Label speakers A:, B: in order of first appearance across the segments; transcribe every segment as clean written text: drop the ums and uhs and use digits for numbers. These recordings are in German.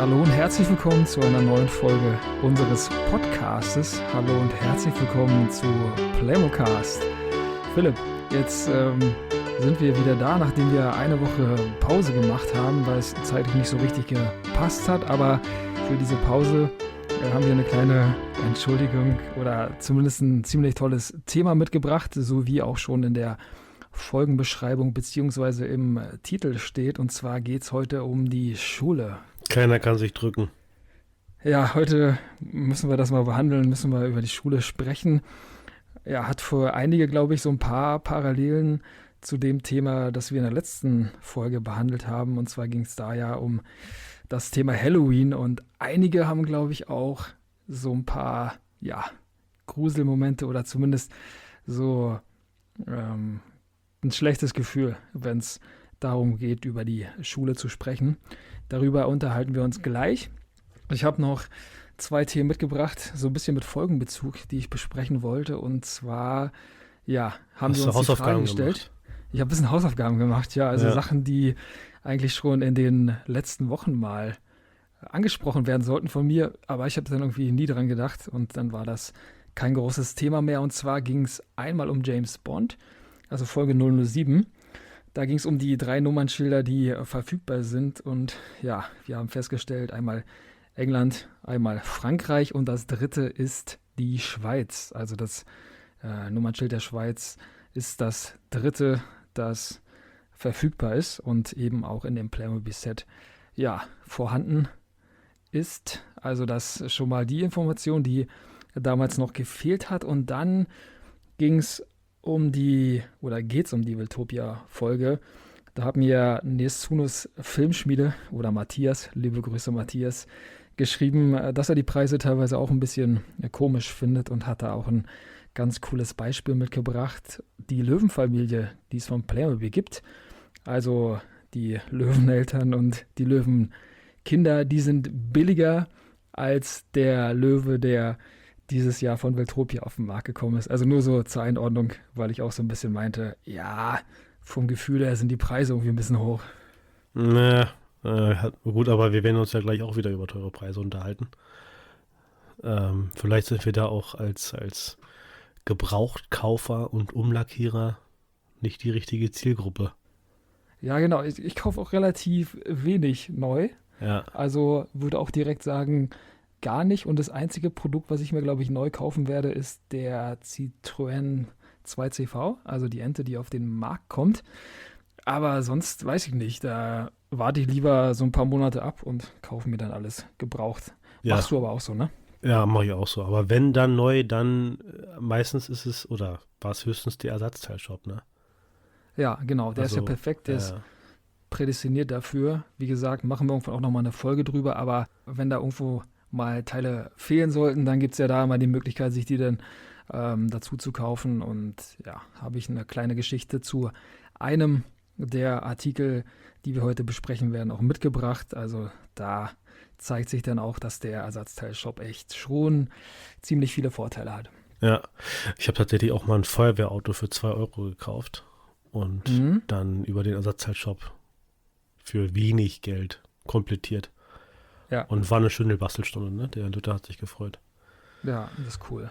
A: Hallo und herzlich willkommen zu einer neuen Folge unseres Podcastes. Hallo und herzlich willkommen zu Playmocast. Philipp, jetzt sind wir wieder da, nachdem wir eine Woche Pause gemacht haben, weil es zeitlich nicht so richtig gepasst hat. Aber für diese Pause haben wir eine kleine Entschuldigung oder zumindest ein ziemlich tolles Thema mitgebracht, so wie auch schon in der Folgenbeschreibung bzw. im Titel steht. Und zwar geht es heute um die Schule.
B: Keiner kann sich drücken.
A: Ja, heute müssen wir das mal behandeln, müssen wir über die Schule sprechen. Ja, hat für einige, glaube ich, so ein paar Parallelen zu dem Thema, das wir in der letzten Folge behandelt haben. Und zwar ging es da ja um das Thema Halloween. Und einige haben, glaube ich, auch so ein paar, ja, Gruselmomente oder zumindest so ein schlechtes Gefühl, wenn es darum geht, über die Schule zu sprechen. Darüber unterhalten wir uns gleich. Ich habe noch 2 Themen mitgebracht, so ein bisschen mit Folgenbezug, die ich besprechen wollte. Und zwar, ja, haben wir uns die Frage gestellt. Ich habe ein bisschen Hausaufgaben gemacht, ja. Also Sachen, die eigentlich schon in den letzten Wochen mal angesprochen werden sollten von mir. Aber ich habe dann irgendwie nie dran gedacht und dann war das kein großes Thema mehr. Und zwar ging es einmal um James Bond, also Folge 007. Da ging es um die 3 Nummernschilder, die verfügbar sind. Und ja, wir haben festgestellt, einmal England, einmal Frankreich und das dritte ist die Schweiz. Also das Nummernschild der Schweiz ist das dritte, das verfügbar ist und eben auch in dem Playmobil-Set ja, vorhanden ist. Also das ist schon mal die Information, die damals noch gefehlt hat. Und dann ging es geht's um die Wiltopia-Folge. Da hat mir Nesunus Filmschmiede oder Matthias, liebe Grüße Matthias, geschrieben, dass er die Preise teilweise auch ein bisschen komisch findet und hat da auch ein ganz cooles Beispiel mitgebracht. Die Löwenfamilie, die es von Playmobil gibt, also die Löweneltern und die Löwenkinder, die sind billiger als der Löwe, der dieses Jahr von Wiltopia auf den Markt gekommen ist. Also nur so zur Einordnung, weil ich auch so ein bisschen meinte, ja, vom Gefühl her sind die Preise irgendwie ein bisschen hoch.
B: Gut, aber wir werden uns ja gleich auch wieder über teure Preise unterhalten. Vielleicht sind wir da auch als Gebrauchtkaufer und Umlackierer nicht die richtige Zielgruppe.
A: Ja, genau. Ich kaufe auch relativ wenig neu.
B: Ja.
A: Also würde auch direkt sagen, gar nicht. Und das einzige Produkt, was ich mir, glaube ich, neu kaufen werde, ist der Citroën 2CV, also die Ente, die auf den Markt kommt. Aber sonst weiß ich nicht. Da warte ich lieber so ein paar Monate ab und kaufe mir dann alles gebraucht.
B: Ja.
A: Machst du aber auch so, ne?
B: Ja, mache ich auch so. Aber wenn dann neu, dann meistens ist es, oder war es höchstens der Ersatzteilshop, ne?
A: Ja, genau. Der ist ja
B: Also,
A: perfekt. Der ist prädestiniert dafür. Wie gesagt, machen wir irgendwann auch nochmal eine Folge drüber. Aber wenn da irgendwo mal Teile fehlen sollten, dann gibt es ja da mal die Möglichkeit, sich die dann dazu zu kaufen. Und ja, habe ich eine kleine Geschichte zu einem der Artikel, die wir heute besprechen werden, auch mitgebracht. Also da zeigt sich dann auch, dass der Ersatzteilshop echt schon ziemlich viele Vorteile hat.
B: Ja, ich habe tatsächlich auch mal ein Feuerwehrauto für 2 Euro gekauft und dann über den Ersatzteilshop für wenig Geld komplettiert.
A: Ja.
B: Und war eine schöne Bastelstunde, ne? Der Luther hat sich gefreut.
A: Ja, das ist cool.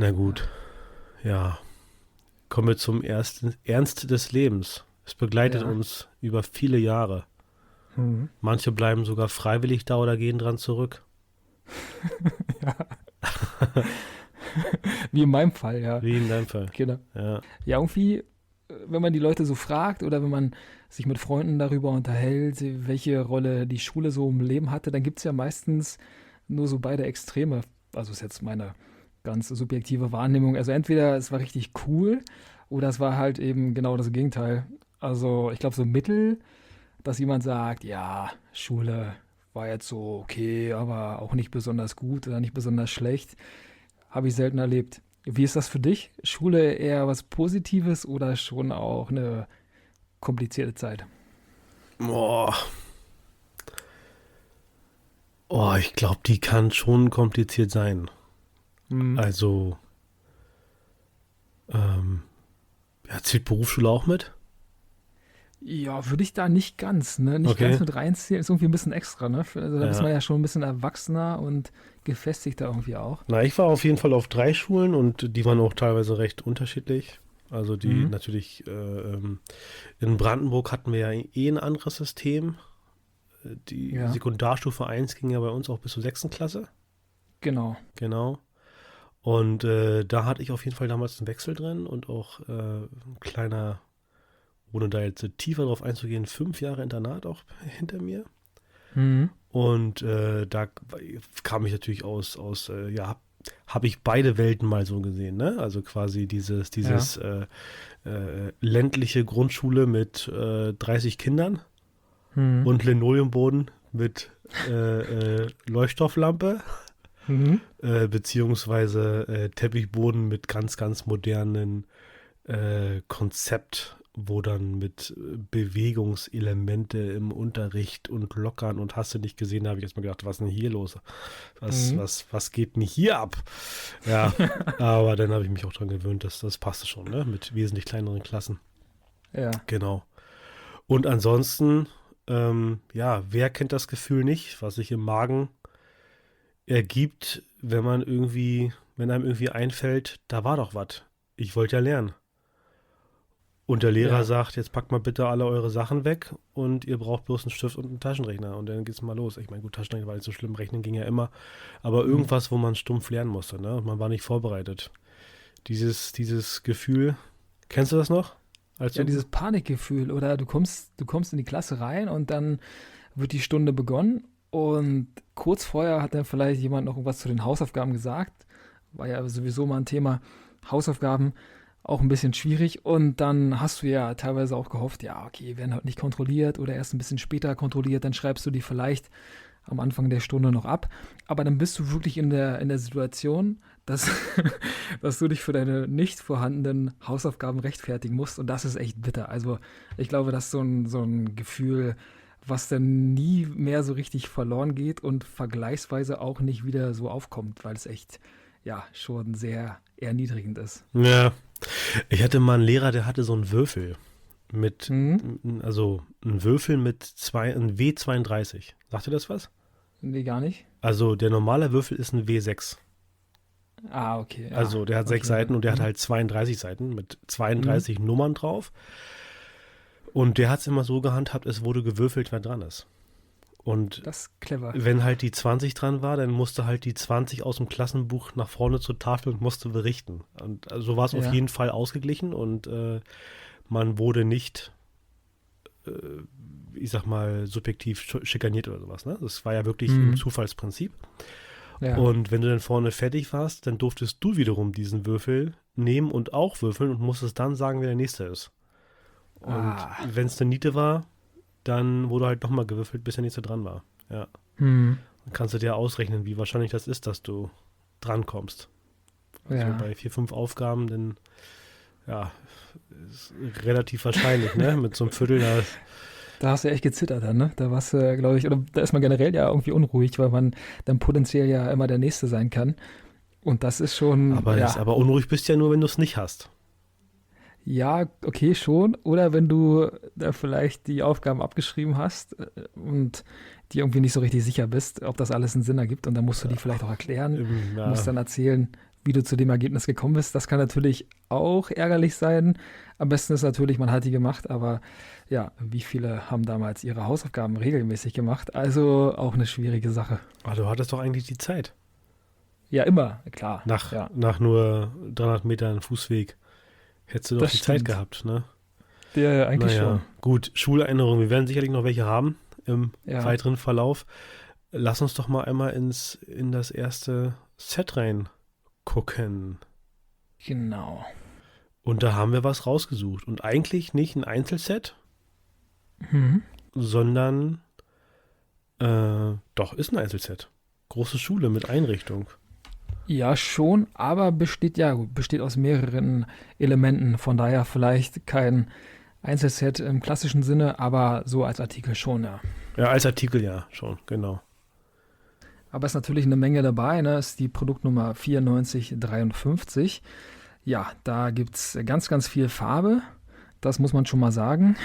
B: Na gut, ja. Kommen wir zum Ernst des Lebens. Es begleitet uns über viele Jahre.
A: Mhm.
B: Manche bleiben sogar freiwillig da oder gehen dran zurück.
A: Ja. Wie in meinem Fall, ja.
B: Wie in deinem Fall.
A: Genau.
B: Ja.
A: Ja, irgendwie, wenn man die Leute so fragt oder wenn man sich mit Freunden darüber unterhält, welche Rolle die Schule so im Leben hatte, dann gibt es ja meistens nur so beide Extreme. Also ist jetzt meine ganz subjektive Wahrnehmung. Also entweder es war richtig cool oder es war halt eben genau das Gegenteil. Also ich glaube so Mittel, dass jemand sagt, ja, Schule war jetzt so okay, aber auch nicht besonders gut oder nicht besonders schlecht, habe ich selten erlebt. Wie ist das für dich? Schule eher was Positives oder schon auch eine komplizierte Zeit?
B: Oh, ich glaube, die kann schon kompliziert sein. Also, zählt Berufsschule auch mit?
A: Ja, würde ich da nicht ganz, ne? Nicht
B: Okay.
A: ganz mit reinziehen, ist irgendwie ein bisschen extra, ne? Also da ist man
B: Ja.
A: ja schon ein bisschen erwachsener und gefestigter irgendwie auch.
B: Na, ich war auf jeden Fall auf 3 Schulen und die waren auch teilweise recht unterschiedlich. Also die
A: Mhm.
B: natürlich, in Brandenburg hatten wir ja eh ein anderes System. Die
A: Ja,
B: Sekundarstufe 1 ging ja bei uns auch bis zur 6. Klasse.
A: genau.
B: Genau. Und da hatte ich auf jeden Fall damals einen Wechsel drin und auch ein kleiner, ohne da jetzt tiefer drauf einzugehen, 5 Jahre Internat auch hinter mir.
A: Mhm.
B: Und da kam ich natürlich ja, habe ich beide Welten mal so gesehen, ne? Also quasi
A: Ja.
B: dieses ländliche Grundschule mit 30 Kindern
A: Mhm.
B: und Linoleumboden mit Leuchtstofflampe,
A: Mhm.
B: beziehungsweise Teppichboden mit ganz, ganz modernen Konzept, wo dann mit Bewegungselemente im Unterricht und Lockern und hast du nicht gesehen, da habe ich erstmal gedacht, was ist denn hier los?
A: Mhm.
B: Was geht denn hier ab? Ja, aber dann habe ich mich auch dran gewöhnt, dass das passte schon, ne? Mit wesentlich kleineren Klassen.
A: Ja.
B: Genau. Und ansonsten, ja, wer kennt das Gefühl nicht, was sich im Magen ergibt, wenn einem irgendwie einfällt, da war doch was. Ich wollte ja lernen. Und der Lehrer
A: Ja.
B: sagt, jetzt packt mal bitte alle eure Sachen weg und ihr braucht bloß einen Stift und einen Taschenrechner. Und dann geht's mal los. Ich meine, gut, Taschenrechner war nicht so schlimm, Rechnen ging ja immer. Aber
A: Mhm.
B: irgendwas, wo man stumpf lernen musste, ne? Und man war nicht vorbereitet. Dieses Gefühl, kennst du das noch? Als
A: Ja,
B: du,
A: dieses Panikgefühl, oder du kommst in die Klasse rein und dann wird die Stunde begonnen und kurz vorher hat dann vielleicht jemand noch irgendwas zu den Hausaufgaben gesagt. War ja sowieso mal ein Thema. Hausaufgaben auch ein bisschen schwierig und dann hast du ja teilweise auch gehofft, ja, okay, werden halt nicht kontrolliert oder erst ein bisschen später kontrolliert, dann schreibst du die vielleicht am Anfang der Stunde noch ab. Aber dann bist du wirklich in der Situation, dass, dass du dich für deine nicht vorhandenen Hausaufgaben rechtfertigen musst. Und das ist echt bitter. Also ich glaube, das ist so ein Gefühl, was dann nie mehr so richtig verloren geht und vergleichsweise auch nicht wieder so aufkommt, weil es echt, ja, schon sehr erniedrigend ist.
B: ja, ich hatte mal einen Lehrer, der hatte so einen Würfel mit,
A: Hm?
B: also ein Würfel mit ein W32. Sagt dir das was?
A: Nee, gar nicht.
B: Also der normale Würfel ist ein W6.
A: Ah, okay, ja.
B: Also der hat 6 Seiten
A: Okay.
B: und der hat
A: Hm?
B: halt 32 Seiten mit
A: Hm?
B: 32 Nummern drauf. Und der hat es immer so gehandhabt, es wurde gewürfelt, wer dran ist. Und
A: Das ist clever.
B: wenn halt die 20 dran war, dann musste halt die 20 aus dem Klassenbuch nach vorne zur Tafel und musste berichten. Und so war es auf
A: Ja.
B: jeden Fall ausgeglichen und man wurde nicht, äh, ich sag mal, subjektiv schikaniert oder sowas. Ne? Das war ja wirklich im
A: Hm.
B: Zufallsprinzip.
A: Ja.
B: Und wenn du dann vorne fertig warst, dann durftest du wiederum diesen Würfel nehmen und auch würfeln und musstest dann sagen, wer der nächste ist. Und
A: Ah.
B: wenn es eine Niete war, dann wurde halt nochmal gewürfelt, bis der nächste dran war. Ja.
A: Hm.
B: Dann kannst du dir ausrechnen, wie wahrscheinlich das ist, dass du drankommst. Also
A: Ja.
B: bei 4, 5 Aufgaben, dann, ja, ist relativ wahrscheinlich, ne? Mit so einem Viertel, da,
A: Da hast du echt gezittert dann, ne? Da warst du, glaube ich, oder da ist man generell ja irgendwie unruhig, weil man dann potenziell ja immer der Nächste sein kann. Und das ist schon, ja,
B: aber unruhig bist du ja nur, wenn du es nicht hast.
A: ja, okay, schon. Oder wenn du da vielleicht die Aufgaben abgeschrieben hast und dir irgendwie nicht so richtig sicher bist, ob das alles einen Sinn ergibt. Und dann musst du die vielleicht auch erklären, musst
B: Ja,
A: dann erzählen, wie du zu dem Ergebnis gekommen bist. Das kann natürlich auch ärgerlich sein. Am besten ist natürlich, man hat die gemacht, aber ja, wie viele haben damals ihre Hausaufgaben regelmäßig gemacht? Also auch eine schwierige Sache.
B: aber du hattest doch eigentlich die Zeit.
A: Ja, immer, klar. Ja,
B: Nach nur 300 Metern Fußweg hättest du doch
A: das
B: die Zeit
A: stimmt.
B: gehabt, ne?
A: Der eigentlich
B: Naja,
A: schon.
B: gut, Schulerinnerungen, wir werden sicherlich noch welche haben im
A: Ja,
B: weiteren Verlauf. Lass uns doch mal einmal in das erste Set rein gucken.
A: genau.
B: Und da haben wir was rausgesucht. Und eigentlich nicht ein Einzelset,
A: Mhm.
B: sondern doch, ist ein Einzelset. Große Schule mit Einrichtung.
A: Ja, schon, aber besteht aus mehreren Elementen. Von daher vielleicht kein Einzelset im klassischen Sinne, aber so als Artikel schon, ja.
B: Ja, als Artikel ja, schon, genau.
A: Aber es ist natürlich eine Menge dabei, ne? Ist die Produktnummer 9453. Ja, da gibt es ganz, ganz viel Farbe, Das muss man schon mal sagen.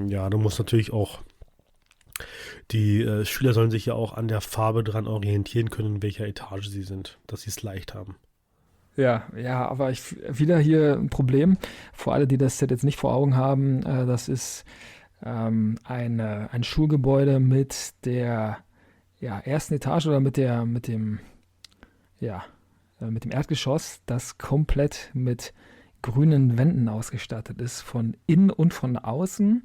B: Ja, du musst natürlich auch, die Schüler sollen sich ja auch an der Farbe dran orientieren können, in welcher Etage sie sind, dass sie es leicht haben.
A: Ja, ja, aber wieder hier ein Problem. Für alle, die das Set jetzt nicht vor Augen haben, das ist ein Schulgebäude mit der ersten Etage oder ja, mit dem Erdgeschoss, das komplett mit grünen Wänden ausgestattet ist, von innen und von außen.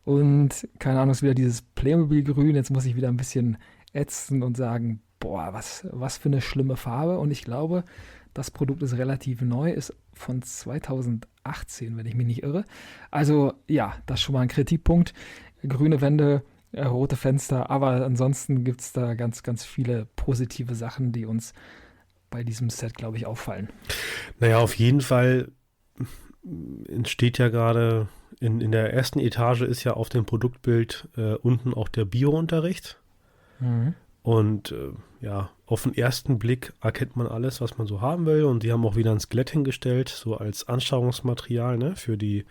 A: Und keine Ahnung, ist wieder dieses Playmobil-Grün. Jetzt muss ich wieder ein bisschen ätzen und sagen, boah, was für eine schlimme Farbe. Und ich glaube, das Produkt ist relativ neu, ist von 2018, wenn ich mich nicht irre. Also ja, das ist schon mal ein Kritikpunkt. Grüne Wände, rote Fenster, aber ansonsten gibt es da ganz, ganz viele positive Sachen, die uns bei diesem Set, glaube ich, auffallen.
B: Naja, auf jeden Fall entsteht ja gerade, in der ersten Etage ist ja auf dem Produktbild unten auch der Bio-Unterricht.
A: Mhm.
B: Und ja, auf den ersten Blick erkennt man alles, was man so haben will. Und die haben auch wieder ein Skelett hingestellt, so als Anschauungsmaterial, ne, für die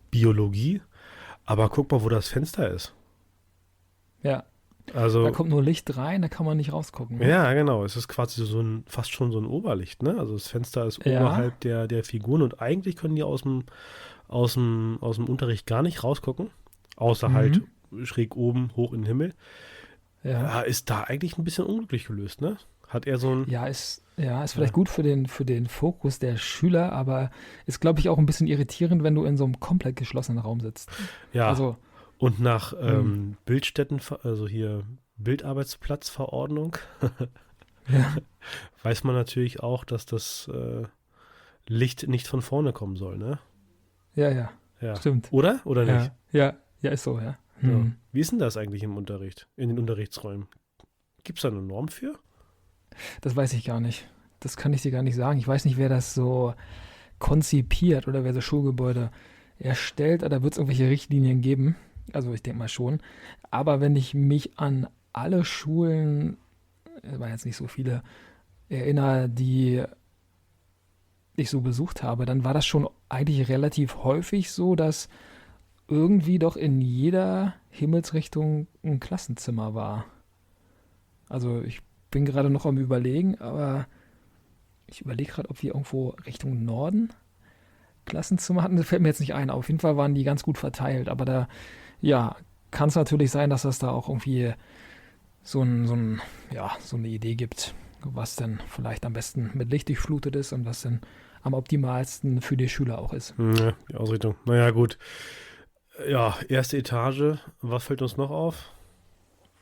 B: Biologie. Aber guck mal, wo das Fenster ist.
A: Ja,
B: Also,
A: da kommt nur Licht rein, da kann man nicht rausgucken. Ne?
B: ja, genau. Es ist quasi fast schon so ein Oberlicht, ne? Also das Fenster ist
A: Ja.
B: oberhalb der Figuren und eigentlich können die aus dem Unterricht gar nicht rausgucken. Außer halt schräg oben, hoch in den Himmel.
A: Ja.
B: Ist da eigentlich ein bisschen unglücklich gelöst, ne? Hat er so ein.
A: Ja, ist vielleicht gut für den Fokus der Schüler, aber ist, glaube ich, auch ein bisschen irritierend, wenn du in so einem komplett geschlossenen Raum sitzt.
B: Ja,
A: Also,
B: und nach also hier Bildarbeitsplatzverordnung,
A: ja,
B: weiß man natürlich auch, dass das Licht nicht von vorne kommen soll, ne?
A: ja,
B: Ja.
A: stimmt.
B: Oder? Oder nicht?
A: Ja, ist so, ja.
B: So.
A: Hm.
B: Wie ist denn das eigentlich im Unterricht, in den Unterrichtsräumen? Gibt es da eine Norm für?
A: Das weiß ich gar nicht. Das kann ich dir gar nicht sagen. Ich weiß nicht, wer das so konzipiert oder wer so Schulgebäude erstellt. Da wird es irgendwelche Richtlinien geben. Also ich denke mal schon. Aber wenn ich mich an alle Schulen, es waren jetzt nicht so viele, erinnere, die ich so besucht habe, dann war das schon eigentlich relativ häufig so, dass irgendwie doch in jeder Himmelsrichtung ein Klassenzimmer war. Also ich bin gerade noch am Überlegen, aber ich überlege gerade, ob wir irgendwo Richtung Norden Klassenzimmer hatten. Das fällt mir jetzt nicht ein. Auf jeden Fall waren die ganz gut verteilt. Aber da, ja, kann es natürlich sein, dass es da auch irgendwie so eine Idee gibt, was denn vielleicht am besten mit Licht durchflutet ist und was denn am optimalsten für die Schüler auch ist.
B: Ja, die Ausrichtung. Naja, gut. Ja, erste Etage. Was fällt uns noch auf?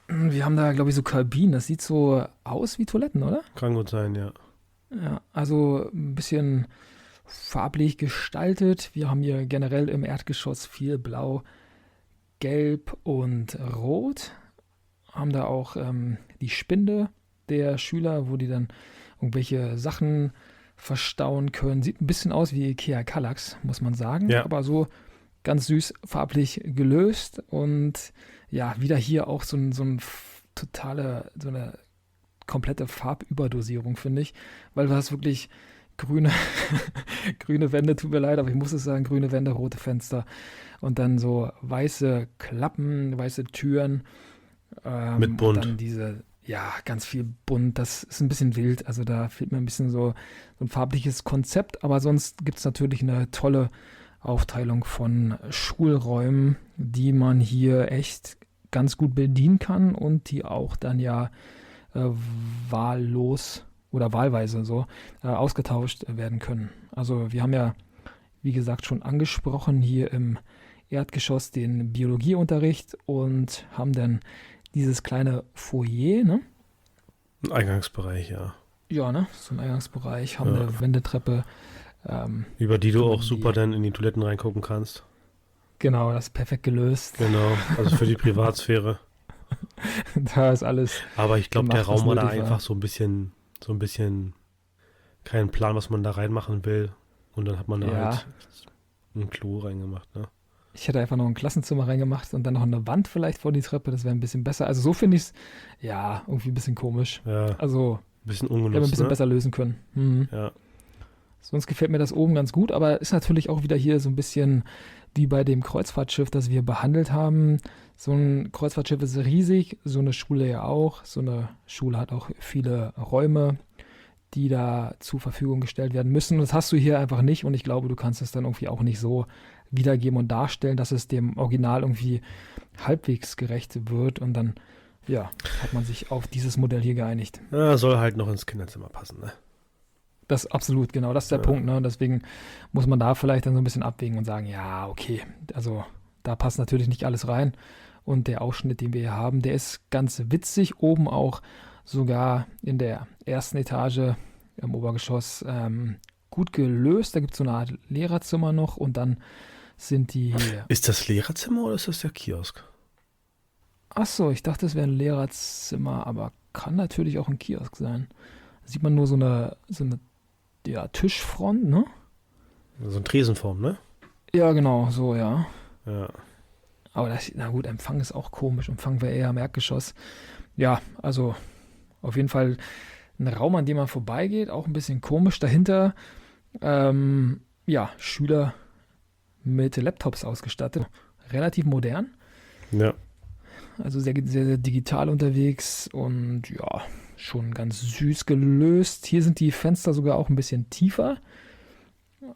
A: Wir haben da, glaube ich, so Kabinen. Das sieht so aus wie Toiletten, oder?
B: Kann gut sein, ja.
A: Ja, also ein bisschen farblich gestaltet. Wir haben hier generell im Erdgeschoss viel Blau, Gelb und Rot. Haben da auch die Spinde der Schüler, wo die dann irgendwelche Sachen verstauen können. Sieht ein bisschen aus wie Ikea Kallax, muss man sagen.
B: Ja.
A: Aber so ganz süß farblich gelöst. Und ja, wieder hier auch so eine komplette Farbüberdosierung, finde ich. Weil du hast wirklich grüne Wände, tut mir leid, aber ich muss es sagen, grüne Wände, rote Fenster und dann so weiße Klappen, weiße Türen.
B: Mit bunt.
A: Und dann diese, ja, ganz viel bunt. Das ist ein bisschen wild. Also da fehlt mir ein bisschen so ein farbliches Konzept. Aber sonst gibt es natürlich eine tolle Aufteilung von Schulräumen, die man hier echt ganz gut bedienen kann und die auch dann ja wahllos oder wahlweise so ausgetauscht werden können. Also wir haben ja, wie gesagt, schon angesprochen hier im Erdgeschoss den Biologieunterricht und haben dann dieses kleine Foyer, ne?
B: Ein Eingangsbereich, ja.
A: Ja, ne? So ein Eingangsbereich, haben eine Wendetreppe.
B: Über die du auch super dann in die Toiletten reingucken kannst.
A: Genau, das ist perfekt gelöst.
B: Genau, also für die Privatsphäre.
A: Da ist alles.
B: Aber ich glaube, der
A: gemacht, was
B: Raum war da
A: nötig war.
B: einfach so ein bisschen keinen Plan, was man da reinmachen will. Und dann hat man da
A: Ja.
B: halt ein Klo reingemacht, ne?
A: Ich hätte einfach noch ein Klassenzimmer reingemacht und dann noch eine Wand vielleicht vor die Treppe, das wäre ein bisschen besser. Also so finde ich es, ja, irgendwie ein bisschen komisch.
B: Ja,
A: Also
B: ein bisschen
A: hätte man ein
B: ungenutzt,
A: bisschen
B: ne?
A: besser lösen können. Mhm.
B: Ja.
A: Sonst gefällt mir das oben ganz gut, aber ist natürlich auch wieder hier so ein bisschen wie bei dem Kreuzfahrtschiff, das wir behandelt haben. So ein Kreuzfahrtschiff ist riesig, so eine Schule ja auch. So eine Schule hat auch viele Räume, die da zur Verfügung gestellt werden müssen. Und das hast du hier einfach nicht und ich glaube, du kannst es dann irgendwie auch nicht so wiedergeben und darstellen, dass es dem Original irgendwie halbwegs gerecht wird und dann, ja, hat man sich auf dieses Modell hier geeinigt.
B: Ja, soll halt noch ins Kinderzimmer passen, ne?
A: Das absolut, genau, das ist der Punkt, ne? Deswegen muss man da vielleicht dann so ein bisschen abwägen und sagen, ja, okay, also da passt natürlich nicht alles rein. Und der Ausschnitt, den wir hier haben, der ist ganz witzig. Oben auch sogar in der ersten Etage im Obergeschoss gut gelöst. Da gibt es so eine Art Lehrerzimmer noch und dann sind die.
B: Ist das Lehrerzimmer oder ist das der Kiosk?
A: Achso, ich dachte, es wäre ein Lehrerzimmer, aber kann natürlich auch ein Kiosk sein. Da sieht man nur so eine ja, Tischfront, ne?
B: So ein Tresenform, ne?
A: Ja, genau, so, ja.
B: Ja.
A: Aber das, na gut, Empfang ist auch komisch. Empfang wäre eher am Erdgeschoss. Ja, also auf jeden Fall ein Raum, an dem man vorbeigeht, auch ein bisschen komisch. Dahinter, ja, Schüler mit Laptops ausgestattet. Relativ modern.
B: Ja.
A: Also sehr, sehr, sehr digital unterwegs und ja, schon ganz süß gelöst. Hier sind die Fenster sogar auch ein bisschen tiefer.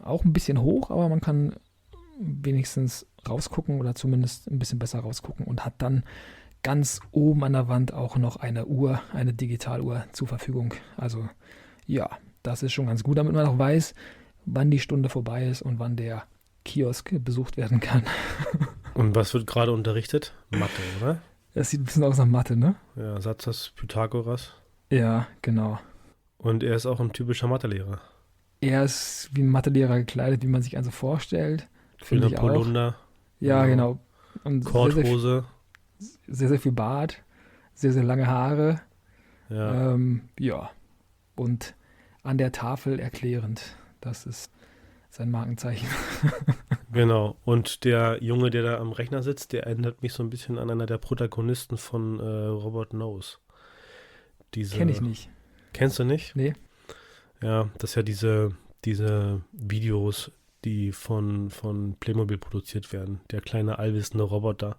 A: Auch ein bisschen hoch, aber man kann wenigstens rausgucken oder zumindest ein bisschen besser rausgucken und hat dann ganz oben an der Wand auch noch eine Uhr, eine Digitaluhr zur Verfügung. Also ja, das ist schon ganz gut, damit man auch weiß, wann die Stunde vorbei ist und wann der Kiosk besucht werden kann.
B: Und was wird gerade unterrichtet? Mathe, oder?
A: Das sieht ein bisschen aus nach Mathe, ne?
B: Ja, Satz des Pythagoras.
A: Ja, genau.
B: Und er ist auch ein typischer Mathelehrer.
A: Er ist wie ein Mathelehrer gekleidet, wie man sich also vorstellt. Finde ich auch.
B: Polunder.
A: Ja, genau. Und
B: Korthose.
A: sehr, sehr viel Bart, sehr, sehr lange Haare.
B: Ja.
A: Ja. Und an der Tafel erklärend. Das ist sein Markenzeichen.
B: Genau. Und der Junge, der da am Rechner sitzt, der erinnert mich so ein bisschen an einer der Protagonisten von Robot Knows.
A: Kenne ich nicht.
B: Kennst du nicht?
A: Nee.
B: Ja, das ist ja diese Videos, die von Playmobil produziert werden. Der kleine allwissende Roboter,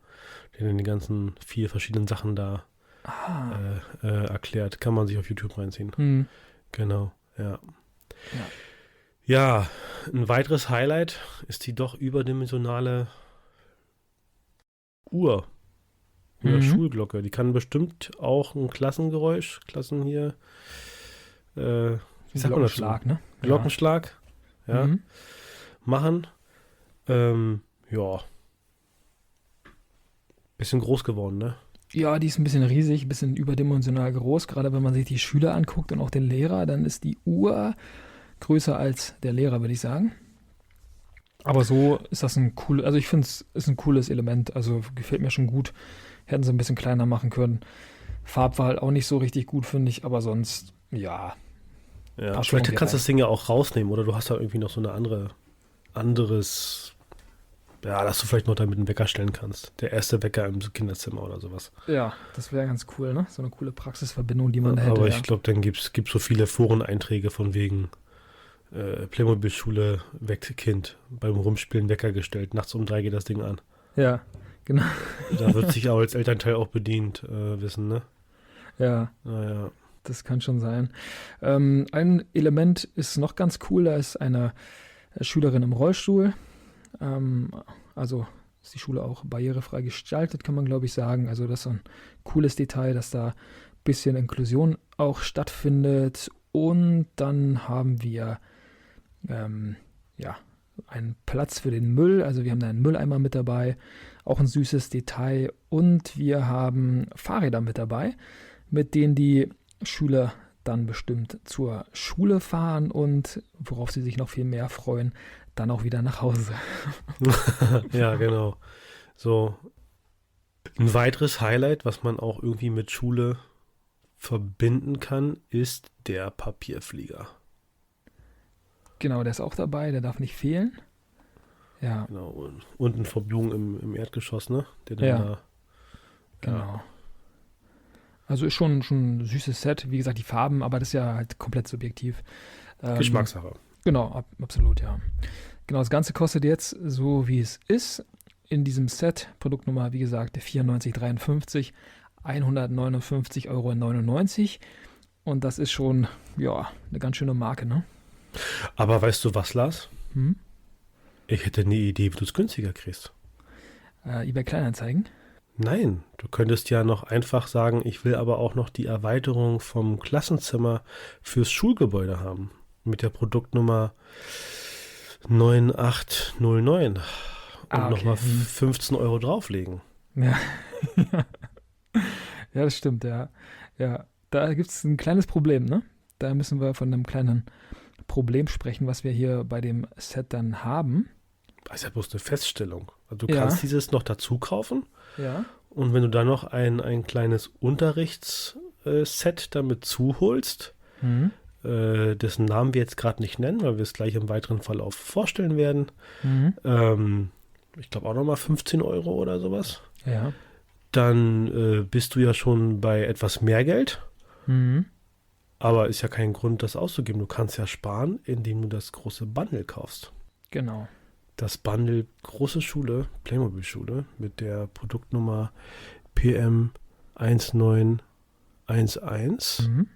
B: der dann die ganzen 4 verschiedenen Sachen da erklärt. Kann man sich auf YouTube reinziehen.
A: Hm.
B: Genau, ja.
A: Ja.
B: Ja, ein weiteres Highlight ist die doch überdimensionale Uhr oder Schulglocke. Die kann bestimmt auch ein Klassengeräusch, wie sagt man das?
A: Glockenschlag, ne?
B: Glockenschlag, ja, machen. Ja. Bisschen groß geworden, ne?
A: Ja, die ist ein bisschen riesig, ein bisschen überdimensional groß. Gerade wenn man sich die Schüler anguckt und auch den Lehrer, dann ist die Uhr größer als der Lehrer, würde ich sagen. Aber so ist das also ich finde es ist ein cooles Element. Also gefällt mir schon gut. Hätten sie ein bisschen kleiner machen können. Farbwahl auch nicht so richtig gut, finde ich, aber sonst, ja.
B: Ja, vielleicht kannst du das Ding ja auch rausnehmen oder du hast da irgendwie noch so eine anderes, ja, dass du vielleicht noch damit einen Wecker stellen kannst. Der erste Wecker im Kinderzimmer oder sowas.
A: Ja, das wäre ganz cool, ne? So eine coole Praxisverbindung, die man da hätte.
B: Aber ich glaube, dann gibt's so viele Foreneinträge von wegen Playmobil-Schule weckt Kind. Beim Rumspielen Wecker gestellt. Nachts um 3 geht das Ding an.
A: Ja, genau.
B: Da wird sich auch als Elternteil auch bedient wissen, ne?
A: Ja.
B: Naja.
A: Das kann schon sein. Ein Element ist noch ganz cool, da ist eine Schülerin im Rollstuhl. Also ist die Schule auch barrierefrei gestaltet, kann man glaube ich sagen. Also das ist ein cooles Detail, dass da ein bisschen Inklusion auch stattfindet. Und dann haben wir ja, einen Platz für den Müll. Also wir haben da einen Mülleimer mit dabei, auch ein süßes Detail. Und wir haben Fahrräder mit dabei, mit denen die Schüler dann bestimmt zur Schule fahren und worauf sie sich noch viel mehr freuen, dann auch wieder nach Hause.
B: Ja, genau. So ein weiteres Highlight, was man auch irgendwie mit Schule verbinden kann, ist der Papierflieger.
A: Genau, der ist auch dabei, der darf nicht fehlen. Ja.
B: Genau, und unten Verbogen im Erdgeschoss, ne? Der dann da.
A: Genau.
B: Ja.
A: Also ist schon ein süßes Set, wie gesagt, die Farben, aber das ist ja halt komplett subjektiv.
B: Geschmackssache.
A: Genau, absolut, ja. Genau, das Ganze kostet jetzt, so wie es ist, in diesem Set, Produktnummer, wie gesagt, 94,53, 159,99 € und das ist schon, ja, eine ganz schöne Marke, ne?
B: Aber weißt du was, Lars?
A: Hm?
B: Ich hätte eine Idee, wie du es günstiger kriegst.
A: eBay Kleinanzeigen?
B: Nein, du könntest ja noch einfach sagen, ich will aber auch noch die Erweiterung vom Klassenzimmer fürs Schulgebäude haben. Mit der Produktnummer 9809 und
A: Okay.
B: nochmal 15 € drauflegen.
A: Ja. Ja, das stimmt, ja. Ja, da gibt es ein kleines Problem, ne? Da müssen wir von einem kleinen Problem sprechen, was wir hier bei dem Set dann haben.
B: Das ist ja bloß eine Feststellung. Also du
A: Ja.
B: kannst dieses noch dazu kaufen
A: Ja.
B: und wenn du dann noch ein kleines Unterrichtsset damit zuholst,
A: Mhm.
B: dessen Namen wir jetzt gerade nicht nennen, weil wir es gleich im weiteren Verlauf vorstellen werden.
A: Mhm.
B: Ich glaube auch nochmal 15 € oder sowas.
A: Ja.
B: Dann bist du ja schon bei etwas mehr Geld,
A: Mhm.
B: aber ist ja kein Grund, das auszugeben. Du kannst ja sparen, indem du das große Bundle kaufst.
A: Genau.
B: Das Bundle Große Schule, Playmobil-Schule, mit der Produktnummer PM 1911.
A: Mhm.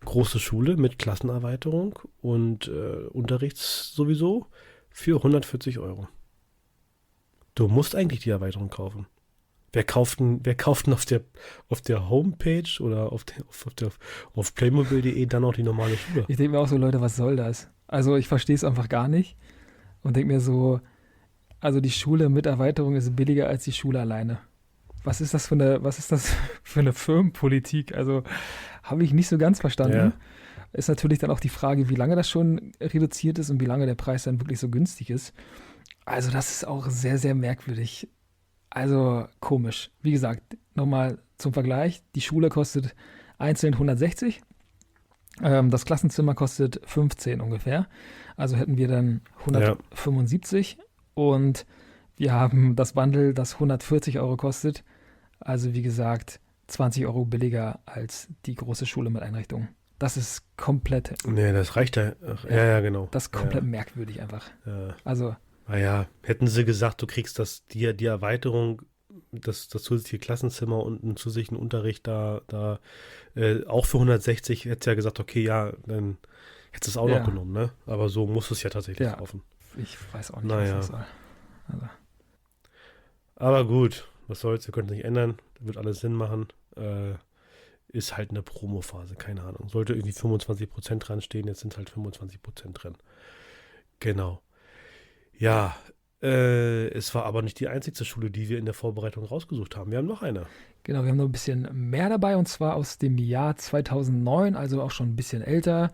B: Große Schule mit Klassenerweiterung und Unterrichts sowieso für 140 €. Du musst eigentlich die Erweiterung kaufen. Wer kauft denn auf der Homepage oder auf playmobil.de dann auch die normale Schule?
A: Ich denke mir auch so, Leute, was soll das? Also ich verstehe es einfach gar nicht und denke mir so, also die Schule mit Erweiterung ist billiger als die Schule alleine. Was ist das für eine Firmenpolitik? Also habe ich nicht so ganz verstanden.
B: Ja.
A: Ist natürlich dann auch die Frage, wie lange das schon reduziert ist und wie lange der Preis dann wirklich so günstig ist. Also das ist auch sehr, sehr merkwürdig. Also komisch. Wie gesagt, nochmal zum Vergleich. Die Schule kostet einzeln 160. Das Klassenzimmer kostet 15 ungefähr. Also hätten wir dann 175 und wir haben das Bundle, das 140 € kostet. Also wie gesagt, 20 € billiger als die große Schule mit Einrichtung. Das ist komplett,
B: Nee, das reicht ja. Ja, genau.
A: das ist komplett merkwürdig einfach.
B: Ja.
A: Also,
B: Naja, hätten sie gesagt, du kriegst die Erweiterung, das zusätzliche Klassenzimmer und einen zusätzlichen Unterricht auch für 160, hättest du ja gesagt, okay, ja, dann hättest du es auch
A: Ja.
B: noch genommen, ne? Aber so musst du es ja tatsächlich
A: Ja.
B: kaufen.
A: ich weiß auch nicht,
B: Naja.
A: was das soll. Also,
B: Aber gut, was soll's, wir können es nicht ändern, wird alles Sinn machen. Ist halt eine Promophase, keine Ahnung. Sollte irgendwie 25% dran stehen, jetzt sind halt 25% drin. Genau. Ja, es war aber nicht die einzigste Schule, die wir in der Vorbereitung rausgesucht haben. Wir haben noch eine.
A: genau, wir haben noch ein bisschen mehr dabei und zwar aus dem Jahr 2009, also auch schon ein bisschen älter.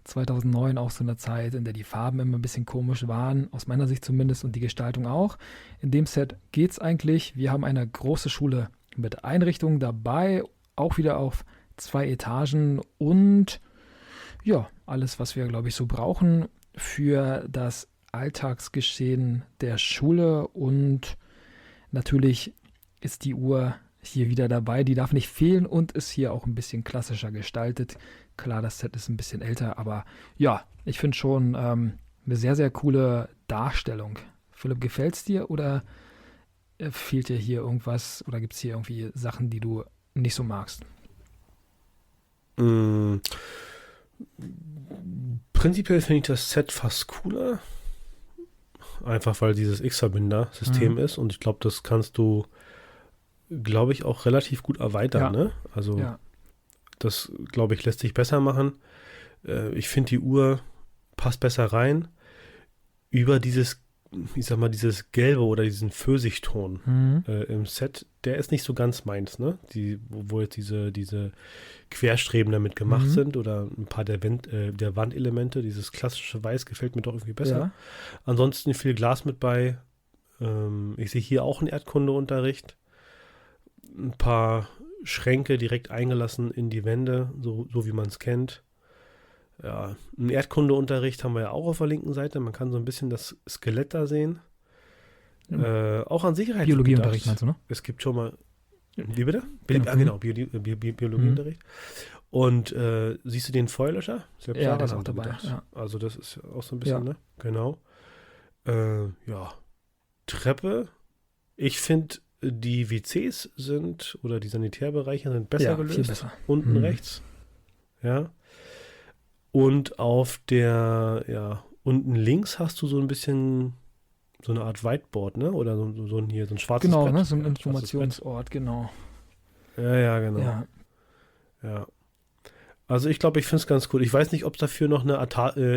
A: 2009 auch so eine Zeit, in der die Farben immer ein bisschen komisch waren, aus meiner Sicht zumindest, und die Gestaltung auch. In dem Set geht es eigentlich. Wir haben eine große Schule mit Einrichtungen dabei, auch wieder auf 2 Etagen und ja, alles, was wir, glaube ich, so brauchen für das Alltagsgeschehen der Schule und natürlich ist die Uhr hier wieder dabei. Die darf nicht fehlen und ist hier auch ein bisschen klassischer gestaltet. Klar, das Set ist ein bisschen älter, aber ja, ich finde schon eine sehr, sehr coole Darstellung. Philipp, gefällt es dir oder fehlt dir hier irgendwas oder gibt es hier irgendwie Sachen, die du nicht so magst?
B: Prinzipiell finde ich das Set fast cooler. Einfach weil dieses X-Verbinder-System ist und ich glaube, das kannst du, glaube ich, auch relativ gut erweitern,
A: Ja.
B: ne? Also
A: Ja.
B: das, glaube ich, lässt sich besser machen. Ich finde, die Uhr passt besser rein. Über dieses, ich sag mal, dieses Gelbe oder diesen Pfirsichton im Set, der ist nicht so ganz meins, ne? Wo jetzt diese Querstreben damit gemacht sind oder ein paar der Wandelemente, dieses klassische Weiß gefällt mir doch irgendwie besser.
A: Ja.
B: Ansonsten viel Glas mit bei. Ich sehe hier auch einen Erdkundeunterricht. Ein paar Schränke direkt eingelassen in die Wände, so wie man es kennt. Ja, einen Erdkundeunterricht haben wir ja auch auf der linken Seite. Man kann so ein bisschen das Skelett da sehen. Auch an Sicherheit.
A: Biologieunterricht meinst du, ne?
B: Es gibt schon mal. Wie bitte?
A: Genau.
B: Genau, Biologieunterricht. Und siehst du den Feuerlöscher?
A: Ja, der ist auch dabei. Ja.
B: Also das ist auch so ein bisschen,
A: Ja.
B: ne? Genau. Ja, Treppe. Ich finde, die WCs sind, oder die Sanitärbereiche sind besser
A: Ja,
B: gelöst.
A: viel besser.
B: Unten rechts. Ja. Und auf unten links hast du so ein bisschen so eine Art Whiteboard, ne? Oder so ein schwarzes
A: Genau,
B: Brett.
A: ne? So ein
B: Ja, schwarzes Brett.
A: Informationsort, genau.
B: Ja, genau.
A: Ja,
B: Ja. Also ich glaube, ich finde es ganz cool. Ich weiß nicht, ob es dafür noch eine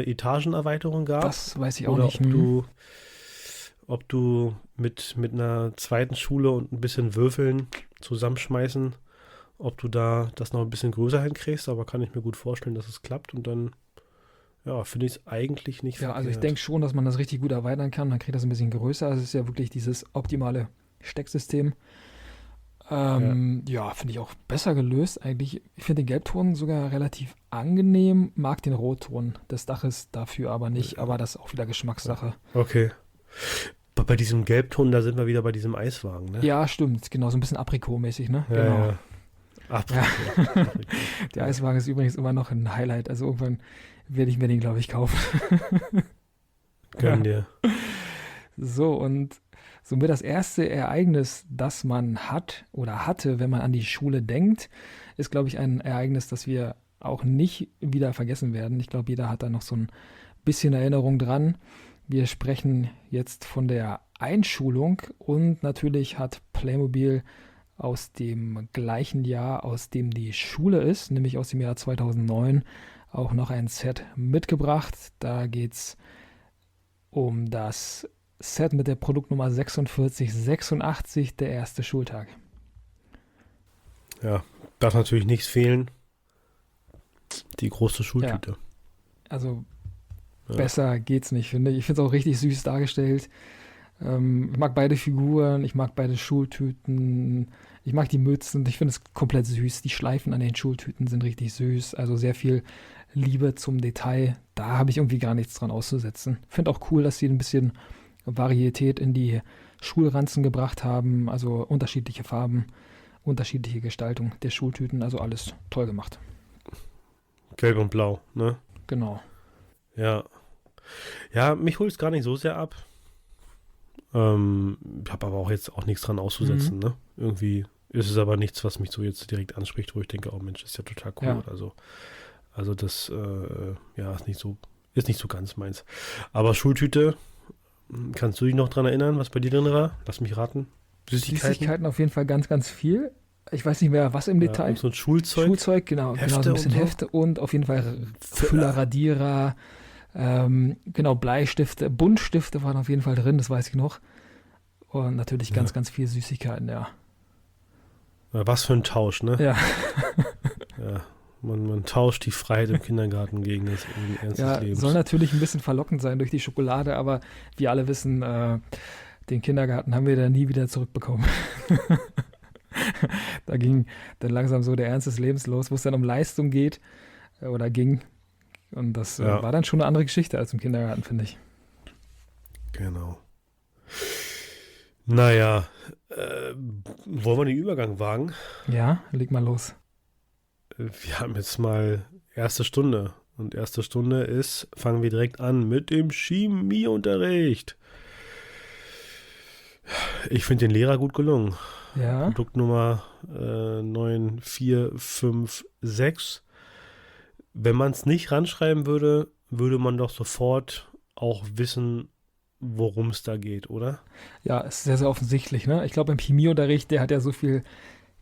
B: Etagenerweiterung gab.
A: das weiß ich auch
B: Oder
A: nicht.
B: ob du mit einer zweiten Schule und ein bisschen Würfeln zusammenschmeißen, ob du da das noch ein bisschen größer hinkriegst, aber kann ich mir gut vorstellen, dass es klappt und dann, ja, finde ich es eigentlich nicht
A: Ja, also ich
B: verkehrt.
A: denke schon, dass man das richtig gut erweitern kann. Dann kriegt das ein bisschen größer. Also es ist ja wirklich dieses optimale Stecksystem. Ja, finde ich auch besser gelöst eigentlich. Ich finde den Gelbton sogar relativ angenehm, mag den Rotton des Daches dafür aber nicht, aber das ist auch wieder Geschmackssache.
B: Okay. Bei diesem Gelbton, da sind wir wieder bei diesem Eiswagen, ne?
A: Ja, stimmt, genau, so ein bisschen Aprikot-mäßig, ne?
B: Ja,
A: Genau.
B: ja. Aprikot.
A: Der Eiswagen ist übrigens immer noch ein Highlight, also irgendwann werde ich mir den, glaube ich, kaufen.
B: Gönn dir.
A: So, und somit das erste Ereignis, das man hat oder hatte, wenn man an die Schule denkt, ist, glaube ich, ein Ereignis, das wir auch nicht wieder vergessen werden. Ich glaube, jeder hat da noch so ein bisschen Erinnerung dran. Wir sprechen jetzt von der Einschulung und natürlich hat Playmobil aus dem gleichen Jahr, aus dem die Schule ist, nämlich aus dem Jahr 2009, auch noch ein Set mitgebracht. Da geht es um das Set mit der Produktnummer 4686, der erste Schultag.
B: Ja, darf natürlich nichts fehlen. Die große Schultüte.
A: Also
B: Ja.
A: besser geht's nicht, finde ich. Ich finde es auch richtig süß dargestellt. Ich mag beide Figuren, ich mag beide Schultüten, ich mag die Mützen. Ich finde es komplett süß. Die Schleifen an den Schultüten sind richtig süß. Also sehr viel Liebe zum Detail. Da habe ich irgendwie gar nichts dran auszusetzen. Finde auch cool, dass sie ein bisschen Varietät in die Schulranzen gebracht haben. Also unterschiedliche Farben, unterschiedliche Gestaltung der Schultüten. Also alles toll gemacht.
B: Gelb und blau, ne?
A: Genau.
B: Ja. Ja, mich holt es gar nicht so sehr ab. Ich habe aber auch jetzt auch nichts dran auszusetzen, ne? Irgendwie ist es aber nichts, was mich so jetzt direkt anspricht, wo ich denke, oh Mensch, ist ja total cool.
A: Ja.
B: Also das, ist nicht so ganz meins. Aber Schultüte, kannst du dich noch dran erinnern, was bei dir drin war? Lass mich raten.
A: Süßigkeiten auf jeden Fall ganz, ganz viel. Ich weiß nicht mehr, was im
B: Ja,
A: Detail.
B: und so ein Schulzeug.
A: Schulzeug, genau,
B: Hefte
A: so ein bisschen
B: und so.
A: Hefte und auf jeden Fall Füller, Radierer, genau, Bleistifte, Buntstifte waren auf jeden Fall drin, das weiß ich noch. Und natürlich ganz, ganz viel Süßigkeiten, ja.
B: Ja, was für ein Tausch, ne?
A: Ja,
B: Ja. Man tauscht die Freiheit im Kindergarten gegen das Ernst des Lebens.
A: soll natürlich ein bisschen verlockend sein durch die Schokolade, aber wir alle wissen, den Kindergarten haben wir dann nie wieder zurückbekommen. Da ging dann langsam so der Ernst des Lebens los, wo es dann um Leistung geht oder ging. Und das
B: Ja.
A: war dann schon eine andere Geschichte als im Kindergarten, finde ich.
B: Genau. Naja, wollen wir den Übergang wagen?
A: Ja, leg mal los.
B: Wir haben jetzt mal erste Stunde. Und erste Stunde ist, fangen wir direkt an mit dem Chemieunterricht. Ich finde den Lehrer gut gelungen.
A: Ja,
B: Produktnummer 9456. Wenn man es nicht ranschreiben würde, würde man doch sofort auch wissen, worum es da geht, oder?
A: ja, ist sehr, sehr offensichtlich, ne? Ich glaube, im Chemieunterricht, der hat ja so viel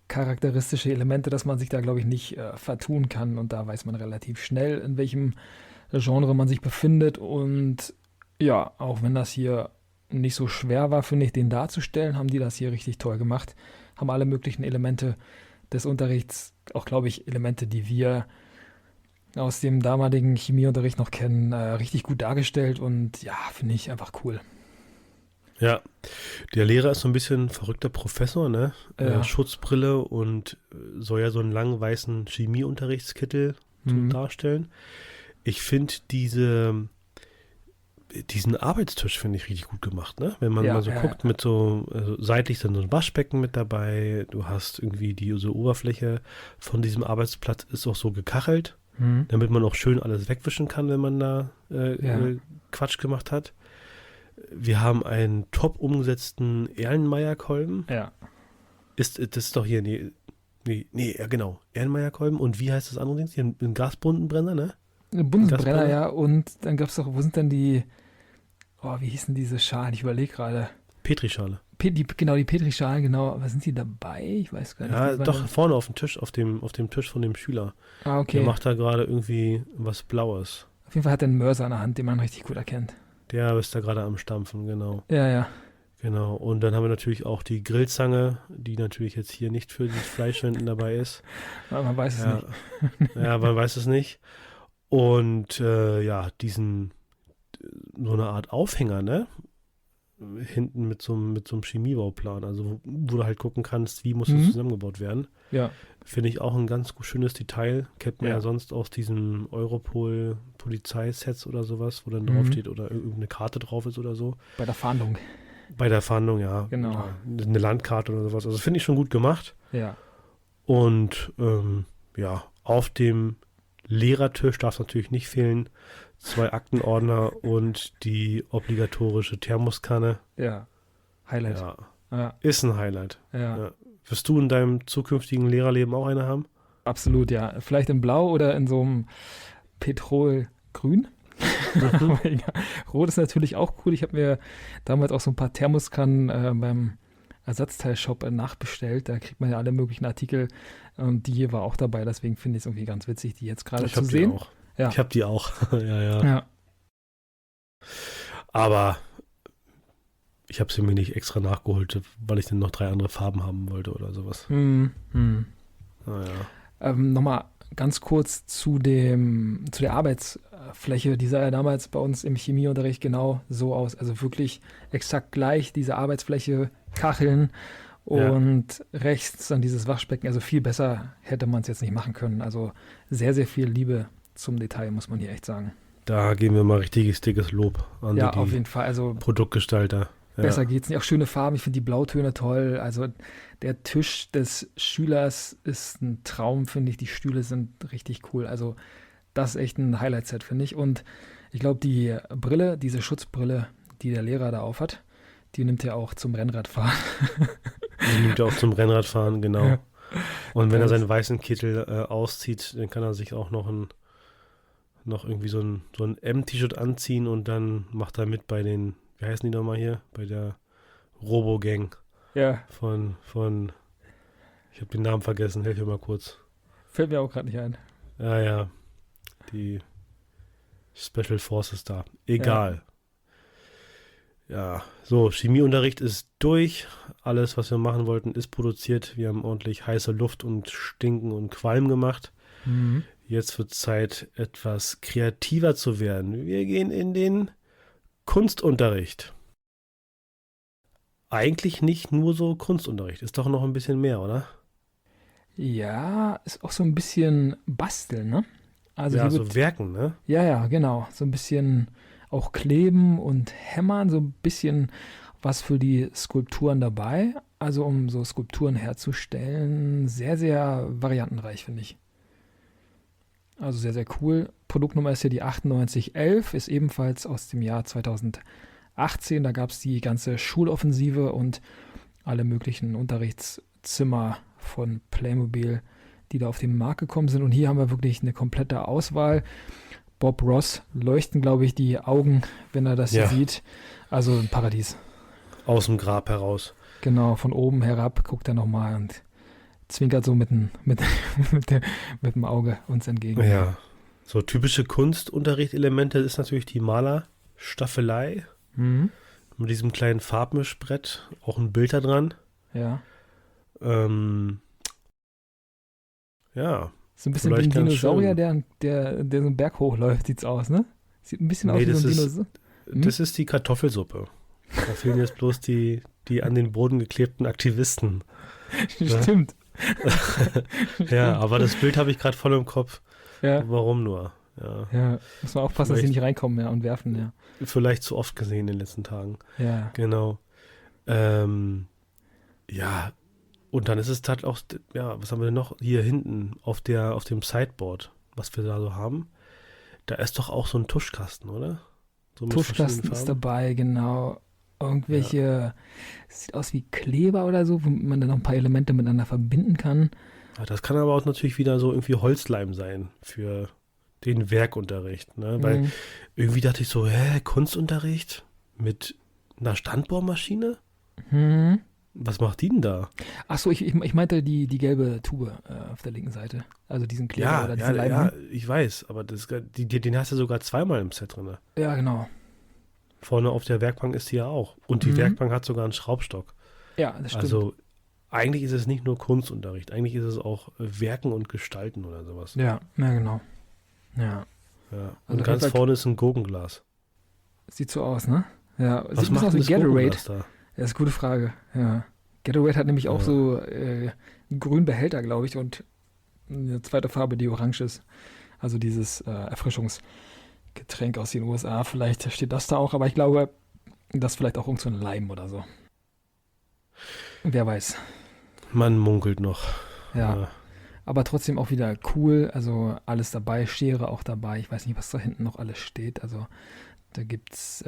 A: charakteristische Elemente, dass man sich da, glaube ich, nicht vertun kann. Und da weiß man relativ schnell, in welchem Genre man sich befindet. Und ja, auch wenn das hier nicht so schwer war, finde ich, den darzustellen, haben die das hier richtig toll gemacht. Haben alle möglichen Elemente des Unterrichts, auch, glaube ich, Elemente, die wir aus dem damaligen Chemieunterricht noch kennen, richtig gut dargestellt. Und ja, finde ich einfach cool.
B: Ja, der Lehrer ist so ein bisschen ein verrückter Professor, ne?
A: Ja.
B: Schutzbrille und soll ja so einen langen weißen Chemieunterrichtskittel
A: Mhm.
B: darstellen. Ich finde diesen Arbeitstisch finde ich richtig gut gemacht, ne? Wenn man
A: Ja,
B: mal so
A: ja,
B: guckt,
A: ja.
B: mit so, also seitlich dann so ein Waschbecken mit dabei, du hast irgendwie die so Oberfläche von diesem Arbeitsplatz ist auch so gekachelt,
A: Mhm.
B: damit man auch schön alles wegwischen kann, wenn man da
A: Ja,
B: Quatsch gemacht hat. Wir haben einen top umgesetzten Erlenmeyer-Kolben.
A: ja.
B: Das ist doch hier, ja genau, Erlenmeyer-Kolben. Und wie heißt das andere Ding? Hier ein Gasbundenbrenner, ne? Ein
A: Bundesbrenner,
B: Gasbrenner?
A: ja. Und dann gab es doch, wo sind denn wie hießen diese Schalen? Ich überlege gerade.
B: Petrischale.
A: Genau, die Petri-Schalen, genau. Was sind die dabei? Ich weiß gar nicht.
B: Ja,
A: Die waren
B: doch,
A: dann,
B: vorne auf dem Tisch, auf dem Tisch von dem Schüler. Der
A: okay.
B: macht da gerade irgendwie was Blaues.
A: Auf jeden Fall hat er einen Mörser in der Hand, den man richtig gut erkennt.
B: Der ist da gerade am Stampfen, genau.
A: Ja, ja.
B: Genau. Und dann haben wir natürlich auch die Grillzange, die natürlich jetzt hier nicht für das Fleischwenden dabei ist.
A: Aber man weiß es
B: Ja,
A: nicht.
B: ja, man weiß es nicht. Und ja, so eine Art Aufhänger, ne? Hinten mit so einem Chemiebauplan, also wo du halt gucken kannst, wie muss das
A: Mhm.
B: zusammengebaut werden.
A: Ja,
B: Finde ich auch ein ganz schönes Detail. Kennt man ja
A: ja.
B: sonst aus diesen Europol-Polizeisets oder sowas, wo dann
A: Mhm.
B: draufsteht oder irgendeine Karte drauf ist oder so.
A: Bei der Fahndung.
B: Bei der Fahndung, ja.
A: Genau.
B: Ja, eine Landkarte oder sowas. Also finde ich schon gut gemacht.
A: Ja.
B: Und ja, auf dem Lehrertisch darf es natürlich nicht fehlen. 2 Aktenordner und die obligatorische Thermoskanne.
A: Ja. Highlight.
B: Ja,
A: Ja.
B: ist ein Highlight.
A: Ja.
B: Ja. Wirst du in deinem zukünftigen Lehrerleben auch eine haben?
A: Absolut, ja. Vielleicht in Blau oder in so einem Petrolgrün.
B: Mhm.
A: Aber egal. Rot ist natürlich auch cool. Ich habe mir damals auch so ein paar Thermoskannen beim Ersatzteilshop nachbestellt. Da kriegt man ja alle möglichen Artikel. Und die hier war auch dabei. Deswegen finde ich es irgendwie ganz witzig, die jetzt gerade
B: Ich
A: zu
B: habe die
A: sehen.
B: auch.
A: Ja.
B: Ich habe die auch. Ja, ja.
A: Ja.
B: Aber ich habe sie mir nicht extra nachgeholt, weil ich dann noch 3 andere Farben haben wollte oder sowas.
A: Hm, hm.
B: Naja.
A: Nochmal ganz kurz zu der Arbeitsfläche. Die sah ja damals bei uns im Chemieunterricht genau so aus. Also wirklich exakt gleich diese Arbeitsfläche, Kacheln
B: Ja.
A: und rechts dann dieses Waschbecken. Also viel besser hätte man es jetzt nicht machen können. Also sehr, sehr viel Liebe zum Detail, muss man hier echt sagen.
B: Da geben wir mal richtiges dickes Lob an
A: Ja,
B: die
A: auf jeden Fall. Also
B: Produktgestalter. Ja.
A: besser geht's nicht. Auch schöne Farben. Ich finde die Blautöne toll. Also der Tisch des Schülers ist ein Traum, finde ich. Die Stühle sind richtig cool. Also das ist echt ein Highlight-Set, finde ich. Und ich glaube, die Brille, diese Schutzbrille, die der Lehrer da aufhat, die nimmt er auch zum Rennradfahren.
B: Die nimmt er auch zum Rennradfahren, genau.
A: Ja.
B: Und wenn er
A: Das-
B: seinen weißen Kittel auszieht, dann kann er sich auch noch irgendwie so ein M-T-Shirt anziehen und dann macht er mit bei den, wie heißen die nochmal hier? Bei der Robo-Gang
A: Ja,
B: von, ich habe den Namen vergessen, hilf mir mal kurz.
A: fällt mir auch gerade nicht ein.
B: Ja, die Special Forces da. Egal. Ja, so, Chemieunterricht ist durch. Alles, was wir machen wollten, ist produziert. Wir haben ordentlich heiße Luft und Stinken und Qualm gemacht.
A: Mhm.
B: Jetzt wird Zeit, etwas kreativer zu werden. Wir gehen in den Kunstunterricht. Eigentlich nicht nur so Kunstunterricht, ist doch noch ein bisschen mehr, oder?
A: Ja, ist auch so ein bisschen Basteln, ne? Also
B: Ja,
A: hier
B: so
A: wird,
B: Werken, ne?
A: ja, genau. So ein bisschen auch kleben und hämmern, so ein bisschen was für die Skulpturen dabei. Also um so Skulpturen herzustellen, sehr, sehr variantenreich, finde ich. Also sehr, sehr cool. Produktnummer ist hier die 9811, ist ebenfalls aus dem Jahr 2018. Da gab es die ganze Schuloffensive und alle möglichen Unterrichtszimmer von Playmobil, die da auf den Markt gekommen sind. Und hier haben wir wirklich eine komplette Auswahl. Bob Ross leuchten, glaube ich, die Augen, wenn er das hier
B: Ja.
A: sieht. Also ein Paradies.
B: Aus dem Grab heraus.
A: Genau, von oben herab guckt er nochmal und zwinkert so mit dem Auge uns entgegen.
B: Ja. So typische Kunstunterrichtelemente ist natürlich die Malerstaffelei
A: Mhm.
B: mit diesem kleinen Farbmischbrett, auch ein Bild da dran.
A: Ja.
B: Ja,
A: So ein bisschen wie ein
B: Vielleicht ganz
A: Dinosaurier,
B: schön.
A: der so einen Berg hochläuft, sieht's aus, ne? Sieht ein bisschen aus
B: Nee,
A: wie
B: das
A: so ein
B: ist-
A: Dinosaurier.
B: das ist die Kartoffelsuppe. Da fehlen jetzt bloß die an den Boden geklebten Aktivisten.
A: Stimmt.
B: Ja, aber das Bild habe ich gerade voll im Kopf.
A: Ja.
B: Warum nur? Ja.
A: Ja, muss man aufpassen, dass sie
B: Vielleicht,
A: nicht reinkommen, ja, und werfen, ja.
B: vielleicht zu oft gesehen in den letzten Tagen.
A: Ja.
B: Genau. Ähm, ja, und dann ist es halt auch, ja, was haben wir denn noch hier hinten auf dem Sideboard, was wir da so haben? Da ist doch auch so ein Tuschkasten, oder? So mit verschiedenen
A: Tuschkasten ist
B: Farben.
A: dabei, genau.
B: Ja.
A: Irgendwelche, sieht aus wie Kleber oder so, womit man dann noch ein paar Elemente miteinander verbinden kann.
B: Das kann aber auch natürlich wieder so irgendwie Holzleim sein für den Werkunterricht, ne? Weil
A: Mhm.
B: irgendwie dachte ich so, Kunstunterricht mit einer Standbohrmaschine?
A: Mhm.
B: Was macht die denn da?
A: Ach so, ich meinte die gelbe Tube auf der linken Seite. Also diesen Kleber
B: Ja,
A: oder
B: ja,
A: diesen Leim.
B: ja,
A: Hm?
B: ich weiß, aber den hast du sogar zweimal im Set drin.
A: Ja, genau.
B: Vorne auf der Werkbank ist die ja auch. Und die
A: Mhm.
B: Werkbank hat sogar einen Schraubstock.
A: Ja, das stimmt.
B: Also eigentlich ist es nicht nur Kunstunterricht, eigentlich ist es auch Werken und Gestalten oder sowas.
A: Ja, ja, genau. Ja.
B: Ja.
A: Also
B: Und
A: auf jeden
B: ganz
A: Fall
B: vorne ist ein Gurkenglas.
A: sieht so aus, ne? Ja, sieht
B: Was
A: ein bisschen
B: macht
A: aus
B: denn
A: wie
B: das
A: Gatorade.
B: Gurkenglas da?
A: Ja, ist eine gute Frage. Ja. Gatorade hat nämlich auch
B: Ja.
A: so einen grünen Behälter, glaube ich, und eine zweite Farbe, die orange ist. Also dieses Erfrischungsgetränk aus den USA. Vielleicht steht das da auch, aber ich glaube, das ist vielleicht auch irgend so ein Leim oder so. Wer weiß.
B: Man munkelt noch.
A: Ja.
B: Ja.
A: Aber trotzdem auch wieder cool. Also alles dabei, Schere auch dabei. Ich weiß nicht, was da hinten noch alles steht. Also da gibt's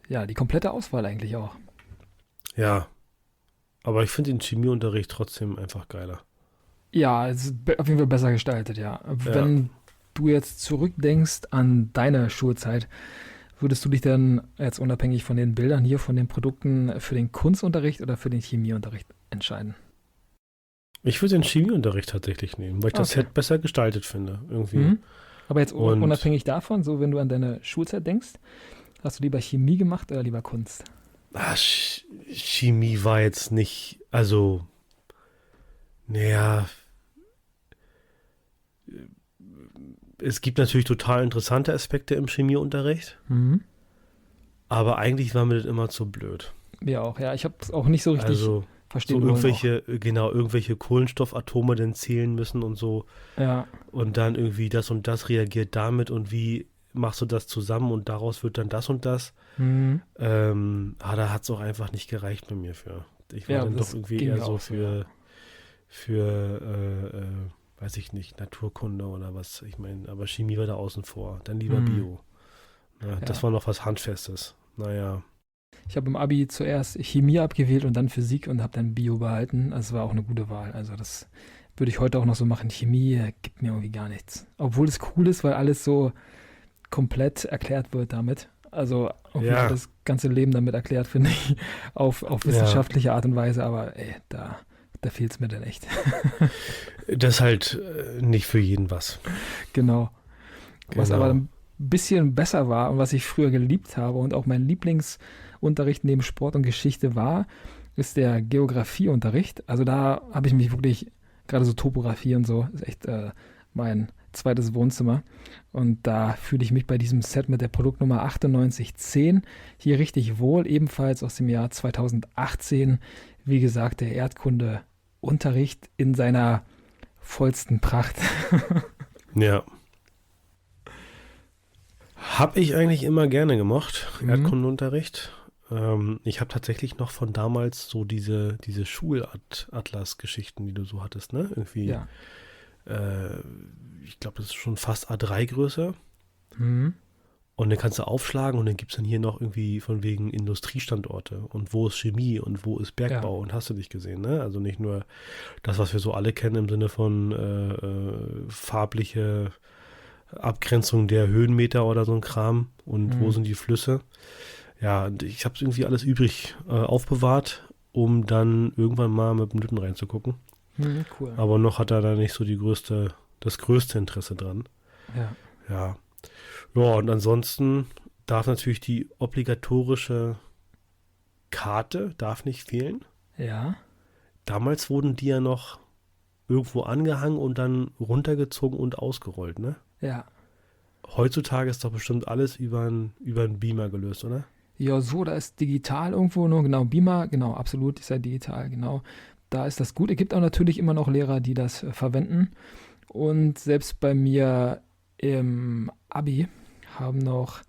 A: ja die komplette Auswahl eigentlich auch.
B: Ja, aber ich finde den Chemieunterricht trotzdem einfach geiler.
A: Ja, es ist auf jeden Fall besser gestaltet, ja.
B: Ja.
A: Wenn du jetzt zurückdenkst an deine Schulzeit, würdest du dich dann jetzt unabhängig von den Bildern hier, von den Produkten, für den Kunstunterricht oder für den Chemieunterricht entscheiden?
B: Ich würde den Chemieunterricht tatsächlich nehmen, weil ich das
A: Okay.
B: Set besser gestaltet finde, irgendwie.
A: Mhm. Aber jetzt
B: Und
A: unabhängig davon, so wenn du an deine Schulzeit denkst, hast du lieber Chemie gemacht oder lieber Kunst?
B: Chemie war jetzt nicht, also, naja, es gibt natürlich total interessante Aspekte im Chemieunterricht,
A: Mhm.
B: aber eigentlich war mir das immer zu blöd.
A: Wir auch, ja. Ich habe es auch nicht so richtig
B: Also, so
A: verstehen wollen auch.
B: irgendwelche Kohlenstoffatome dann zählen müssen und so.
A: Ja.
B: Und dann irgendwie das und das reagiert damit und wie machst du das zusammen und daraus wird dann das und das.
A: Mhm.
B: Da hat es auch einfach nicht gereicht bei mir für. Ich war
A: Ja,
B: dann doch
A: das
B: irgendwie
A: ging
B: eher
A: mir
B: so
A: auch so, ja.
B: für weiß ich nicht, Naturkunde oder was. Ich meine, aber Chemie war da außen vor. Dann lieber
A: Mhm.
B: Bio. Ja, das
A: Ja.
B: war noch was Handfestes. Naja,
A: Ich habe im Abi zuerst Chemie abgewählt und dann Physik und habe dann Bio behalten. Also es war auch eine gute Wahl. Also das würde ich heute auch noch so machen. Chemie gibt mir irgendwie gar nichts. Obwohl es cool ist, weil alles so komplett erklärt wird damit. Also irgendwie
B: ja,
A: wird das ganze Leben damit erklärt, finde ich, auf
B: ja,
A: wissenschaftliche Art und Weise. Aber ey, da fehlt es mir dann echt.
B: das ist halt nicht für jeden was.
A: Genau. Was aber
B: Genau.
A: ein bisschen besser war und was ich früher geliebt habe und auch mein Lieblingsunterricht neben Sport und Geschichte war, ist der Geografieunterricht. Also da habe ich mich wirklich, gerade so Topografie und so, ist echt mein zweites Wohnzimmer. Und da fühle ich mich bei diesem Set mit der Produktnummer 9810 hier richtig wohl, ebenfalls aus dem Jahr 2018. Wie gesagt, der Erdkundeunterricht in seiner vollsten Pracht.
B: Ja. Hab ich eigentlich immer gerne gemocht,
A: Mhm.
B: Erdkundeunterricht. Ich habe tatsächlich noch von damals so diese Schulatlas-Geschichten, die du so hattest, ne? Irgendwie,
A: Ja.
B: äh, ich glaube, das ist schon fast A3-Größe.
A: Mhm.
B: Und dann kannst du aufschlagen und dann gibt es dann hier noch irgendwie von wegen Industriestandorte und wo ist Chemie und wo ist
A: Ja.
B: Bergbau und hast du nicht gesehen, ne? Also nicht nur das, was wir so alle kennen im Sinne von farbliche Abgrenzung der Höhenmeter oder so ein Kram und wo
A: Mhm.
B: sind die Flüsse. Ja, und ich habe es irgendwie alles übrig aufbewahrt, um dann irgendwann mal mit dem Newton reinzugucken.
A: Mhm, cool.
B: Aber noch hat er da nicht so das größte Interesse dran.
A: Ja.
B: Ja. Ja, und ansonsten darf natürlich die obligatorische Karte darf nicht fehlen.
A: Ja.
B: Damals wurden die ja noch irgendwo angehangen und dann runtergezogen und ausgerollt, ne?
A: Ja.
B: Heutzutage ist doch bestimmt alles über einen Beamer gelöst, oder?
A: Ja, so, da ist digital irgendwo nur, genau, Beamer, genau, absolut, ist ja digital, genau. Da ist das gut. Es gibt auch natürlich immer noch Lehrer, die das verwenden. Und selbst bei mir im Abi haben noch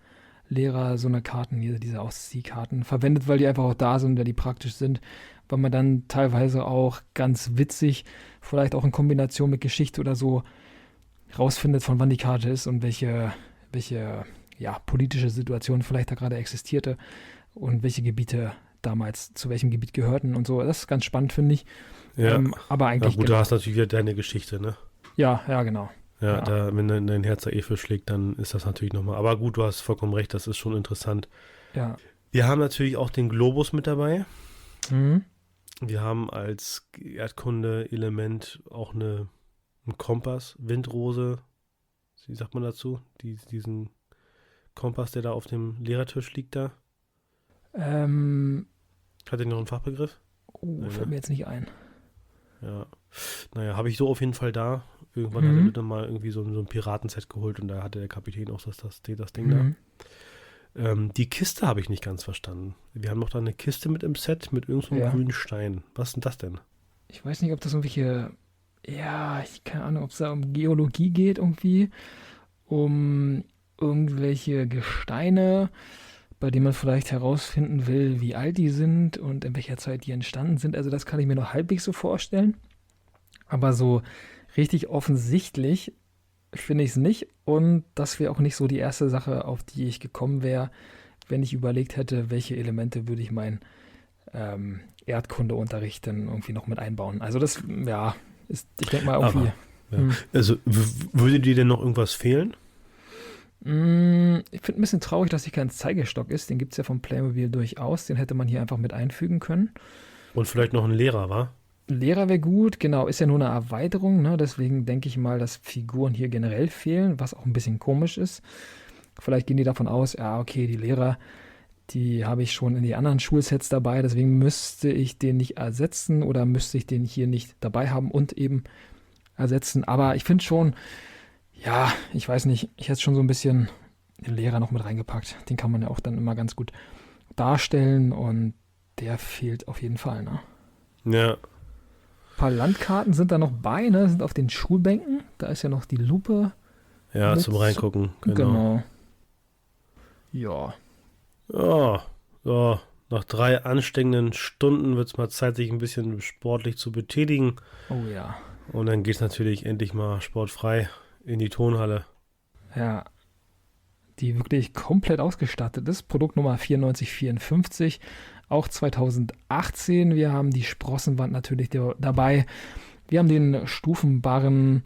A: Lehrer so eine Karten, hier, diese Ausziehkarten, verwendet, weil die einfach auch da sind, weil die praktisch sind, weil man dann teilweise auch ganz witzig, vielleicht auch in Kombination mit Geschichte oder so, rausfindet, von wann die Karte ist und welche ja, politische Situation vielleicht da gerade existierte und welche Gebiete damals zu welchem Gebiet gehörten und so. Das ist ganz spannend, finde ich.
B: Ja,
A: Aber
B: ja
A: eigentlich,
B: gut, du hast natürlich wieder deine Geschichte, ne?
A: ja, genau.
B: Ja,
A: Ja,
B: wenn dein Herz da eh für schlägt, dann ist das natürlich nochmal. Aber gut, du hast vollkommen recht, das ist schon interessant.
A: ja.
B: Wir haben natürlich auch den Globus mit dabei.
A: Mhm.
B: Wir haben als Erdkunde-Element auch einen Kompass, Windrose, wie sagt man dazu? Diesen Kompass, der da auf dem Lehrertisch liegt da.
A: Ähm,
B: Hat der noch einen Fachbegriff?
A: fällt
B: Ne?
A: mir jetzt nicht ein.
B: Ja. Naja, habe ich so auf jeden Fall da. Irgendwann hat der Lütte mal irgendwie so ein Piratenset geholt und da hatte der Kapitän auch das Ding da.
A: Mhm.
B: Die Kiste habe ich nicht ganz verstanden. Wir haben noch da eine Kiste mit im Set mit irgendeinem
A: Ja.
B: grünen Stein. Was ist denn das denn?
A: Ich weiß nicht, ob das irgendwelche, ja, keine Ahnung, ob es da um Geologie geht irgendwie, um irgendwelche Gesteine, bei denen man vielleicht herausfinden will, wie alt die sind und in welcher Zeit die entstanden sind. Also das kann ich mir noch halbwegs so vorstellen. Aber so richtig offensichtlich finde ich es nicht. Und das wäre auch nicht so die erste Sache, auf die ich gekommen wäre, wenn ich überlegt hätte, welche Elemente würde ich meinen Erdkundeunterricht dann irgendwie noch mit einbauen. Also das, ja, ist, ich denke mal irgendwie.
B: Ja. Also würde dir denn noch irgendwas fehlen?
A: Ich finde ein bisschen traurig, dass hier kein Zeigestock ist. Den gibt es ja vom Playmobil durchaus. Den hätte man hier einfach mit einfügen können.
B: Und vielleicht noch ein Lehrer, wa?
A: Lehrer wäre gut, genau, ist ja nur eine Erweiterung, ne? Deswegen denke ich mal, dass Figuren hier generell fehlen, was auch ein bisschen komisch ist. Vielleicht gehen die davon aus, ja, okay, die Lehrer, die habe ich schon in die anderen Schulsets dabei, deswegen müsste ich den nicht ersetzen oder müsste ich den hier nicht dabei haben und eben ersetzen. Aber ich finde schon, ja, ich weiß nicht, ich hätte schon so ein bisschen den Lehrer noch mit reingepackt. Den kann man ja auch dann immer ganz gut darstellen und der fehlt auf jeden Fall, ne?
B: Ja.
A: Ein paar Landkarten sind da noch bei, ne? Sind auf den Schulbänken. Da ist ja noch die Lupe.
B: Ja,
A: Mit
B: zum Reingucken.
A: Genau. Ja.
B: Ja, so. Nach 3 anstrengenden Stunden wird es mal Zeit, sich ein bisschen sportlich zu betätigen.
A: Oh ja.
B: Und dann geht es natürlich endlich mal sportfrei in die Turnhalle.
A: Ja. Die wirklich komplett ausgestattet ist. Produkt Nummer 9454. Auch 2018. Wir haben die Sprossenwand natürlich dabei. Wir haben den Stufenbarren.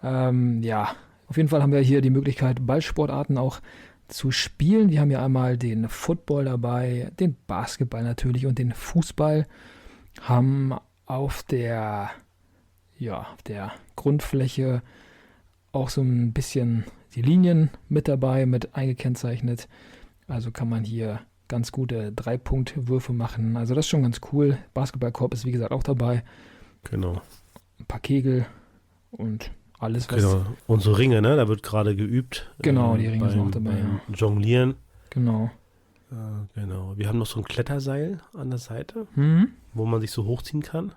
A: Ja, auf jeden Fall haben wir hier die Möglichkeit, Ballsportarten auch zu spielen. Wir haben hier einmal den Football dabei, den Basketball natürlich und den Fußball. Haben auf der Grundfläche auch so ein bisschen die Linien mit dabei, mit eingekennzeichnet. Also kann man hier ganz gute 3-Punkt-Würfe machen. Also das ist schon ganz cool. Basketballkorb ist wie gesagt auch dabei.
B: Genau.
A: Ein paar Kegel und alles, was...
B: Genau. Und so Ringe, ne? Da wird gerade geübt.
A: Genau, die Ringe sind auch dabei,
B: beim Jonglieren.
A: Genau.
B: Genau. Wir haben noch so ein Kletterseil an der Seite,
A: Mhm.
B: wo man sich so hochziehen kann.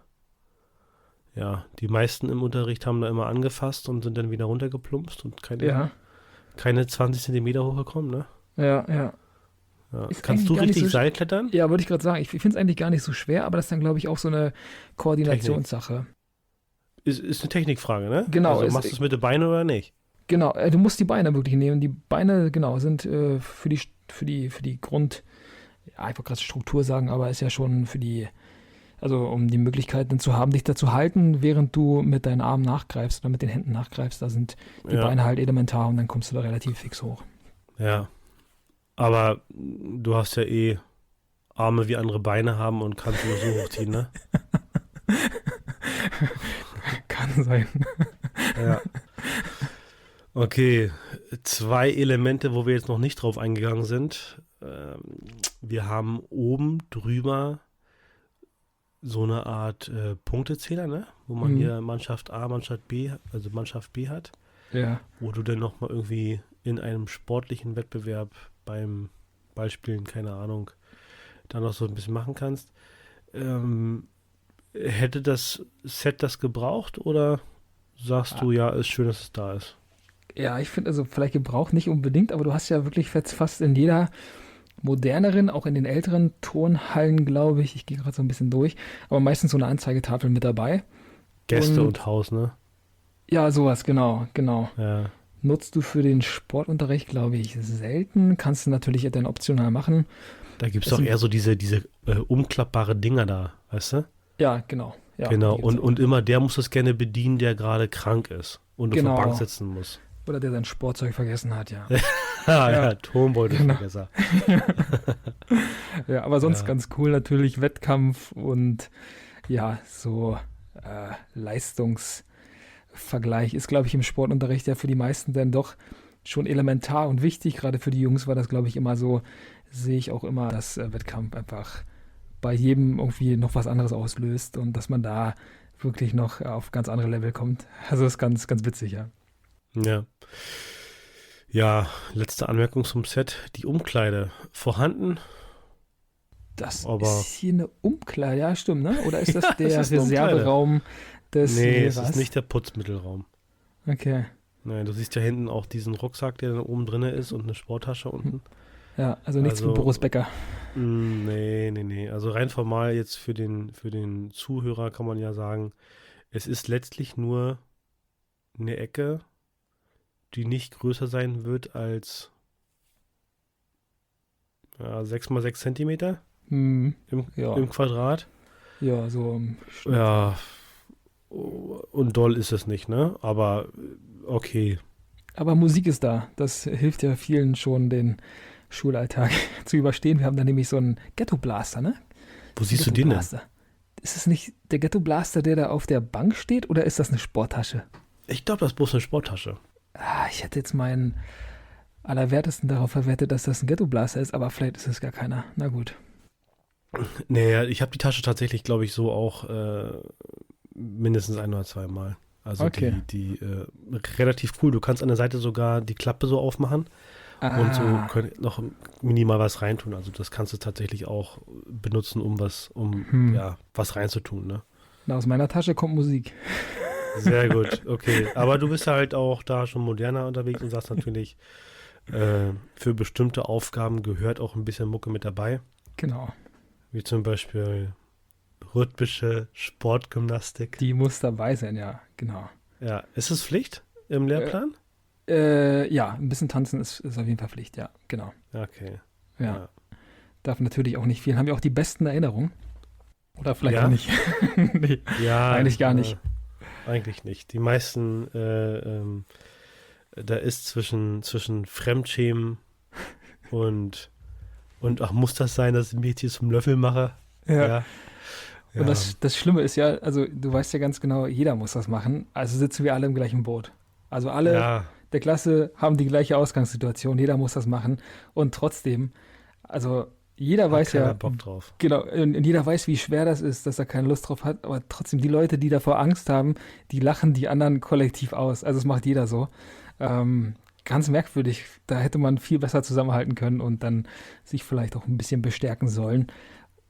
B: Ja, die meisten im Unterricht haben da immer angefasst und sind dann wieder runtergeplumpst und keine 20 Zentimeter hochgekommen, ne?
A: Ja.
B: Ja.
A: Ist
B: Kannst du
A: eigentlich gar nicht
B: richtig
A: so
B: Seil klettern?
A: Ja, wollte ich gerade sagen. Ich finde es eigentlich gar nicht so schwer, aber das ist dann, glaube ich, auch so eine Koordinationssache.
B: Ist eine Technikfrage, ne?
A: Genau,
B: Also machst du es mit den Beinen oder nicht?
A: Genau, du musst die Beine wirklich nehmen. Die Beine, genau, sind für die Grund, ja, ich wollte gerade Struktur sagen, aber ist ja schon für die, also um die Möglichkeiten zu haben, dich da zu halten, während du mit deinen Armen nachgreifst oder mit den Händen nachgreifst, da sind die
B: Ja.
A: Beine halt elementar und dann kommst du da relativ fix hoch.
B: Ja. Aber du hast ja eh Arme wie andere Beine haben und kannst nur so hochziehen, ne?
A: Kann sein.
B: Ja. Okay, 2 Elemente, wo wir jetzt noch nicht drauf eingegangen sind. Wir haben oben drüber so eine Art Punktezähler, ne? Wo man hier Mannschaft A, Mannschaft B, also Mannschaft B hat,
A: Ja.
B: wo du dann nochmal irgendwie in einem sportlichen Wettbewerb beim Ballspielen, keine Ahnung, da noch so ein bisschen machen kannst. Hätte das Set das gebraucht oder sagst du, ja, ist schön, dass es da ist?
A: Ja, ich finde also vielleicht Gebrauch nicht unbedingt, aber du hast ja wirklich fast in jeder moderneren, auch in den älteren Turnhallen, glaube ich gehe gerade so ein bisschen durch, aber meistens so eine Anzeigetafel mit dabei.
B: Gäste
A: Und
B: und Haus, ne?
A: ja, sowas, genau, genau.
B: Ja.
A: Nutzt du für den Sportunterricht, glaube ich, selten. Kannst du natürlich dann optional machen.
B: Da gibt es
A: Das
B: doch
A: sind,
B: eher so diese umklappbare Dinger da, weißt du?
A: ja, genau. Ja,
B: Genau.
A: die gibt's auch.
B: Und immer der muss das gerne bedienen, der gerade krank ist und auf der Bank
A: Genau.
B: sitzen muss.
A: Oder der sein Sportzeug vergessen hat, ja.
B: Ah
A: Ja,
B: ja,
A: genau.
B: Turmbeutelvergesser.
A: Ja, aber sonst
B: Ja.
A: ganz cool natürlich Wettkampf und ja, so Leistungsvergleich ist, glaube ich, im Sportunterricht ja für die meisten dann doch schon elementar und wichtig. Gerade für die Jungs war das, glaube ich, immer so, sehe ich auch immer, dass Wettkampf einfach bei jedem irgendwie noch was anderes auslöst und dass man da wirklich noch auf ganz andere Level kommt. Also ist ganz, ganz witzig, ja.
B: Ja. Ja, letzte Anmerkung zum Set. Die Umkleide vorhanden,
A: Das ist
B: aber
A: hier eine Umkleide, ja, stimmt, ne? Oder ist das
B: es
A: der
B: ist eine Umkleide.
A: Reserveraum des
B: Nee, es ist
A: Lehrers?
B: nicht der Putzmittelraum.
A: Okay.
B: Nein, du siehst ja hinten auch diesen Rucksack, der dann oben drinne ist und eine Sporttasche
A: Hm.
B: unten.
A: Ja, also nichts für
B: Also,
A: Boris Becker.
B: nee, nee, nee. Also rein formal jetzt für den Zuhörer kann man ja sagen, es ist letztlich nur eine Ecke, die nicht größer sein wird als 6 mal 6 Zentimeter
A: Hm,
B: im,
A: ja,
B: im Quadrat.
A: ja, so im Schnitt, ja.
B: Ja, und doll ist es nicht, ne? Aber okay.
A: Aber Musik ist da. Das hilft ja vielen schon, den Schulalltag zu überstehen. Wir haben da nämlich so einen Ghetto Blaster, ne?
B: Wo
A: Ein
B: siehst du
A: Ghetto
B: den denn?
A: Blaster. Ist es nicht der Ghetto Blaster, der da auf der Bank steht, oder ist das eine Sporttasche?
B: Ich glaube, das ist bloß eine Sporttasche.
A: Ah, ich hätte jetzt meinen Allerwertesten darauf verwettet, dass das ein Ghetto Blaster ist, aber vielleicht ist es gar keiner. Na gut.
B: Nee, ich habe die Tasche tatsächlich, glaube ich, so auch mindestens ein oder zweimal. Also
A: Okay.
B: die relativ cool. Du kannst an der Seite sogar die Klappe so aufmachen und so
A: Ah,
B: noch minimal was reintun. Also das kannst du tatsächlich auch benutzen,
A: hm.
B: ja, was reinzutun, ne?
A: Na, aus meiner Tasche kommt Musik.
B: Sehr gut, okay. Aber du bist ja halt auch da schon moderner unterwegs und sagst natürlich, für bestimmte Aufgaben gehört auch ein bisschen Mucke mit dabei.
A: Genau.
B: Wie zum Beispiel rhythmische Sportgymnastik.
A: Die muss dabei sein, ja, genau.
B: Ja, ist es Pflicht im
A: Äh,
B: Lehrplan?
A: ja, ein bisschen tanzen ist auf jeden Fall Pflicht, ja, genau.
B: Okay,
A: Ja,
B: ja.
A: darf natürlich auch nicht fehlen. Haben wir auch die besten Erinnerungen? Oder vielleicht auch
B: Ja,
A: nicht? Nee,
B: ja,
A: eigentlich gar nicht.
B: eigentlich nicht. Die meisten, da ist zwischen Fremdschämen und, ach, muss das sein, dass ich mich jetzt zum Löffel mache?
A: Ja.
B: Ja,
A: Und
B: ja,
A: das Schlimme ist ja, also du weißt ja ganz genau, jeder muss das machen. Also sitzen wir alle im gleichen Boot. Also alle
B: ja,
A: der Klasse haben die gleiche Ausgangssituation. Jeder muss das machen. Und trotzdem, also jeder
B: hat
A: weiß
B: keiner
A: ja,
B: Bock drauf.
A: genau, und jeder weiß, wie schwer das ist, dass er keine Lust drauf hat. Aber trotzdem, die Leute, die davor Angst haben, die lachen die anderen kollektiv aus. Also es macht jeder so. Ganz merkwürdig. Da hätte man viel besser zusammenhalten können und dann sich vielleicht auch ein bisschen bestärken sollen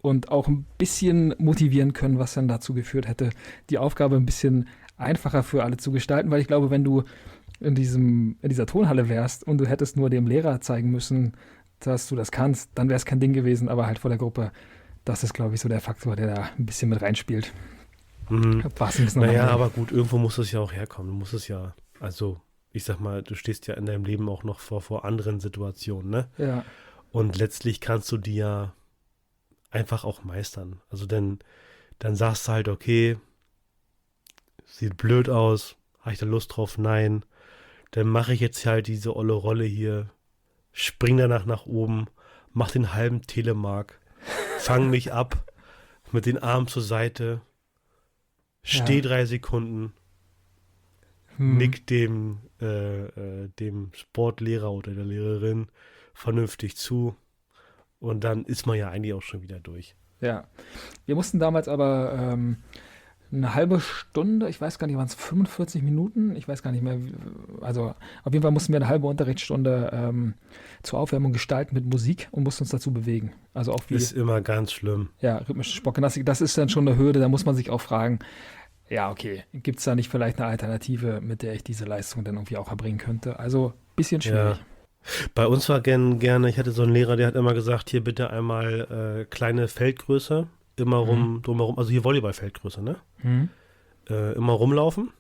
A: und auch ein bisschen motivieren können, was dann dazu geführt hätte, die Aufgabe ein bisschen einfacher für alle zu gestalten, weil ich glaube, wenn du in dieser Tonhalle wärst und du hättest nur dem Lehrer zeigen müssen, dass du das kannst, dann wäre es kein Ding gewesen, aber halt vor der Gruppe, das ist, glaube ich, so der Faktor, der da ein bisschen mit reinspielt.
B: Mhm.
A: War es ein bisschen
B: Naja,
A: unangenehm.
B: aber gut, irgendwo muss es ja auch herkommen. Du musst es ja, also ich sag mal, du stehst ja in deinem Leben auch noch vor anderen Situationen, ne?
A: Ja,
B: Und letztlich kannst du die ja einfach auch meistern. Also dann sagst du halt, okay, sieht blöd aus, habe ich da Lust drauf? Nein. Dann mache ich jetzt halt diese olle Rolle hier, spring danach nach oben, mach den halben Telemark, fang mich ab, mit den Armen zur Seite, steh
A: ja.
B: 3 Sekunden,
A: Hm.
B: nick dem Sportlehrer oder der Lehrerin vernünftig zu und dann ist man ja eigentlich auch schon wieder durch.
A: Ja. Wir mussten damals aber eine halbe Stunde, ich weiß gar nicht, waren es 45 Minuten? Ich weiß gar nicht mehr. Also auf jeden Fall mussten wir eine halbe Unterrichtsstunde zur Aufwärmung gestalten mit Musik und mussten uns dazu bewegen. Also auch wie,
B: Ist immer ganz schlimm.
A: ja, rhythmische Sportgymnastik, das ist dann schon eine Hürde, da muss man sich auch fragen, Ja, okay. Gibt es da nicht vielleicht eine Alternative, mit der ich diese Leistung dann irgendwie auch erbringen könnte? Also, bisschen schwierig.
B: Ja. Bei uns war gerne, ich hatte so einen Lehrer, der hat immer gesagt, hier bitte einmal kleine Feldgröße, immer
A: Mhm.
B: drumherum, also hier Volleyball-Feldgröße, ne?
A: Mhm.
B: Immer rumlaufen.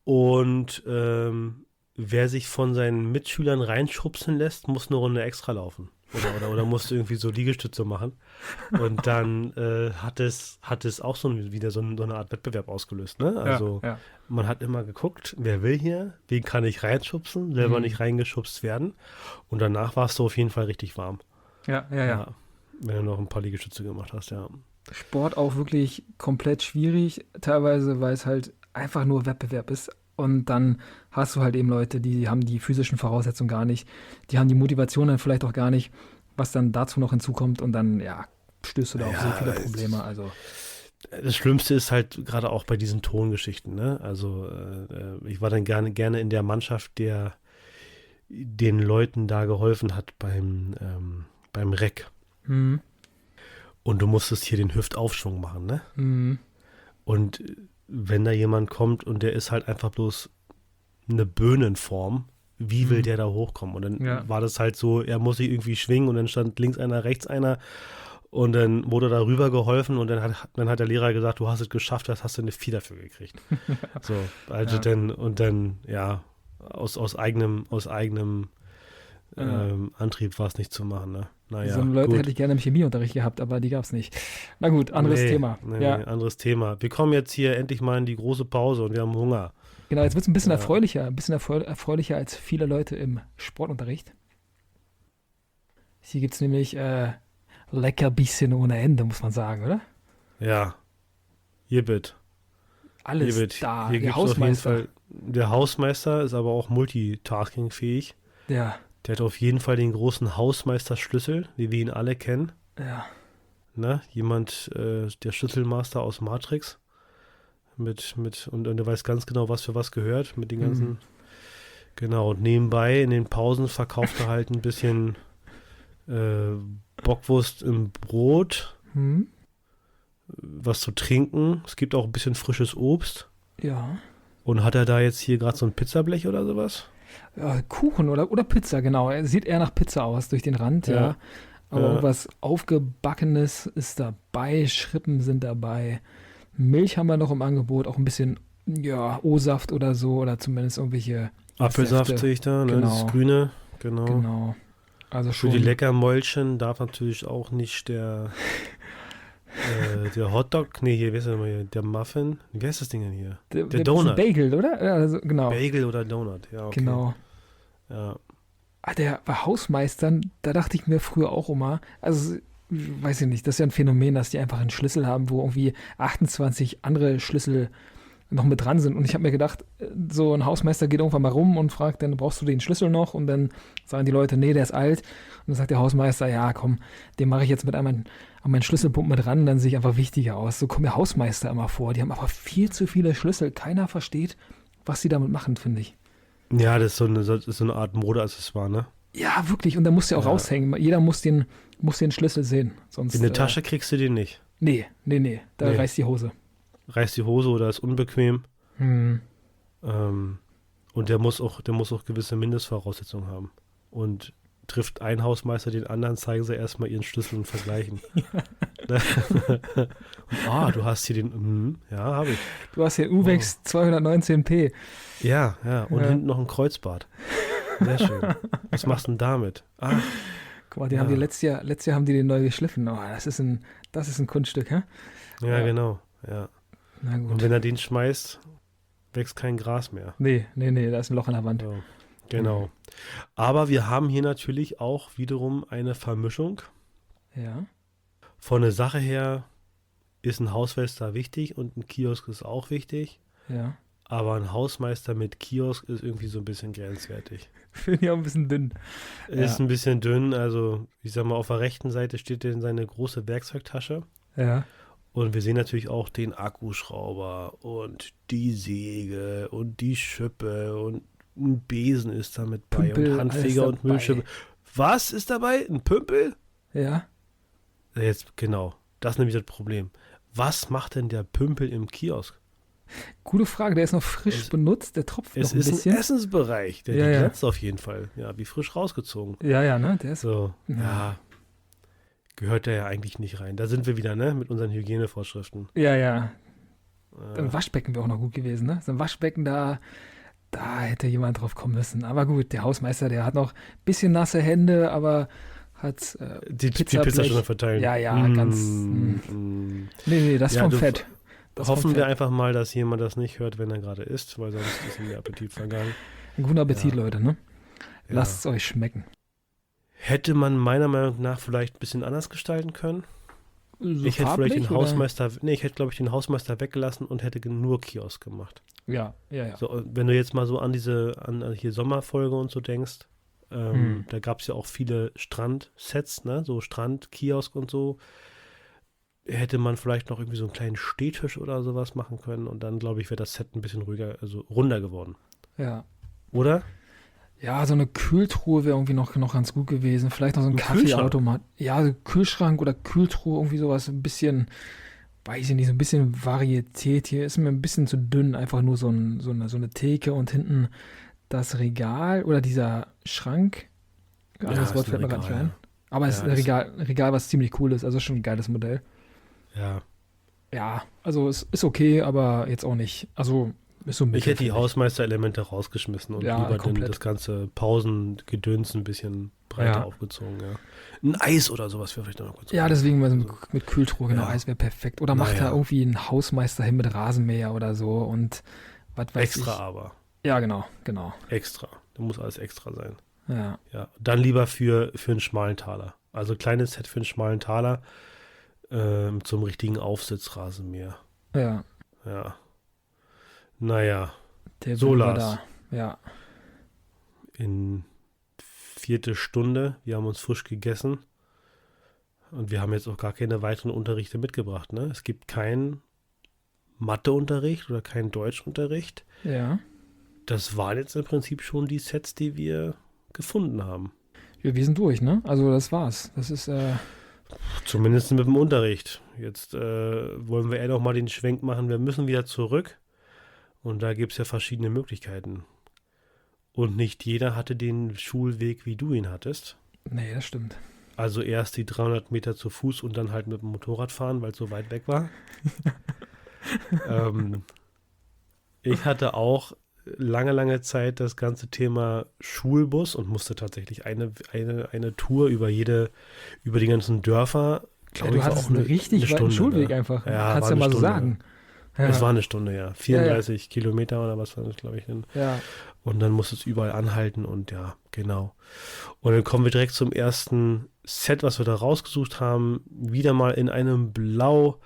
B: Und wer sich von seinen Mitschülern reinschubsen lässt, muss eine Runde extra laufen. Oder muss irgendwie so Liegestütze machen. Und dann hat es auch so eine Art Wettbewerb ausgelöst. Ne?
A: Ja,
B: Also
A: ja.
B: man hat immer geguckt, wer will hier, wen kann ich reinschubsen, selber
A: Mhm.
B: nicht reingeschubst werden. Und danach warst du auf jeden Fall richtig warm.
A: Ja, ja, ja.
B: Ja, wenn du noch ein paar Liegestütze gemacht hast, ja.
A: Sport auch wirklich komplett schwierig, teilweise, weil es halt einfach nur Wettbewerb ist. Und dann hast du halt eben Leute, die haben die physischen Voraussetzungen gar nicht, die haben die Motivation dann vielleicht auch gar nicht, was dann dazu noch hinzukommt und dann, ja, stößt du da auf so
B: Ja,
A: viele Probleme. Also,
B: das Schlimmste ist halt gerade auch bei diesen Tongeschichten, ne? Also ich war dann gerne in der Mannschaft, der den Leuten da geholfen hat beim Reck.
A: hm,
B: Und du musstest hier den Hüftaufschwung machen, ne?
A: hm,
B: Und wenn da jemand kommt und der ist halt einfach bloß eine Böhnenform, wie will
A: hm,
B: der da hochkommen? Und dann
A: ja.
B: war das halt so, er muss sich irgendwie schwingen und dann stand links einer, rechts einer und dann wurde da rüber geholfen und dann hat der Lehrer gesagt, du hast es geschafft, das hast du eine 4 dafür gekriegt. So, also
A: Ja,
B: dann, ja, aus eigenem
A: ja.
B: Antrieb war es nicht zu machen, ne?
A: So
B: Naja,
A: eine Leute hätte
B: gut.
A: ich gerne im Chemieunterricht gehabt, aber die gab es nicht. Na gut, anderes
B: Nee,
A: Thema.
B: nee,
A: Ja,
B: nee, anderes Thema. Wir kommen jetzt hier endlich mal in die große Pause und wir haben Hunger.
A: genau, jetzt wird es ein bisschen
B: Ja,
A: erfreulicher, ein bisschen erfreulicher als viele Leute im Sportunterricht. Hier gibt es nämlich Leckerbissen ohne Ende, muss man sagen, oder?
B: ja, hier wird. Hier
A: Alles
B: wird.
A: da,
B: Hier
A: der
B: gibt es auf jeden
A: Hausmeister.
B: Fall. Der Hausmeister ist aber auch multitaskingfähig.
A: Ja,
B: Der hat auf jeden Fall den großen Hausmeisterschlüssel, wie wir ihn alle kennen.
A: ja.
B: Ne? Jemand, der Schlüsselmaster aus Matrix. Und er weiß ganz genau, was für was gehört. Mit den
A: Hm.
B: ganzen. Genau, und nebenbei in den Pausen verkauft er halt ein bisschen äh, Bockwurst im Brot,
A: Hm.
B: was zu trinken. Es gibt auch ein bisschen frisches Obst.
A: Ja.
B: Und hat er da jetzt hier gerade so ein Pizzablech oder sowas?
A: Ja, Kuchen oder Pizza, genau. Er sieht eher nach Pizza aus durch den Rand,
B: Ja,
A: ja. Aber
B: ja.
A: irgendwas Aufgebackenes ist dabei, Schrippen sind dabei. Milch haben wir noch im Angebot, auch ein bisschen, ja, O-Saft oder so, oder zumindest irgendwelche
B: Apfelsaft
A: Säfte.
B: sehe ich da, ne? Das
A: Genau,
B: Grüne, genau.
A: genau. Also
B: Für die
A: schon,
B: Leckermäulchen darf natürlich auch nicht der Hotdog, nee, hier, wer ist das nochmal hier? Der Muffin, wie heißt das Ding denn hier? Der
A: das ist ein
B: Donut.
A: Bagel, oder? Ja, also, genau,
B: Bagel oder Donut, ja, okay.
A: genau.
B: Ja,
A: Ah, der bei Hausmeistern, da dachte ich mir früher auch immer, also weiß ich nicht, das ist ja ein Phänomen, dass die einfach einen Schlüssel haben, wo irgendwie 28 andere Schlüssel noch mit dran sind. Und ich habe mir gedacht, so ein Hausmeister geht irgendwann mal rum und fragt, dann brauchst du den Schlüssel noch? Und dann sagen die Leute, nee, der ist alt. Und dann sagt der Hausmeister, ja, komm, den mache ich jetzt mit an meinen Schlüsselbund mit ran, dann sehe ich einfach wichtiger aus. So kommen mir Hausmeister immer vor. Die haben aber viel zu viele Schlüssel. Keiner versteht, was sie damit machen, finde ich.
B: ja, das ist so eine Art Modeaccessoire, ne?
A: Ja, wirklich. Und da muss der auch
B: Ja.
A: raushängen. Jeder muss den Schlüssel sehen. Sonst,
B: In der Tasche kriegst du den nicht.
A: nee. Da
B: Nee.
A: reißt die Hose.
B: Reißt die Hose oder ist unbequem.
A: Hm.
B: Ähm, und der muss auch gewisse Mindestvoraussetzungen haben. Und trifft ein Hausmeister den anderen, zeigen sie erstmal ihren Schlüssel und vergleichen. Und, du hast hier ja, habe ich.
A: Du hast hier
B: Oh.
A: Uwex 219p.
B: Ja. Und
A: Ja.
B: hinten noch ein Kreuzbart. Sehr schön. Was machst du denn damit?
A: Guck mal, die
B: Ja.
A: haben die letztes Jahr haben die den neu geschliffen. Oh, das ist ein Kunststück, hä?
B: Ja,
A: Ja.
B: genau. Ja.
A: Na
B: Und
A: gut.
B: wenn er den schmeißt, wächst kein Gras mehr.
A: Nee, da ist ein Loch in der Wand.
B: So. Genau. Aber wir haben hier natürlich auch wiederum eine Vermischung.
A: Ja.
B: Von der Sache her ist ein Hausmeister wichtig und ein Kiosk ist auch wichtig.
A: Ja.
B: Aber ein Hausmeister mit Kiosk ist irgendwie so ein bisschen grenzwertig.
A: Finde ich auch ein bisschen dünn.
B: Ist
A: Ja.
B: ein bisschen dünn, also ich sag mal, auf der rechten Seite steht denn seine große Werkzeugtasche.
A: Ja.
B: Und wir sehen natürlich auch den Akkuschrauber und die Säge und die Schippe und ein Besen ist da mit bei
A: Pümpel,
B: und Handfeger
A: alles
B: und Müllschippe. Was ist dabei? Ein Pümpel?
A: Ja.
B: Jetzt, genau. Das ist nämlich das Problem. was macht denn der Pümpel im Kiosk?
A: Gute Frage, der ist noch frisch benutzt, der tropft noch
B: Es
A: ein
B: ist
A: bisschen.
B: ein Essensbereich, der
A: Ja.
B: glänzt auf jeden Fall. Ja, wie frisch rausgezogen.
A: Ja, ne, der ist,
B: So,
A: Ja.
B: ja, gehört der ja eigentlich nicht rein. Da sind wir wieder, ne, mit unseren Hygienevorschriften.
A: ja.
B: Äh,
A: Ein Waschbecken wäre auch noch gut gewesen, ne? So ein Waschbecken, da hätte jemand drauf kommen müssen. Aber gut, der Hausmeister, der hat noch ein bisschen nasse Hände, aber hat
B: die
A: Pizzablech.
B: Pizza schon verteilen.
A: Ja, ganz. Nee, das
B: Ja,
A: vom
B: du-
A: Fett. Das vom
B: Hoffen wir
A: Fett.
B: einfach mal, dass jemand das nicht hört, wenn er gerade isst, weil sonst ist ihm der Appetit vergangen.
A: Guten Appetit,
B: Ja.
A: Leute, ne?
B: Ja.
A: Lasst es euch schmecken.
B: Hätte man meiner Meinung nach vielleicht ein bisschen anders gestalten können?
A: So
B: Ich hätte vielleicht den
A: farblich, oder?
B: Hausmeister, nee, ich hätte glaube ich den Hausmeister weggelassen und hätte nur Kiosk gemacht.
A: Ja.
B: So, und wenn du jetzt mal so an hier Sommerfolge und so denkst, da gab es ja auch viele Strandsets, ne, so Strandkiosk und so. Hätte man vielleicht noch irgendwie so einen kleinen Stehtisch oder sowas machen können und dann glaube ich wäre das Set ein bisschen ruhiger, also runder geworden.
A: Ja.
B: Oder?
A: Ja, so eine Kühltruhe wäre irgendwie noch ganz gut gewesen. Vielleicht noch so ein
B: Ein
A: Kaffeeautomat. Ja, so Kühlschrank oder Kühltruhe, irgendwie sowas. Ein bisschen, weiß ich nicht, so ein bisschen Varietät. Hier ist mir ein bisschen zu dünn. Einfach nur so eine Theke und hinten das Regal oder dieser Schrank.
B: Ja,
A: Das
B: ist
A: Wort
B: ein
A: fällt mir gar nicht
B: Regal,
A: ein. Aber es ist ein Regal, was ziemlich cool ist. Also schon ein geiles Modell.
B: Ja.
A: Ja, also es ist okay, aber jetzt auch nicht. Also ist so
B: Ich hätte die
A: mittelmäßig.
B: Hausmeister-Elemente rausgeschmissen und
A: Ja,
B: lieber
A: komplett.
B: das ganze Pausengedöns ein bisschen breiter
A: Ja.
B: aufgezogen, ja. Ein Eis oder sowas wäre vielleicht noch gut.
A: Ja, deswegen mal so
B: Also,
A: mit Kühltruhe, genau,
B: ja.
A: Eis wäre perfekt. Oder macht
B: Naja.
A: da irgendwie einen Hausmeister hin mit Rasenmäher oder so und was weiß
B: extra
A: ich.
B: aber.
A: Ja, genau.
B: Extra. Da muss alles extra sein.
A: Ja,
B: Ja. Dann lieber für einen schmalen Taler. Also kleines Set für einen schmalen Taler zum richtigen Aufsitzrasenmäher.
A: ja.
B: Ja. Naja,
A: Der
B: So,
A: war
B: Lars.
A: da. Ja,
B: in 4. Stunde. Wir haben uns frisch gegessen. Und wir haben jetzt auch gar keine weiteren Unterrichte mitgebracht. Ne? Es gibt keinen Matheunterricht oder keinen Deutschunterricht.
A: ja.
B: Das waren jetzt im Prinzip schon die Sets, die wir gefunden haben.
A: Ja, wir sind durch, ne? Also das war's. Das ist,
B: Zumindest mit dem Unterricht. Jetzt wollen wir eher noch mal den Schwenk machen. Wir müssen wieder zurück. Und da gibt es ja verschiedene Möglichkeiten. Und nicht jeder hatte den Schulweg, wie du ihn hattest.
A: nee, das stimmt.
B: Also erst die 300 Meter zu Fuß und dann halt mit dem Motorrad fahren, weil es so weit weg war. Ich hatte auch lange Zeit das ganze Thema Schulbus und musste tatsächlich eine Tour über die ganzen Dörfer.
A: Ja, du hattest einen richtig weiten Schulweg einfach.
B: Ja,
A: Kannst
B: war
A: ja
B: eine
A: mal so
B: Stunde.
A: sagen. Ja,
B: Es war eine Stunde, ja. 34 Kilometer oder was war das, glaube ich.
A: ja.
B: Und dann musste es überall anhalten und ja, genau. Und dann kommen wir direkt zum ersten Set, was wir da rausgesucht haben. Wieder mal in einem Blau,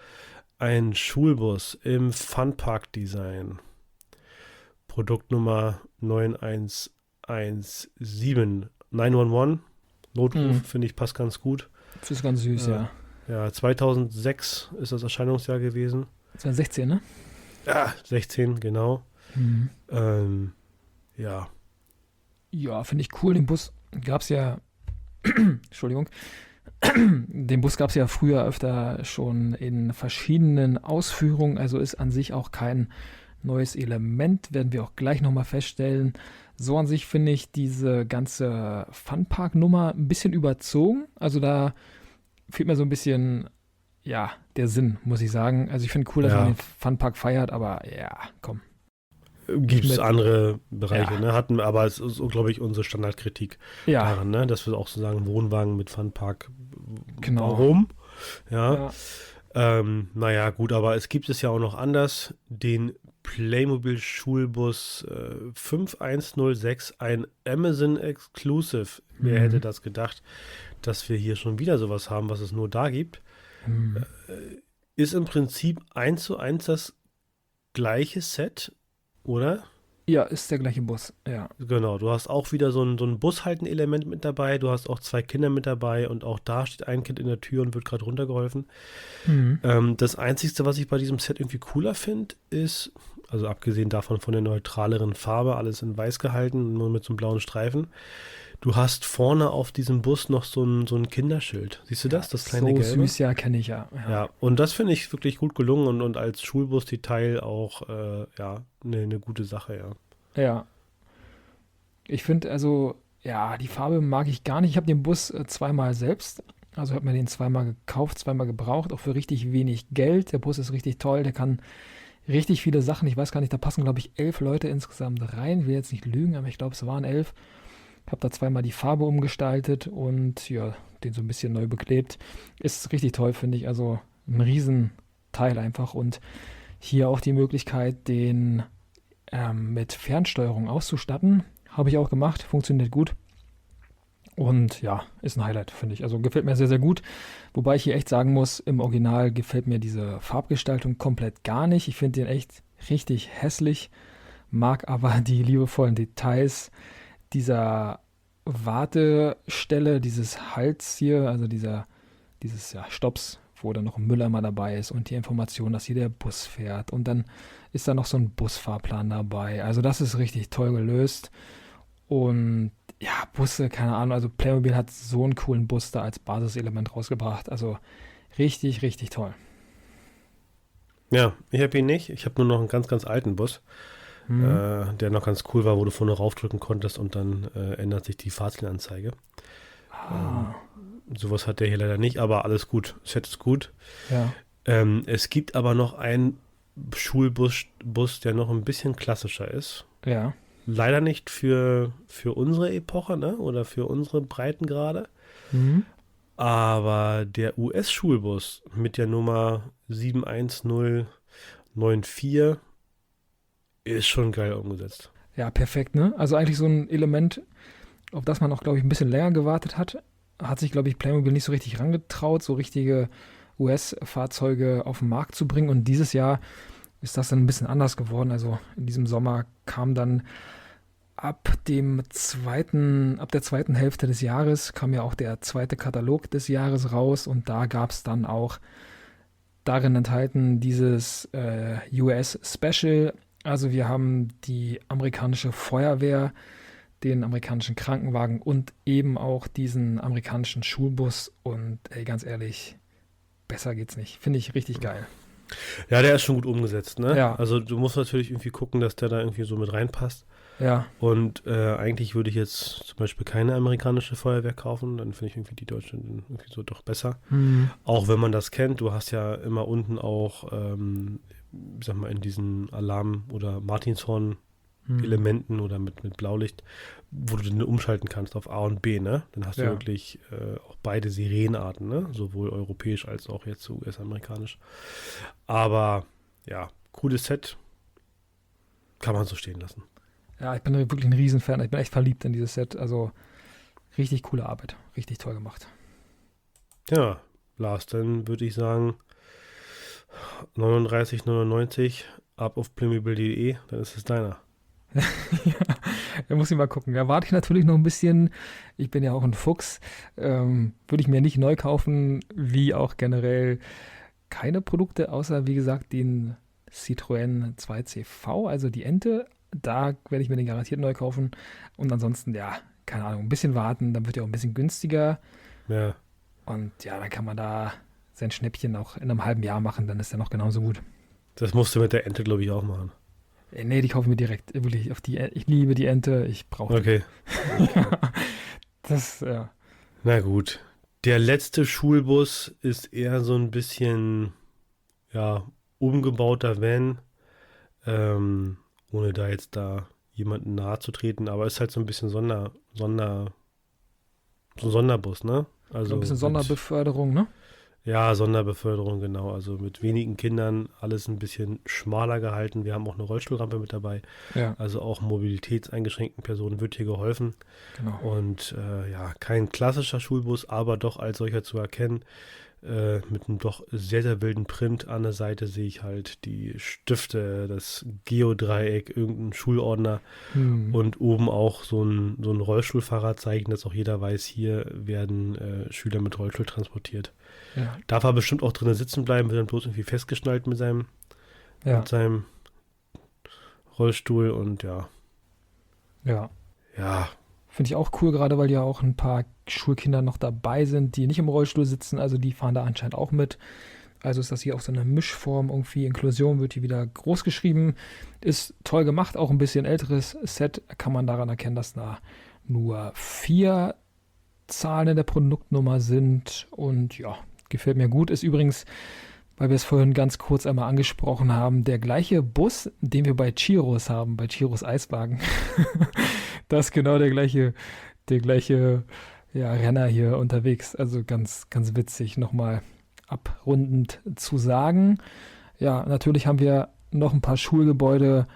B: ein Schulbus im Funpark-Design. Produktnummer 9117. 911. Notruf, finde ich, passt ganz gut.
A: Das ist ganz süß, ja.
B: Ja, 2006 ist das Erscheinungsjahr gewesen.
A: 2016, ne?
B: Ja, 16, genau.
A: Mhm.
B: Ja,
A: Ja, finde ich cool. Den Bus gab es ja, Entschuldigung, den Bus gab es ja früher öfter schon in verschiedenen Ausführungen, also ist an sich auch kein neues Element, werden wir auch gleich nochmal feststellen. So an sich finde ich diese ganze Funpark-Nummer ein bisschen überzogen, also da fehlt mir so ein bisschen, ja, der Sinn, muss ich sagen. Also ich finde cool, dass
B: Ja.
A: man den Funpark feiert, aber ja, komm.
B: gibt es
A: Mit-
B: andere Bereiche,
A: Ja.
B: ne? Hatten, aber es ist so, glaube ich, unsere Standardkritik
A: Ja,
B: daran, ne? Dass wir auch so sagen, Wohnwagen mit Funpark.
A: Genau.
B: Warum? Ja.
A: ja.
B: Naja, gut, aber es gibt es ja auch noch anders. Den Playmobil Schulbus 5106, ein Amazon Exclusive. Wer
A: Mhm.
B: hätte das gedacht, dass wir hier schon wieder sowas haben, was es nur da gibt?
A: Hm.
B: Ist im Prinzip 1:1 das gleiche Set, oder?
A: Ja, ist der gleiche Bus, ja.
B: Genau, du hast auch wieder so ein Bushalten-Element mit dabei, du hast auch 2 Kinder mit dabei und auch da steht ein Kind in der Tür und wird gerade runtergeholfen.
A: Mhm.
B: Das Einzige, was ich bei diesem Set irgendwie cooler finde, ist, Also abgesehen davon von der neutraleren Farbe, alles in weiß gehalten, nur mit so einem blauen Streifen. Du hast vorne auf diesem Bus noch so ein Kinderschild. Siehst du das? Das kleine
A: So
B: Gelbe?
A: süß, ja, kenne ich ja.
B: Ja, und das finde ich wirklich gut gelungen und als Schulbus-Detail auch, ja, eine gute Sache, ja.
A: Ja. Ich finde also, ja, die Farbe mag ich gar nicht. Ich habe den Bus zweimal selbst, also habe mir den zweimal gekauft, zweimal gebraucht, auch für richtig wenig Geld. Der Bus ist richtig toll, der kann richtig viele Sachen. Ich weiß gar nicht, da passen, glaube ich, 11 Leute insgesamt rein. Will jetzt nicht lügen, aber ich glaube, es waren 11. Ich habe da zweimal die Farbe umgestaltet und ja, den so ein bisschen neu beklebt. Ist richtig toll, finde ich. Also ein Riesenteil einfach. Und hier auch die Möglichkeit, den mit Fernsteuerung auszustatten. Habe ich auch gemacht, funktioniert gut. Und ja, ist ein Highlight, finde ich. Also gefällt mir sehr, sehr gut. Wobei ich hier echt sagen muss, im Original gefällt mir diese Farbgestaltung komplett gar nicht. Ich finde den echt richtig hässlich, mag aber die liebevollen Details dieser Wartestelle, dieses Hals hier, also dieses ja, Stopps, wo dann noch ein Mülleimer dabei ist und die Information, dass hier der Bus fährt. Und dann ist da noch so ein Busfahrplan dabei. Also das ist richtig toll gelöst. Und ja, Busse, keine Ahnung, also Playmobil hat so einen coolen Bus da als Basiselement rausgebracht. Also richtig, richtig toll.
B: Ja, ich habe ihn nicht. Ich habe nur noch einen ganz, ganz alten Bus, der noch ganz cool war, wo du vorne raufdrücken konntest und dann ändert sich die Fahrzeitenanzeige.
A: Ah,
B: Sowas hat der hier leider nicht, aber alles gut. Set ist gut.
A: ja,
B: Es gibt aber noch einen Schulbus, der noch ein bisschen klassischer ist.
A: ja.
B: Leider nicht für unsere Epoche, ne? Oder für unsere Breitengrade.
A: Mhm.
B: Aber der US-Schulbus mit der Nummer 71094 ist schon geil umgesetzt.
A: Ja, perfekt, ne? Also eigentlich so ein Element, auf das man auch, glaube ich, ein bisschen länger gewartet hat. Hat sich, glaube ich, Playmobil nicht so richtig rangetraut, so richtige US-Fahrzeuge auf den Markt zu bringen. Und dieses Jahr ist das dann ein bisschen anders geworden. Also in diesem Sommer kam dann ab der zweiten Hälfte des Jahres kam ja auch der zweite Katalog des Jahres raus und da gab es dann auch darin enthalten dieses US Special. Also wir haben die amerikanische Feuerwehr, den amerikanischen Krankenwagen und eben auch diesen amerikanischen Schulbus und ey, ganz ehrlich, besser geht's nicht. Finde ich richtig geil.
B: Ja, der ist schon gut umgesetzt, ne?
A: Ja.
B: Also du musst natürlich irgendwie gucken, dass der da irgendwie so mit reinpasst.
A: Ja,
B: Und eigentlich würde ich jetzt zum Beispiel keine amerikanische Feuerwehr kaufen, dann finde ich irgendwie die deutsche irgendwie so doch besser. Auch wenn man das kennt, du hast ja immer unten auch, sag mal, in diesen Alarm- oder Martinshorn-Elementen oder mit Blaulicht, wo du den umschalten kannst auf A und B, ne? Dann hast du
A: Ja.
B: wirklich auch beide Sirenarten, ne? Sowohl europäisch als auch jetzt US-amerikanisch. Aber ja, cooles Set, kann man so stehen lassen.
A: ja, ich bin wirklich ein Riesenfan. Ich bin echt verliebt in dieses Set. Also richtig coole Arbeit. Richtig toll gemacht.
B: Ja, Lars, dann würde ich sagen 39,99 ab auf playmobil.de, dann ist es deiner.
A: Da muss ich mal gucken. Da warte ich natürlich noch ein bisschen. Ich bin ja auch ein Fuchs. Würde ich mir nicht neu kaufen, wie auch generell keine Produkte, außer wie gesagt den Citroën 2CV, also die Ente. Da werde ich mir den garantiert neu kaufen. Und ansonsten, ja, keine Ahnung, ein bisschen warten, dann wird er auch ein bisschen günstiger.
B: Ja,
A: Und ja, dann kann man da sein Schnäppchen auch in einem halben Jahr machen, dann ist er noch genauso gut.
B: das musst du mit der Ente, glaube ich, auch machen.
A: Nee, die kaufen wir direkt. Wirklich auf die. Ich liebe die Ente, ich brauche die.
B: Okay,
A: Das, ja.
B: na gut. Der letzte Schulbus ist eher so ein bisschen, ja, umgebauter Van, ohne da jetzt jemanden nahe zu treten, aber ist halt so ein bisschen so ein Sonderbus, ne?
A: So
B: Also
A: ein bisschen
B: mit,
A: Sonderbeförderung, ne?
B: ja, Sonderbeförderung, genau. Also mit wenigen Kindern, alles ein bisschen schmaler gehalten. Wir haben auch eine Rollstuhlrampe mit dabei.
A: Ja,
B: Also auch mobilitätseingeschränkten Personen wird hier geholfen.
A: genau.
B: Und ja, kein klassischer Schulbus, aber doch als solcher zu erkennen. Mit einem doch sehr, sehr wilden Print. An der Seite sehe ich halt die Stifte, das Geodreieck, irgendein Schulordner und oben auch so ein Rollstuhlfahrradzeichen, dass auch jeder weiß, hier werden Schüler mit Rollstuhl transportiert.
A: Ja,
B: Darf er bestimmt auch drinnen sitzen bleiben, wird dann bloß irgendwie festgeschnallt mit
A: ja.
B: seinem Rollstuhl und ja.
A: Ja.
B: Ja,
A: Finde ich auch cool, gerade weil ja auch ein paar Schulkinder noch dabei sind, die nicht im Rollstuhl sitzen. Also die fahren da anscheinend auch mit. Also ist das hier auch so eine Mischform irgendwie. Inklusion wird hier wieder groß geschrieben. Ist toll gemacht, auch ein bisschen älteres Set. Kann man daran erkennen, dass da nur 4 Zahlen in der Produktnummer sind. Und ja, gefällt mir gut. Ist übrigens, weil wir es vorhin ganz kurz einmal angesprochen haben, der gleiche Bus, den wir bei Chiros haben, bei Chiros Eiswagen. Das ist genau der gleiche ja, Renner hier unterwegs. Also ganz, ganz witzig nochmal abrundend zu sagen. Ja, natürlich haben wir noch ein paar Schulgebäude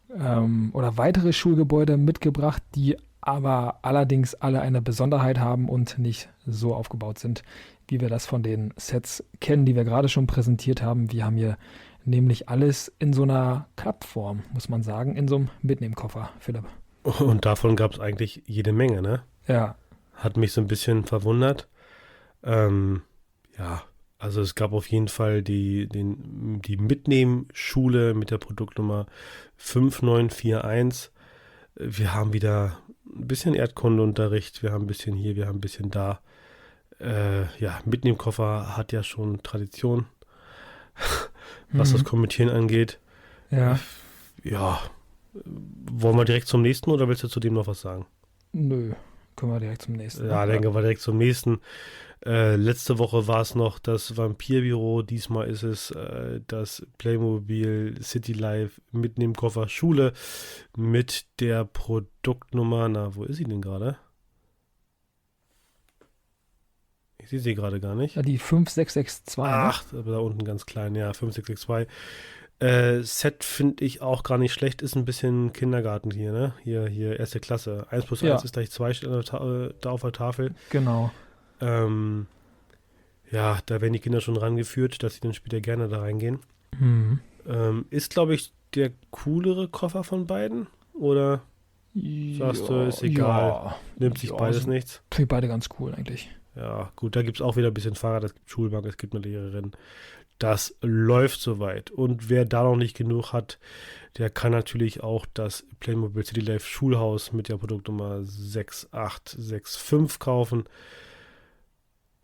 A: oder weitere Schulgebäude mitgebracht, die aber allerdings alle eine Besonderheit haben und nicht so aufgebaut sind, wie wir das von den Sets kennen, die wir gerade schon präsentiert haben. Wir haben hier nämlich alles in so einer Klappform, muss man sagen, in so einem Mitnehmkoffer, Philipp.
B: und davon gab es eigentlich jede Menge, ne?
A: Ja,
B: Hat mich so ein bisschen verwundert. Ja, also es gab auf jeden Fall die Mitnehmschule mit der Produktnummer 5941. Wir haben wieder ein bisschen Erdkundeunterricht, wir haben ein bisschen hier, wir haben ein bisschen da. Ja, Mitnehmkoffer hat ja schon Tradition, was das Kommentieren angeht.
A: ja,
B: Ja, wollen wir direkt zum nächsten oder willst du zu dem noch was sagen?
A: nö, können wir direkt zum nächsten.
B: Ja, denke wir direkt zum nächsten. Letzte Woche war es noch das Vampirbüro, diesmal ist es das Playmobil City Life Mitnehmkoffer Schule mit der Produktnummer, na, wo ist sie denn gerade? Ich sehe sie gerade gar nicht.
A: Ja, die 5662, ne?
B: Ach, aber da unten ganz klein, ja, 5662. Set finde ich auch gar nicht schlecht, ist ein bisschen Kindergarten hier, ne? Hier, erste Klasse. 1 plus 1
A: Ja.
B: ist gleich 2 steht da auf der Tafel.
A: Genau.
B: Ja, da werden die Kinder schon rangeführt, dass sie dann später gerne da reingehen.
A: Mhm.
B: Ist, glaube ich, der coolere Koffer von beiden? Oder sagst du, ist egal,
A: Ja,
B: nimmt sich
A: ja,
B: beides
A: sind
B: nichts?
A: beide ganz cool eigentlich.
B: Ja, gut, da gibt es auch wieder ein bisschen Fahrrad, es gibt Schulbank, es gibt eine Lehrerin. Das läuft soweit. Und wer da noch nicht genug hat, der kann natürlich auch das Playmobil City Life Schulhaus mit der Produktnummer 6865 kaufen.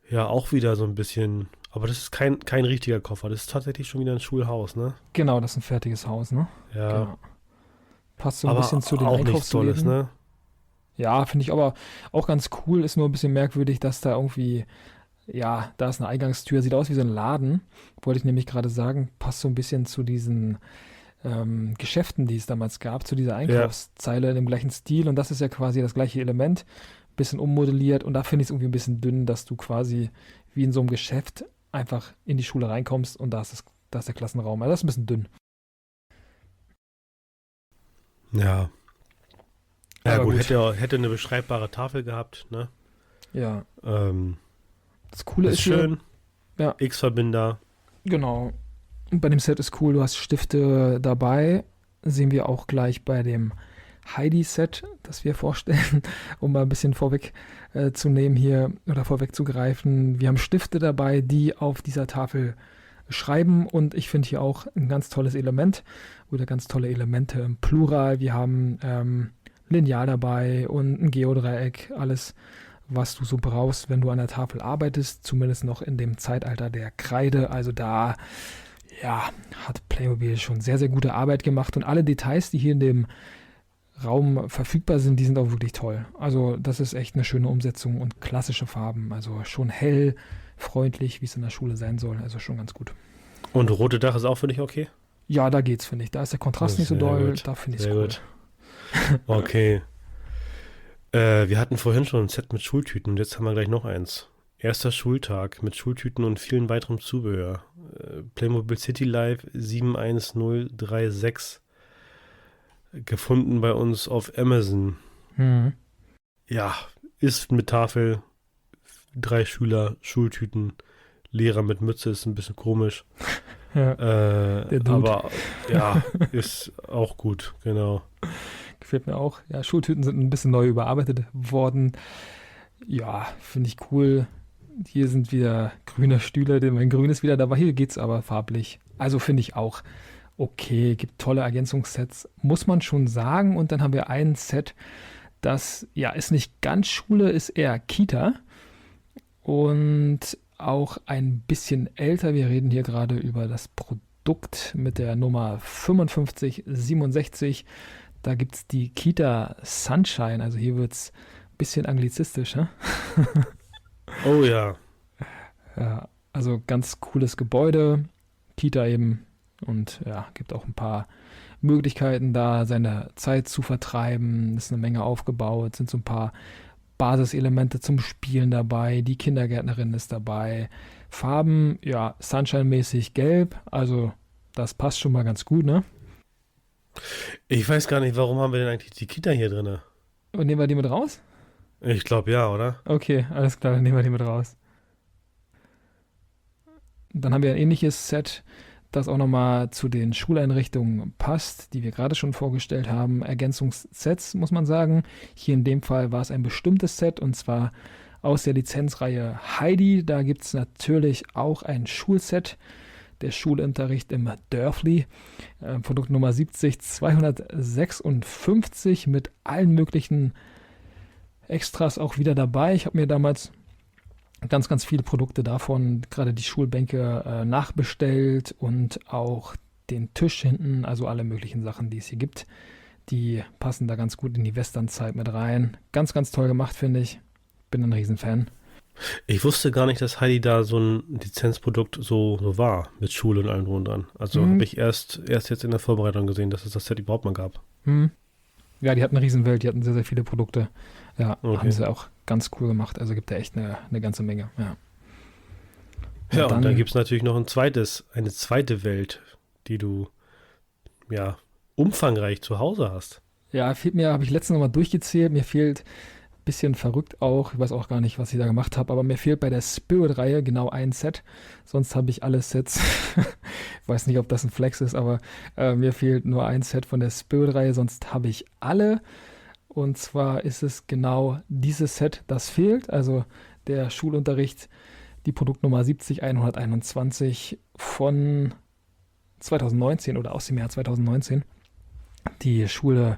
B: Ja, auch wieder so ein bisschen, aber das ist kein richtiger Koffer, das ist tatsächlich schon wieder ein Schulhaus, ne?
A: Genau, das ist ein fertiges Haus, ne?
B: Ja,
A: Genau. Passt so ein
B: aber
A: bisschen zu den
B: auch nichts Tolles,
A: Einkaufsläden.
B: ne?
A: Ja, finde ich aber auch ganz cool. Ist nur ein bisschen merkwürdig, dass da irgendwie, ja, da ist eine Eingangstür, sieht aus wie so ein Laden. Wollte ich nämlich gerade sagen, passt so ein bisschen zu diesen Geschäften, die es damals gab, zu dieser Einkaufszeile in dem gleichen Stil. Und das ist ja quasi das gleiche Element, bisschen ummodelliert. Und da finde ich es irgendwie ein bisschen dünn, dass du quasi wie in so einem Geschäft einfach in die Schule reinkommst und da ist der Klassenraum. Also das ist ein bisschen dünn.
B: Ja. Ja,
A: Aber
B: gut,
A: gut.
B: hätte eine beschreibbare Tafel gehabt, ne?
A: Ja,
B: Ähm,
A: das Coole
B: ist
A: ist hier,
B: schön.
A: ja,
B: X-Verbinder.
A: genau. Und bei dem Set ist cool, du hast Stifte dabei. Sehen wir auch gleich bei dem Heidi-Set, das wir vorstellen, um mal ein bisschen vorweg zu nehmen hier oder vorwegzugreifen. Wir haben Stifte dabei, die auf dieser Tafel schreiben und ich finde hier auch ein ganz tolles Element oder ganz tolle Elemente im Plural. Wir haben Lineal dabei und ein Geodreieck, alles, was du so brauchst, wenn du an der Tafel arbeitest, zumindest noch in dem Zeitalter der Kreide. Also da, ja, hat Playmobil schon sehr, sehr gute Arbeit gemacht und alle Details, die hier in dem Raum verfügbar sind, die sind auch wirklich toll. Also das ist echt eine schöne Umsetzung und klassische Farben. Also schon hell, freundlich, wie es in der Schule sein soll. Also schon ganz gut.
B: Und rote Dach ist auch für dich okay?
A: Ja, da geht's, finde ich. Da ist der Kontrast nicht so
B: Sehr
A: doll.
B: gut,
A: Da finde ich es
B: sehr
A: cool.
B: gut. Okay. Wir hatten vorhin schon ein Set mit Schultüten und jetzt haben wir gleich noch eins. Erster Schultag mit Schultüten und vielen weiterem Zubehör. Playmobil City Life 71036. Gefunden bei uns auf Amazon.
A: Mhm.
B: Ja, ist mit Tafel, 3 Schüler, Schultüten, Lehrer mit Mütze, ist ein bisschen komisch.
A: Ja, der Dude.
B: Aber ja, ist auch gut, genau.
A: gefällt mir auch. Ja, Schultüten sind ein bisschen neu überarbeitet worden. Ja, finde ich cool. Hier sind wieder grüne Stühle, mein Grün ist wieder dabei. Hier geht's aber farblich. Also finde ich auch okay, gibt tolle Ergänzungssets, muss man schon sagen. Und dann haben wir ein Set, das ja ist nicht ganz Schule, ist eher Kita und auch ein bisschen älter. Wir reden hier gerade über das Produkt mit der Nummer 5567. Da gibt es die Kita Sunshine. Also hier wird es ein bisschen anglizistisch. Ne?
B: Oh ja.
A: Ja, also ganz cooles Gebäude. Kita eben. Und ja, gibt auch ein paar Möglichkeiten da, seine Zeit zu vertreiben. Ist eine Menge aufgebaut, sind so ein paar Basiselemente zum Spielen dabei. Die Kindergärtnerin ist dabei. Farben, ja, Sunshine-mäßig gelb. Also das passt schon mal ganz gut, ne?
B: Ich weiß gar nicht, warum haben wir denn eigentlich die Kita hier drin?
A: Und nehmen wir die mit raus?
B: Ich glaube ja, oder?
A: Okay, alles klar, dann nehmen wir die mit raus. Dann haben wir ein ähnliches Set, das auch nochmal zu den Schuleinrichtungen passt, die wir gerade schon vorgestellt haben. Ergänzungssets, muss man sagen. Hier in dem Fall war es ein bestimmtes Set und zwar aus der Lizenzreihe Heidi. Da gibt es natürlich auch ein Schulset, der Schulunterricht im Dörfli. Produkt Nummer 70256 mit allen möglichen Extras auch wieder dabei. Ich habe mir damals ganz, ganz viele Produkte davon, gerade die Schulbänke, nachbestellt und auch den Tisch hinten, also alle möglichen Sachen, die es hier gibt. Die passen da ganz gut in die Westernzeit mit rein. Ganz, ganz toll gemacht, finde ich. Bin ein Riesenfan.
B: Ich wusste gar nicht, dass Heidi da so ein Lizenzprodukt so war, mit Schule und allem drum und dran. Also habe ich erst jetzt in der Vorbereitung gesehen, dass es das Set überhaupt mal gab.
A: Hm. Ja, die hatten eine Riesenwelt, die hatten sehr, sehr viele Produkte. Ja, haben
B: Okay.
A: sie auch ganz cool gemacht. Also gibt da echt eine ganze Menge. Ja,
B: Ja,
A: und
B: und dann
A: dann,
B: gibt es natürlich noch eine zweite Welt, die du, ja, umfangreich zu Hause hast.
A: ja, fehlt mir, habe ich letztens nochmal durchgezählt, mir fehlt ein bisschen verrückt auch, ich weiß auch gar nicht, was ich da gemacht habe, aber mir fehlt bei der Spirit-Reihe genau ein Set. Sonst habe ich alle Sets. Ich weiß nicht, ob das ein Flex ist, aber mir fehlt nur ein Set von der Spirit-Reihe, sonst habe ich alle. Und zwar ist es genau dieses Set, das fehlt. Also der Schulunterricht, die Produktnummer 70121 von 2019 oder aus dem Jahr 2019. Die Schule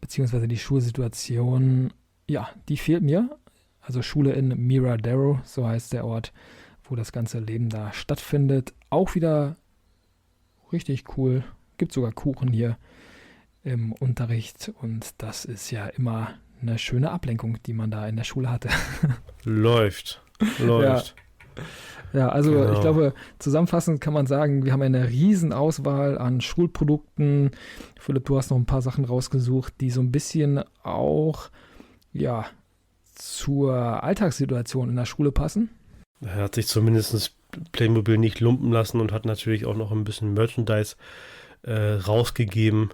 A: beziehungsweise die Schulsituation, ja, die fehlt mir. Also Schule in Miradero, so heißt der Ort, wo das ganze Leben da stattfindet. Auch wieder richtig cool. Gibt sogar Kuchen hier im Unterricht und das ist ja immer eine schöne Ablenkung, die man da in der Schule hatte.
B: Läuft.
A: Ja,
B: Läuft.
A: ja, also ich
B: Genau.
A: glaube, zusammenfassend kann man sagen, wir haben eine riesen Auswahl an Schulprodukten. Philipp, du hast noch ein paar Sachen rausgesucht, die so ein bisschen auch, ja, zur Alltagssituation in der Schule passen.
B: Er hat sich zumindest Playmobil nicht lumpen lassen und hat natürlich auch noch ein bisschen Merchandise rausgegeben.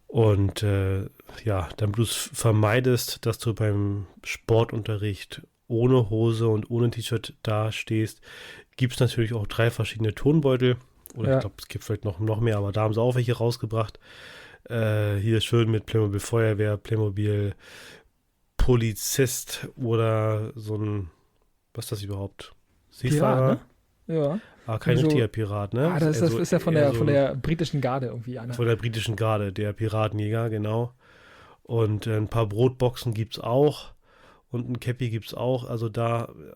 B: Und ja, damit du es vermeidest, dass du beim Sportunterricht ohne Hose und ohne T-Shirt dastehst, gibt es natürlich auch 3 verschiedene Tonbeutel. Oder ich
A: Ja,
B: glaube, es gibt vielleicht noch mehr, aber da haben sie auch welche rausgebracht. Hier schön mit Playmobil Feuerwehr, Playmobil Polizist oder so ein, was ist das überhaupt?
A: Pirat, ne?
B: Seefahrer?
A: Ja.
B: Ah, kein
A: Irgendwie so,
B: richtiger Pirat, ne?
A: das ist ja von
B: Eher
A: der,
B: so
A: von
B: ein
A: der britischen Garde irgendwie einer.
B: von der britischen Garde, der Piratenjäger, genau. Und ein paar Brotboxen gibt es auch und ein Cappy gibt es auch. Also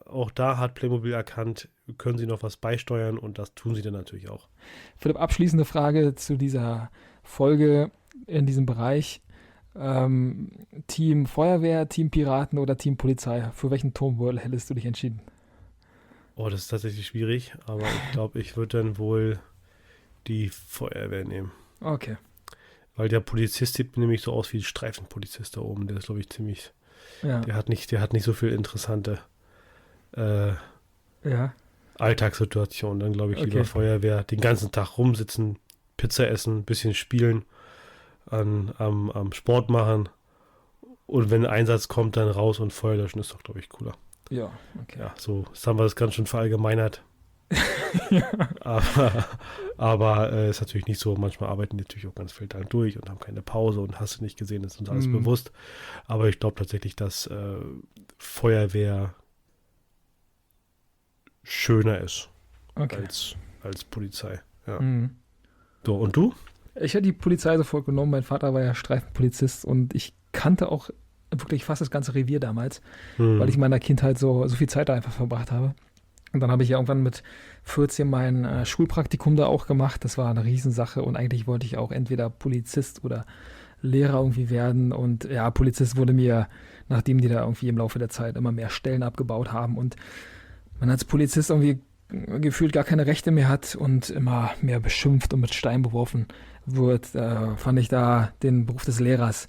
B: auch da hat Playmobil erkannt, können sie noch was beisteuern und das tun sie dann natürlich auch.
A: Philipp, abschließende Frage zu dieser Folge in diesem Bereich. Team Feuerwehr, Team Piraten oder Team Polizei? Für welchen Turmbeutel hättest du dich entschieden?
B: Oh, das ist tatsächlich schwierig, aber ich glaube, ich würde dann wohl die Feuerwehr nehmen.
A: Okay,
B: Weil der Polizist sieht nämlich so aus wie ein Streifenpolizist da oben. Der ist, glaube ich, ziemlich.
A: ja,
B: Der hat nicht so viel interessante äh,
A: ja,
B: Alltagssituationen. Dann glaube ich lieber
A: okay.
B: Feuerwehr. Den ganzen Tag rumsitzen, Pizza essen, ein bisschen spielen, am Sport machen. Und wenn ein Einsatz kommt, dann raus und Feuer löschen, ist doch, glaube ich, cooler.
A: Ja, okay.
B: Ja, so, jetzt haben wir das ganz schön verallgemeinert. Aber, aber ist natürlich nicht so. Manchmal arbeiten die natürlich auch ganz viel lang durch und haben keine Pause und hast du nicht gesehen, ist uns alles
A: Hm,
B: bewusst. Aber ich glaube tatsächlich, dass Feuerwehr schöner ist
A: okay.
B: als Polizei. Ja.
A: Hm.
B: So, und du?
A: Ich hätte die Polizei sofort genommen. Mein Vater war ja Streifenpolizist und ich kannte auch wirklich fast das ganze Revier damals, weil ich in meiner Kindheit so viel Zeit da einfach verbracht habe. Und dann habe ich ja irgendwann mit 14 mein Schulpraktikum da auch gemacht. Das war eine Riesensache und eigentlich wollte ich auch entweder Polizist oder Lehrer irgendwie werden. Und ja, Polizist wurde mir, nachdem die da irgendwie im Laufe der Zeit immer mehr Stellen abgebaut haben und man als Polizist irgendwie gefühlt gar keine Rechte mehr hat und immer mehr beschimpft und mit Steinen beworfen wird, fand ich da den Beruf des Lehrers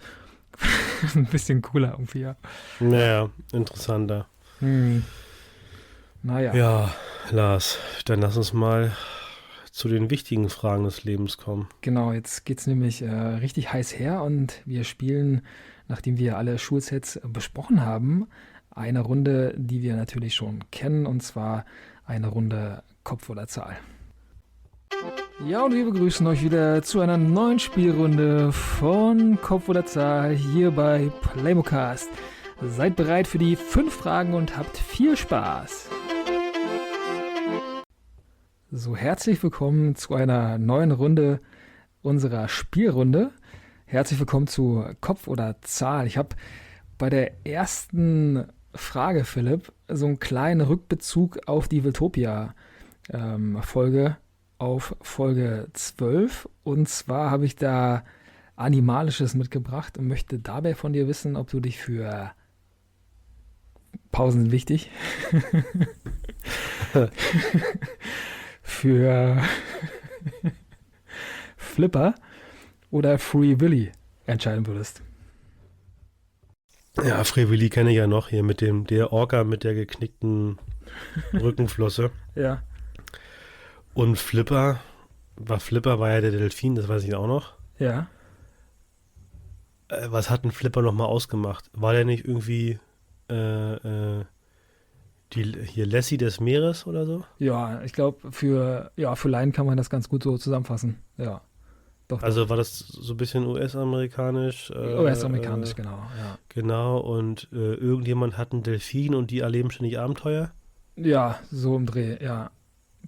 A: ein bisschen cooler irgendwie, ja.
B: Naja, interessanter.
A: Hm. Naja.
B: Ja, Lars, dann lass uns mal zu den wichtigen Fragen des Lebens kommen.
A: Genau, jetzt geht's nämlich richtig heiß her und wir spielen, nachdem wir alle Schulsets besprochen haben, eine Runde, die wir natürlich schon kennen, und zwar eine Runde Kopf oder Zahl. Ja, und wir begrüßen euch wieder zu einer neuen Spielrunde von Kopf oder Zahl hier bei Playmocast. Seid bereit für die 5 Fragen und habt viel Spaß. So, herzlich willkommen zu einer neuen Runde unserer Spielrunde. Herzlich willkommen zu Kopf oder Zahl. Ich habe bei der ersten Frage, Philipp, so einen kleinen Rückbezug auf die Wiltopia-Folge, auf Folge 12. Und zwar habe ich da Animalisches mitgebracht und möchte dabei von dir wissen, ob du dich für Pausen sind wichtig. Für Flipper oder Free Willy entscheiden würdest.
B: Ja, Free Willy kenne ich ja noch hier mit der Orca mit der geknickten Rückenflosse.
A: Ja.
B: Und Flipper war ja der Delfin, das weiß ich auch noch.
A: Ja.
B: Was hat ein Flipper nochmal ausgemacht? War der nicht irgendwie hier Lassie des Meeres oder so?
A: Ja, ich glaube, für Laien kann man das ganz gut so zusammenfassen. Ja. Doch.
B: Also war das so ein bisschen US-amerikanisch?
A: US-amerikanisch, genau. Ja.
B: Genau, und irgendjemand hat einen Delfin und die erleben ständig Abenteuer?
A: Ja, so im Dreh, ja.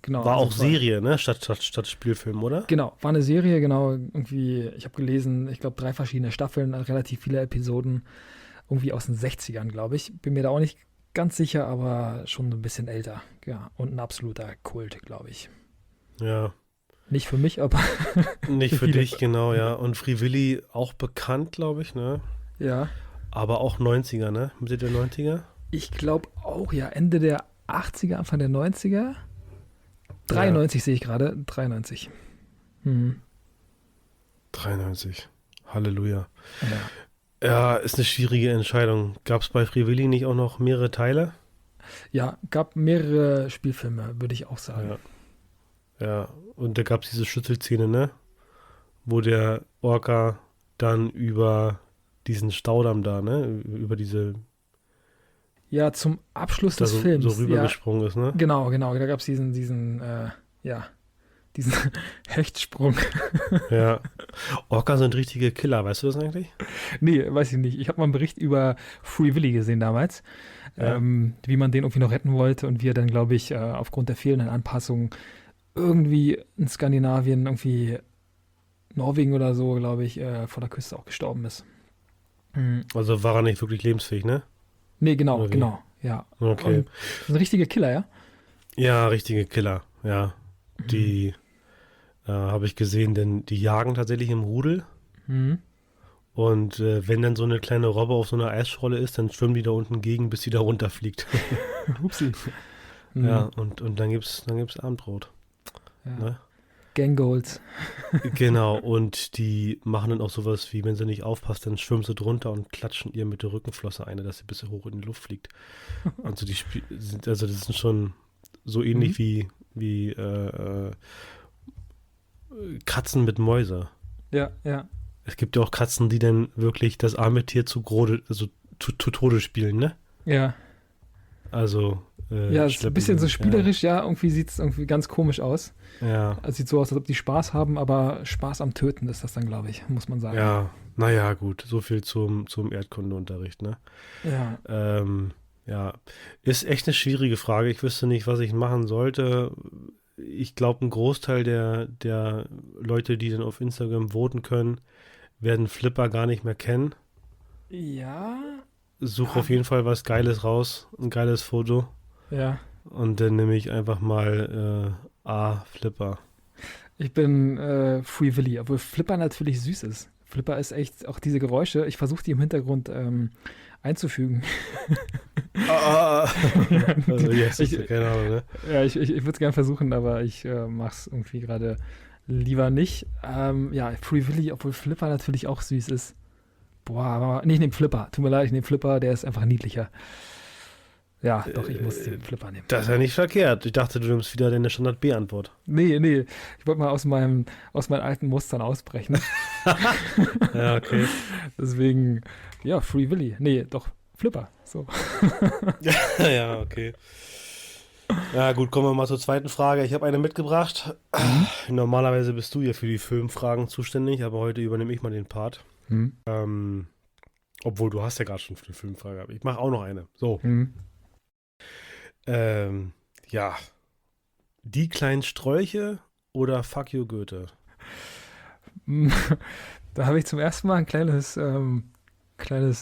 A: Genau.
B: War
A: also
B: auch Serie, ne? Statt Spielfilm, oder?
A: Genau, war eine Serie, genau. Irgendwie, ich habe gelesen, ich glaube 3 verschiedene Staffeln, relativ viele Episoden. Irgendwie aus den 60ern, glaube ich. Bin mir da auch nicht ganz sicher, aber schon ein bisschen älter. Ja, und ein absoluter Kult, glaube ich.
B: Ja.
A: Nicht für mich, aber
B: Nicht für
A: viele.
B: dich, genau, ja. Und Free Willy auch bekannt, glaube ich, ne?
A: Ja.
B: Aber auch 90er, ne? Mitte der 90er?
A: Ich glaube auch, ja, Ende der 80er, Anfang der 90er. 93 sehe ich gerade, 93.
B: 93. Halleluja.
A: Ja.
B: Ja, ist eine schwierige Entscheidung. Gab es bei Free Willy nicht auch noch mehrere Teile?
A: Ja, gab mehrere Spielfilme, würde ich auch sagen.
B: Ja, und da gab es diese Schlüsselszene, ne? Wo der Orca dann über diesen Staudamm da, ne? Über diese,
A: Ja, zum Abschluss
B: da
A: des
B: so
A: Films. Ja,
B: rübergesprungen ist, ne?
A: genau. Da gab es diesen Hechtsprung.
B: Ja. Orca sind richtige Killer, weißt du das eigentlich?
A: Nee, weiß ich nicht. Ich habe mal einen Bericht über Free Willy gesehen damals,
B: Ja.
A: wie man den irgendwie noch retten wollte und wie er dann, glaube ich, aufgrund der fehlenden Anpassung irgendwie in Skandinavien, irgendwie Norwegen oder so, glaube ich, vor der Küste auch gestorben ist.
B: Also war er nicht wirklich lebensfähig, ne?
A: Nee, genau,
B: Oder wie?
A: genau, ja.
B: Okay.
A: Und das ist ein richtiger Killer, ja?
B: Ja, richtige Killer, ja. Die habe ich gesehen, denn die jagen tatsächlich im Rudel.
A: Mhm.
B: Und wenn dann so eine kleine Robbe auf so einer Eisscholle ist, dann schwimmen die da unten gegen, bis sie da runterfliegt.
A: Upsi.
B: Ja, und dann gibt's Abendbrot.
A: Ja.
B: Ne?
A: Gangolds.
B: Genau, und die machen dann auch sowas wie, wenn sie nicht aufpasst, dann schwimmen sie drunter und klatschen ihr mit der Rückenflosse eine, dass sie bis hoch in die Luft fliegt. Also das sind schon so ähnlich wie Katzen mit Mäuse.
A: Ja, ja.
B: Es gibt ja auch Katzen, die dann wirklich das arme Tier zu Tode spielen, ne?
A: Ja.
B: Also
A: Ja, ist ein
B: schleppen
A: bisschen so
B: sie,
A: spielerisch, ja. Irgendwie sieht es irgendwie ganz komisch aus.
B: Ja,
A: Es sieht so aus, als ob die Spaß haben, aber Spaß am Töten ist das dann, glaube ich, muss man sagen.
B: ja, naja, gut, so viel zum Erdkundeunterricht, ne?
A: Ja.
B: Ja, ist echt eine schwierige Frage. Ich wüsste nicht, was ich machen sollte. ich glaube, ein Großteil der Leute, die dann auf Instagram voten können, werden Flipper gar nicht mehr kennen.
A: Ja,
B: Such
A: ah,
B: auf jeden Fall was Geiles raus, ein geiles Foto.
A: ja.
B: Und dann nehme ich einfach mal Flipper.
A: Ich bin Free Willy, obwohl Flipper natürlich süß ist. Flipper ist echt auch diese Geräusche. Ich versuche die im Hintergrund einzufügen.
B: Ah, also jetzt hast
A: Ich,
B: du keine Ahnung, ne?
A: ja, ich würde es gerne versuchen, aber ich mache es irgendwie gerade lieber nicht. Ja, Free Willy, obwohl Flipper natürlich auch süß ist. Boah, aber nee, ich nehme Flipper. Tut mir leid, ich nehme Flipper, der ist einfach niedlicher. Ja, doch, ich muss den Flipper nehmen.
B: Das ist ja nicht verkehrt. Ich dachte, du nimmst wieder deine Standard-B-Antwort.
A: Nee, ich wollte mal aus meinen alten Mustern ausbrechen.
B: Ja, okay.
A: Deswegen, ja, Free Willy. Nee, doch, Flipper. So.
B: Ja, okay. Ja, gut, kommen wir mal zur zweiten Frage. Ich habe eine mitgebracht.
A: Mhm.
B: Normalerweise bist du ja für die Filmfragen zuständig, aber heute übernehme ich mal den Part.
A: Mhm.
B: Obwohl, du hast ja gerade schon eine Filmfrage. Aber ich mache auch noch eine. So.
A: Mhm.
B: Ja. Die kleinen Strolche oder Fuck you Goethe?
A: Da habe ich zum ersten Mal ein kleines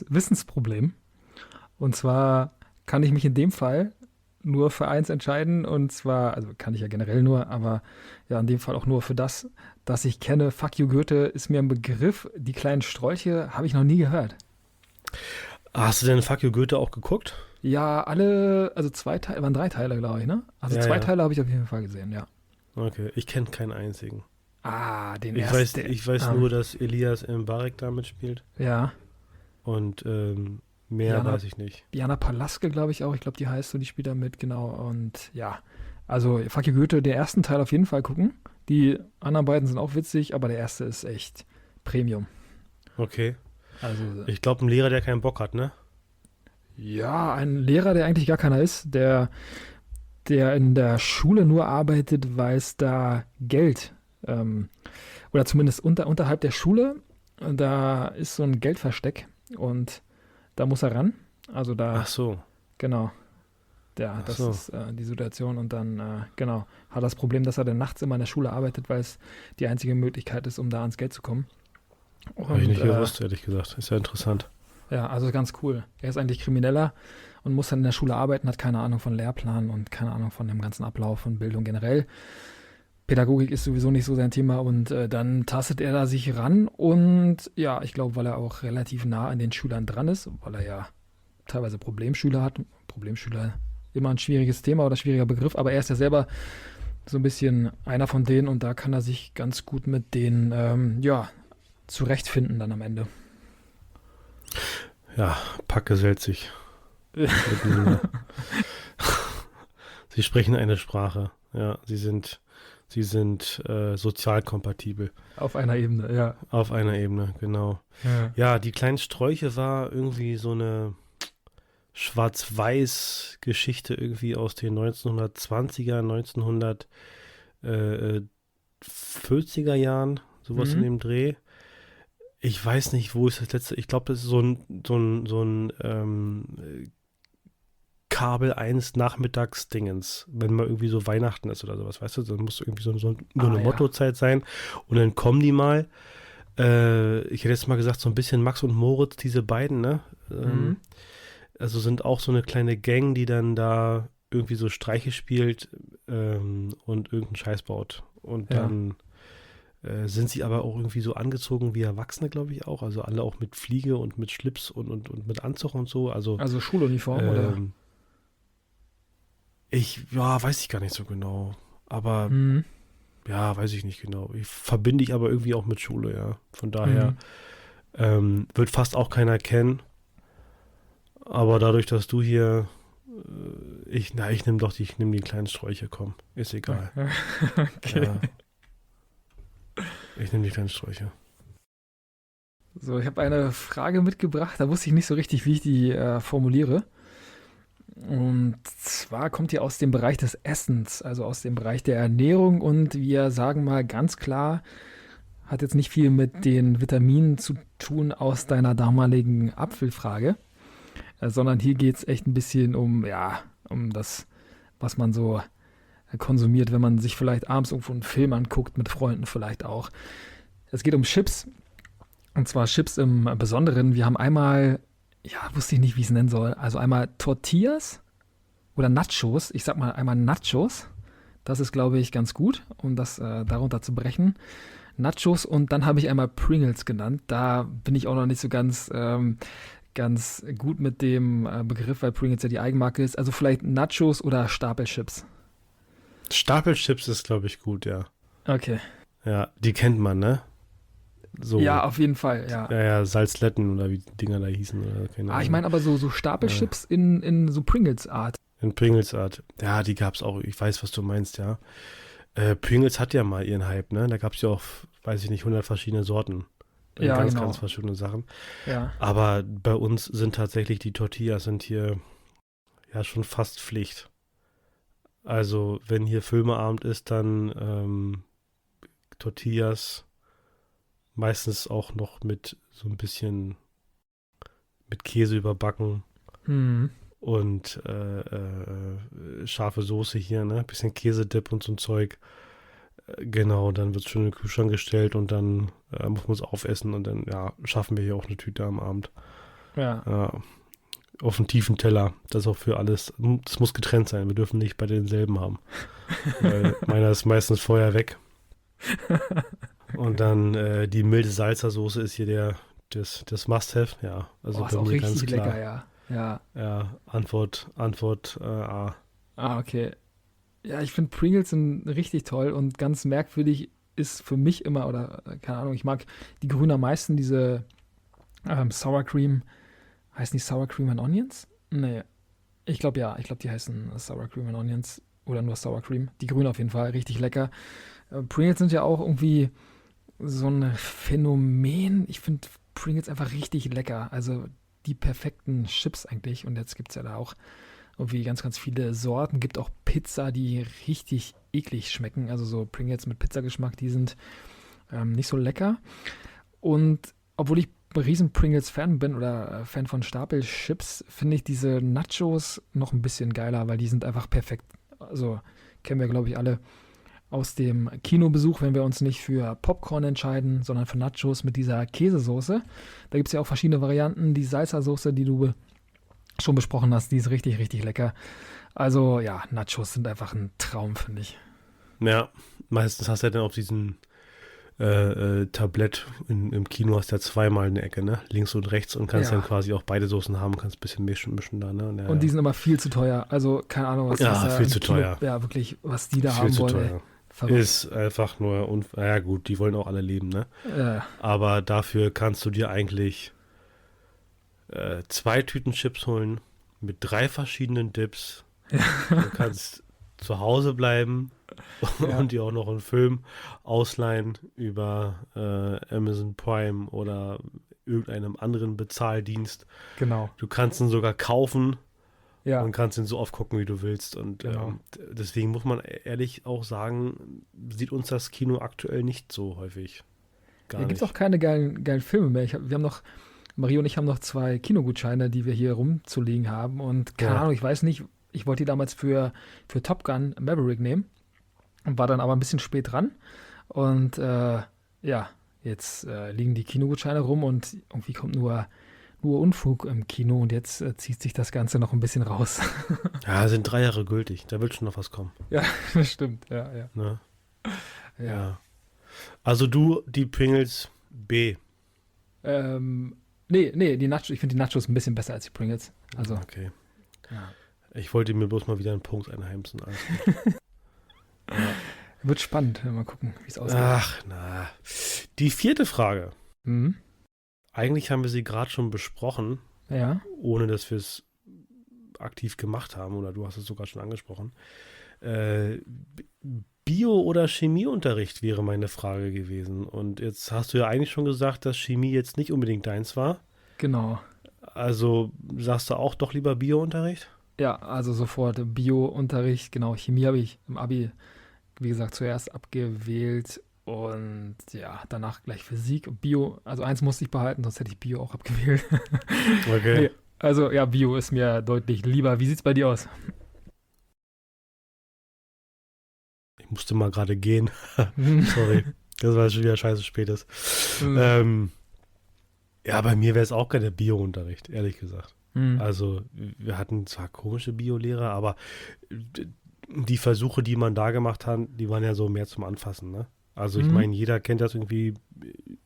A: Wissensproblem. Und zwar kann ich mich in dem Fall nur für eins entscheiden. Und zwar, also kann ich ja generell nur, aber ja, in dem Fall auch nur für das ich kenne. Fuck you Goethe ist mir ein Begriff. Die kleinen Strolche habe ich noch nie gehört.
B: Hast du denn Fuck you Goethe auch geguckt?
A: Ja, also 2 Teile, waren 3 Teile, glaube ich, ne? Also
B: Ja,
A: zwei
B: ja.
A: Teile habe ich auf jeden Fall gesehen, ja.
B: Okay, ich kenne keinen einzigen.
A: Ah, den
B: Ich weiß,
A: ersten.
B: ich weiß nur, dass Elias Mbarek da mitspielt
A: Ja.
B: und mehr
A: Diana,
B: weiß ich nicht.
A: Diana Palaske, glaube ich auch. Ich glaube, die heißt so, die spielt da mit, genau. Und ja, also Fuck you Goethe, den ersten Teil auf jeden Fall gucken. Die anderen beiden sind auch witzig, aber der erste ist echt Premium.
B: Okay.
A: Also,
B: Ich glaube, ein Lehrer, der keinen Bock hat, ne?
A: ja, ein Lehrer, der eigentlich gar keiner ist, der in der Schule nur arbeitet, weil es da Geld, oder zumindest unterhalb der Schule, da ist so ein Geldversteck und da muss er ran. Also
B: Ach
A: da,
B: so,
A: genau,
B: ach
A: das
B: so.
A: ist die Situation und dann, genau, hat das Problem, dass er dann nachts immer in der Schule arbeitet, weil es die einzige Möglichkeit ist, um da ans Geld zu kommen.
B: Habe ich
A: Und
B: nicht gewusst, ehrlich gesagt. Ist ja interessant.
A: ja, also ganz cool. Er ist eigentlich Krimineller und muss dann in der Schule arbeiten, hat keine Ahnung von Lehrplan und keine Ahnung von dem ganzen Ablauf und Bildung generell. Pädagogik ist sowieso nicht so sein Thema und dann tastet er da sich ran und ja, ich glaube, weil er auch relativ nah an den Schülern dran ist, weil er ja teilweise Problemschüler hat. Problemschüler immer ein schwieriges Thema oder schwieriger Begriff, aber er ist ja selber so ein bisschen einer von denen und da kann er sich ganz gut mit denen, ja, zurechtfinden dann am Ende.
B: Ja, Pack gesellt sich miteinander. Sie sprechen eine Sprache. Ja, sie sind sozial kompatibel.
A: Auf einer Ebene, ja.
B: Auf einer Ebene, genau.
A: Ja.
B: Ja, die kleinen Sträuche war irgendwie so eine Schwarz-Weiß-Geschichte irgendwie aus den 1920er, 1940er Jahren, sowas in
A: Mhm.
B: dem Dreh. Ich weiß nicht, wo ist das letzte. Ich glaube, das ist so ein Kabel 1 Nachmittagsdingens, wenn mal irgendwie so Weihnachten ist oder sowas, weißt du, dann muss irgendwie so eine
A: Ah ja.
B: Mottozeit sein und dann kommen die mal. Ich hätte jetzt mal gesagt, so ein bisschen Max und Moritz, diese beiden, ne?
A: Mhm.
B: Also sind auch so eine kleine Gang, die dann da irgendwie so Streiche spielt und irgendeinen Scheiß baut. Und
A: Ja.
B: dann sind sie aber auch irgendwie so angezogen wie Erwachsene, glaube ich auch. Also alle auch mit Fliege und mit Schlips und mit Anzug und so. Also
A: Also Schuluniform oder?
B: ähm, ja, weiß ich gar nicht so genau. Aber
A: Mhm.
B: ja, weiß ich nicht genau. Verbinde ich aber irgendwie auch mit Schule, ja. Von daher
A: Mhm.
B: wird fast auch keiner kennen. Aber dadurch, dass du hier, ich nehme die kleinen Sträuche, komm. Ist egal.
A: Okay.
B: Ja, ich nehme die kleinen Sträuche.
A: So, ich habe eine Frage mitgebracht, da wusste ich nicht so richtig, wie ich die formuliere. Und zwar kommt die aus dem Bereich des Essens, also aus dem Bereich der Ernährung und wir sagen mal ganz klar, hat jetzt nicht viel mit den Vitaminen zu tun aus deiner damaligen Apfelfrage, sondern hier geht es echt ein bisschen um, ja, um das, was man so konsumiert, wenn man sich vielleicht abends irgendwo einen Film anguckt, mit Freunden vielleicht auch. Es geht um Chips, und zwar Chips im Besonderen. Wir haben einmal, ja, wusste ich nicht, wie ich es nennen soll, also einmal Tortillas oder Nachos. Ich sag mal einmal Nachos. Das ist, glaube ich, ganz gut, um das darunter zu brechen. Nachos, und dann habe ich einmal Pringles genannt. Da bin ich auch noch nicht so ganz gut mit dem Begriff, weil Pringles ja die Eigenmarke ist. Also vielleicht Nachos oder Stapelchips.
B: Stapelchips ist, glaube ich, gut, ja.
A: Okay.
B: Ja, die kennt man, ne? So,
A: Ja, auf jeden Fall, ja.
B: ja, Salzletten oder wie die Dinger da hießen. Oder keine
A: Ich
B: Ahnung.
A: meine aber so Stapelchips in so Pringles-Art.
B: In Pringles-Art. Ja, die gab's auch. Ich weiß, was du meinst, ja. Pringles hat ja mal ihren Hype, ne? Da gab's ja auch, weiß ich nicht, 100 verschiedene Sorten.
A: Ja,
B: Ganz,
A: genau.
B: ganz verschiedene Sachen.
A: Ja.
B: Aber bei uns sind tatsächlich die Tortillas sind hier ja schon fast Pflicht. Also, wenn hier Filmeabend ist, dann Tortillas, meistens auch noch mit so ein bisschen mit Käse überbacken
A: Hm.
B: und scharfe Soße hier, ne? Bisschen Käsedip und so ein Zeug. Genau, dann wird es schon in den Kühlschrank gestellt und dann muss man es aufessen und dann, ja, schaffen wir hier auch eine Tüte am Abend.
A: Ja.
B: Auf einen tiefen Teller. Das ist auch für alles. Das muss getrennt sein. Wir dürfen nicht bei denselben haben. Weil meiner ist meistens vorher weg. Und dann die milde Salsa-Soße ist hier das Must-Have. Ja, also
A: Ist
B: bei
A: auch
B: mir ganz
A: richtig
B: klar.
A: lecker, ja. Ja.
B: Ja, Antwort A.
A: Okay. Ja, ich finde Pringles sind richtig toll, und ganz merkwürdig ist für mich immer, oder keine Ahnung, ich mag die Grünen am meisten, diese Sour Cream, heißen die Sour Cream and Onions? Nee, ich glaube ja, die heißen Sour Cream and Onions oder nur Sour Cream. Die Grünen auf jeden Fall, richtig lecker. Pringles sind ja auch irgendwie so ein Phänomen. Ich finde Pringles einfach richtig lecker, also die perfekten Chips eigentlich, und jetzt gibt es ja da auch irgendwie ganz, ganz viele Sorten. Gibt auch Pizza, die richtig eklig schmecken. Also so Pringles mit Pizzageschmack, die sind nicht so lecker. Und obwohl ich riesen Pringles-Fan bin oder Fan von Stapelchips, finde ich diese Nachos noch ein bisschen geiler, weil die sind einfach perfekt. Also kennen wir, glaube ich, alle aus dem Kinobesuch, wenn wir uns nicht für Popcorn entscheiden, sondern für Nachos mit dieser Käsesoße. Da gibt es ja auch verschiedene Varianten. Die Salsa-Soße, die du schon besprochen hast, die ist richtig, richtig lecker. Also ja, Nachos sind einfach ein Traum, finde ich.
B: Ja, meistens hast du ja dann auf diesem Tablett im Kino hast du ja zweimal eine Ecke, ne? Links und rechts, und kannst
A: Ja.
B: dann quasi auch beide Soßen haben, kannst ein bisschen mischen da, ne? Ja,
A: Und die sind immer viel zu teuer. Also keine Ahnung, was
B: Ja,
A: was da
B: viel
A: im
B: zu
A: Kino,
B: teuer.
A: Ja, wirklich, was die da
B: viel
A: haben
B: zu
A: wollen. Ey.
B: teuer.
A: Verrückt.
B: Ist einfach nur, ja gut, die wollen auch alle leben, ne?
A: Ja,
B: Aber dafür kannst du dir eigentlich 2 Tüten Chips holen mit 3 verschiedenen Dips. Du kannst zu Hause bleiben
A: Ja.
B: und dir auch noch einen Film ausleihen über Amazon Prime oder irgendeinem anderen Bezahldienst.
A: genau.
B: Du kannst ihn sogar kaufen
A: Ja,
B: und kannst ihn so oft gucken, wie du willst. Und
A: Genau.
B: deswegen muss man ehrlich auch sagen, sieht uns das Kino aktuell nicht so häufig. Gar
A: hier gibt es
B: nicht.
A: auch keine geilen Filme mehr. Marie und ich haben noch 2 Kinogutscheine, die wir hier rumzulegen haben. Und keine
B: Ja.
A: Ahnung, ich weiß nicht, ich wollte die damals für Top Gun Maverick nehmen und war dann aber ein bisschen spät dran. Und ja, jetzt liegen die Kinogutscheine rum, und irgendwie kommt nur Unfug im Kino, und jetzt zieht sich das Ganze noch ein bisschen raus.
B: Ja, sind 3 Jahre gültig. Da wird schon noch was kommen.
A: Ja, das stimmt. Ja.
B: Ne?
A: Ja.
B: Also du, die Pringles B.
A: Nee, die Nachos, ich finde die Nachos ein bisschen besser als die Pringles. Also,
B: Okay.
A: ja.
B: Ich wollte mir bloß mal wieder einen Punkt einheimsen. Alles gut.
A: Wird spannend. Mal gucken, wie es aussieht.
B: Ach, na. Die 4. Frage.
A: Mhm.
B: Eigentlich haben wir sie gerade schon besprochen,
A: Ja.
B: ohne dass wir es aktiv gemacht haben, oder du hast es sogar schon angesprochen. Bio- oder Chemieunterricht wäre meine Frage gewesen. Und jetzt hast du ja eigentlich schon gesagt, dass Chemie jetzt nicht unbedingt deins war.
A: Genau.
B: Also sagst du auch doch lieber Biounterricht?
A: Ja, also sofort Bio-Unterricht. Genau, Chemie habe ich im Abi, wie gesagt, zuerst abgewählt. Und ja, danach gleich Physik und Bio. Also eins musste ich behalten, sonst hätte ich Bio auch abgewählt.
B: Okay.
A: Nee, also ja, Bio ist mir deutlich lieber. Wie sieht es bei dir aus?
B: musste mal gerade gehen.
A: Hm.
B: Sorry, das war schon wieder scheiße spätes. Ja, bei mir wäre es auch gerne Bio-Unterricht, ehrlich gesagt.
A: Hm.
B: Also wir hatten zwar komische Biolehrer, aber die Versuche, die man da gemacht hat, die waren ja so mehr zum Anfassen, ne? Also ich
A: Hm.
B: meine, jeder kennt das irgendwie,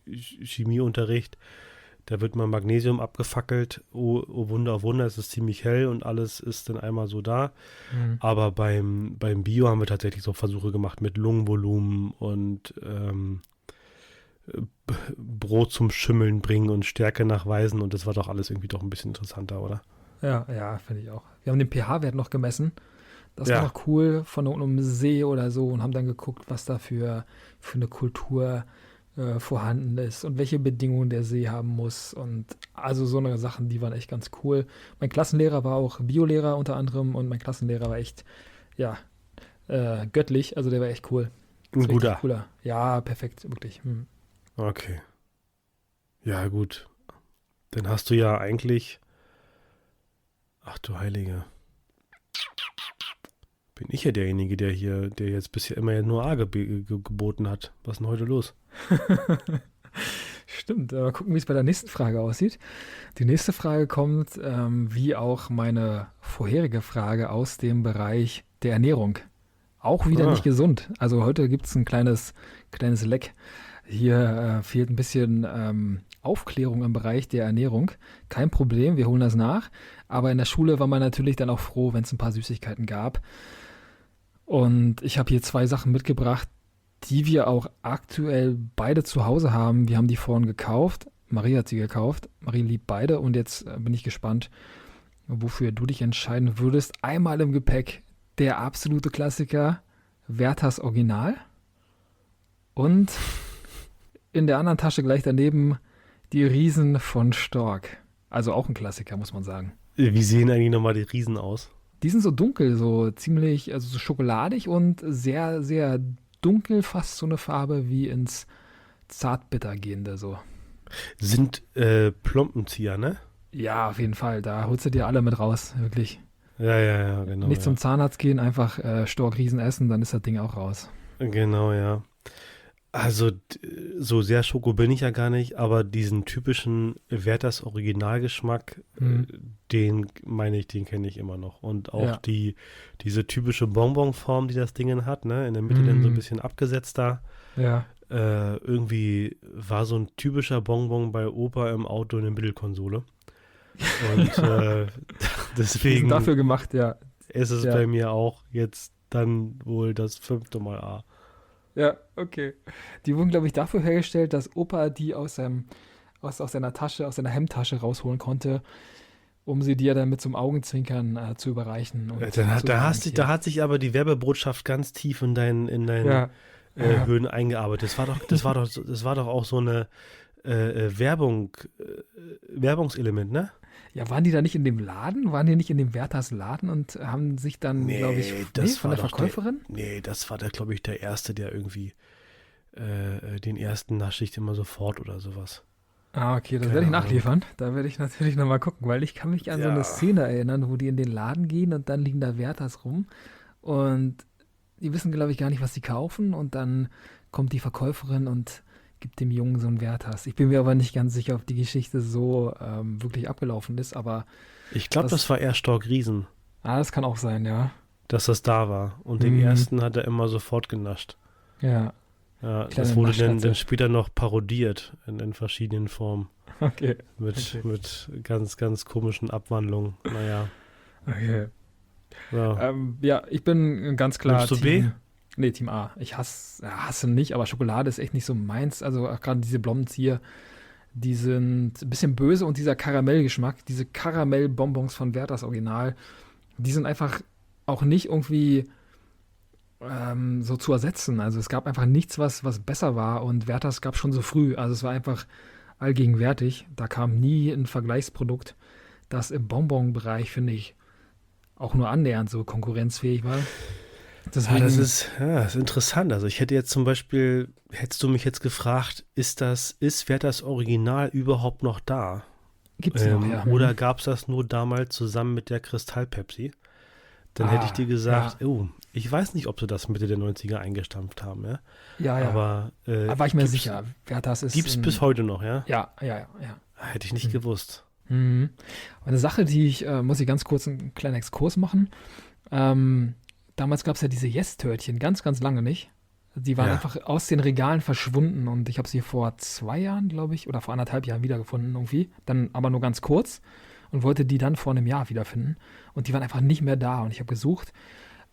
B: Chemieunterricht, da wird mal Magnesium abgefackelt, oh Wunder, oh Wunder, es ist ziemlich hell und alles ist dann einmal so da.
A: Hm.
B: Aber beim Bio haben wir tatsächlich so Versuche gemacht mit Lungenvolumen und Brot zum Schimmeln bringen und Stärke nachweisen und das war doch alles irgendwie doch ein bisschen interessanter, oder?
A: Ja, finde ich auch. Wir haben den pH-Wert noch gemessen. Das war
B: Ja,
A: noch cool von irgendeinem See oder so und haben dann geguckt, was da für eine Kultur vorhanden ist und welche Bedingungen der See haben muss. Und also so eine Sachen, die waren echt ganz cool. Mein Klassenlehrer war auch Biolehrer unter anderem und mein Klassenlehrer war echt, ja, göttlich. Also der war echt cool. Das
B: ein
A: ist richtig
B: guter.
A: cooler. Ja, perfekt, wirklich. Hm.
B: Okay. Ja, gut. Dann hast du ja eigentlich, ach du Heilige, bin ich ja derjenige, der jetzt bisher immer ja nur A geboten hat. Was ist denn heute los?
A: Stimmt, mal gucken, wie es bei der nächsten Frage aussieht. Die nächste Frage kommt, wie auch meine vorherige Frage, aus dem Bereich der Ernährung. Auch wieder nicht
B: Ah,
A: gesund. Also heute gibt es ein kleines Leck. Hier fehlt ein bisschen Aufklärung im Bereich der Ernährung. Kein Problem, wir holen das nach. Aber in der Schule war man natürlich dann auch froh, wenn es ein paar Süßigkeiten gab. Und ich habe hier zwei Sachen mitgebracht, die wir auch aktuell beide zu Hause haben. Wir haben die vorhin gekauft. Marie hat sie gekauft. Marie liebt beide und jetzt bin ich gespannt, wofür du dich entscheiden würdest. Einmal im Gepäck der absolute Klassiker Werthers Original und in der anderen Tasche gleich daneben die Riesen von Stork. Also auch ein Klassiker, muss man sagen.
B: wie sehen eigentlich nochmal die Riesen aus?
A: Die sind so dunkel, so ziemlich, also so schokoladig und sehr, sehr dunkel, fast so eine Farbe wie ins Zartbitter gehende so.
B: Sind Plombenzieher, ne?
A: Ja, auf jeden Fall. Da holst du dir alle mit raus, wirklich.
B: Ja, genau,
A: Nicht zum
B: ja.
A: Zahnarzt gehen, einfach Storkriesen essen, dann ist das Ding auch raus.
B: Genau, ja. Also, so sehr Schoko bin ich ja gar nicht, aber diesen typischen Werthers Originalgeschmack,
A: Hm.
B: den meine ich, den kenne ich immer noch. Und auch
A: Ja.
B: diese typische Bonbonform, die das Ding hat, ne? In der Mitte dann so ein
A: Hm.
B: bisschen abgesetzter.
A: Ja.
B: Irgendwie war so ein typischer Bonbon bei Opa im Auto in der Mittelkonsole. Und
A: Die sind
B: deswegen
A: dafür gemacht, ja.
B: ist es
A: Ja.
B: bei mir auch jetzt dann wohl das 5. Mal A.
A: Ja, okay. Die wurden, glaube ich, dafür hergestellt, dass Opa die aus seiner Tasche, aus seiner Hemdtasche rausholen konnte, um sie dir dann mit zum Augenzwinkern zu überreichen und zu sagen,
B: Da
A: hier.
B: hat sich aber die Werbebotschaft ganz tief in dein
A: Ja, ja.
B: Höhen eingearbeitet. Das war doch auch so eine Werbungselement, ne?
A: Ja, waren die da nicht in dem Laden? Waren die nicht in dem Werthers Laden und haben sich dann, glaube ich,
B: Nee,
A: nee,
B: das
A: von
B: war
A: der
B: doch
A: Verkäuferin?
B: das war der, glaube ich, der Erste, der irgendwie den ersten Nachschicht immer sofort oder sowas.
A: Ah, okay, das werde
B: Keine
A: ich
B: Ahnung.
A: nachliefern. Da werde ich natürlich nochmal gucken, weil ich kann mich an so eine
B: Ja,
A: Szene erinnern, wo die in den Laden gehen und dann liegen da Werthers rum und die wissen, glaube ich, gar nicht, was sie kaufen und dann kommt die Verkäuferin und gibt dem Jungen so ein Werthers. Ich bin mir aber nicht ganz sicher, ob die Geschichte so wirklich abgelaufen ist, aber
B: ich glaube, das
A: das,
B: war eher Stork Riesen,
A: das kann auch sein, ja.
B: dass das da war. Und den
A: Hm,
B: ersten hat er immer sofort genascht.
A: ja,
B: Ja, das
A: kleine
B: wurde dann
A: Naschkatze.
B: später noch parodiert in verschiedenen Formen.
A: Okay,
B: Mit,
A: okay,
B: mit ganz komischen Abwandlungen. Naja.
A: okay.
B: Ja.
A: Ja, ich bin ganz klar
B: Nimmst du B?
A: Team A. Ich hasse nicht, aber Schokolade ist echt nicht so meins. Also auch gerade diese Blondenzieher, die sind ein bisschen böse und dieser Karamellgeschmack, diese Karamellbonbons von Werthers Original, die sind einfach auch nicht irgendwie so zu ersetzen. Also es gab einfach nichts, was besser war und Werthers gab schon so früh. Also es war einfach allgegenwärtig. Da kam nie ein Vergleichsprodukt, das im Bonbon-Bereich, finde ich, auch nur annähernd so konkurrenzfähig war. Deswegen
B: Das ist interessant. Also ich hätte jetzt zum Beispiel, hättest du mich jetzt gefragt, ist Werthers Original überhaupt noch da?
A: gibt es noch, ja.
B: Oder gab es das nur damals zusammen mit der Kristall-Pepsi? dann hätte ich dir gesagt, oh, ich weiß nicht, ob sie das Mitte der 90er eingestampft haben, ja.
A: Ja, ja.
B: Aber
A: Da war ich mir sicher, wer das ist.
B: Gibt's bis heute noch, ja?
A: Ja.
B: Hätte ich nicht gewusst.
A: Mhm. Eine Sache, die muss ich ganz kurz einen kleinen Exkurs machen. Damals gab es ja diese Yes-Törtchen, ganz, ganz lange nicht. Die waren
B: Ja.
A: einfach aus den Regalen verschwunden und ich habe sie vor 2 Jahren, glaube ich, oder vor 1,5 Jahren wiedergefunden irgendwie. Dann aber nur ganz kurz und wollte die dann vor einem Jahr wiederfinden. Und die waren einfach nicht mehr da und ich habe gesucht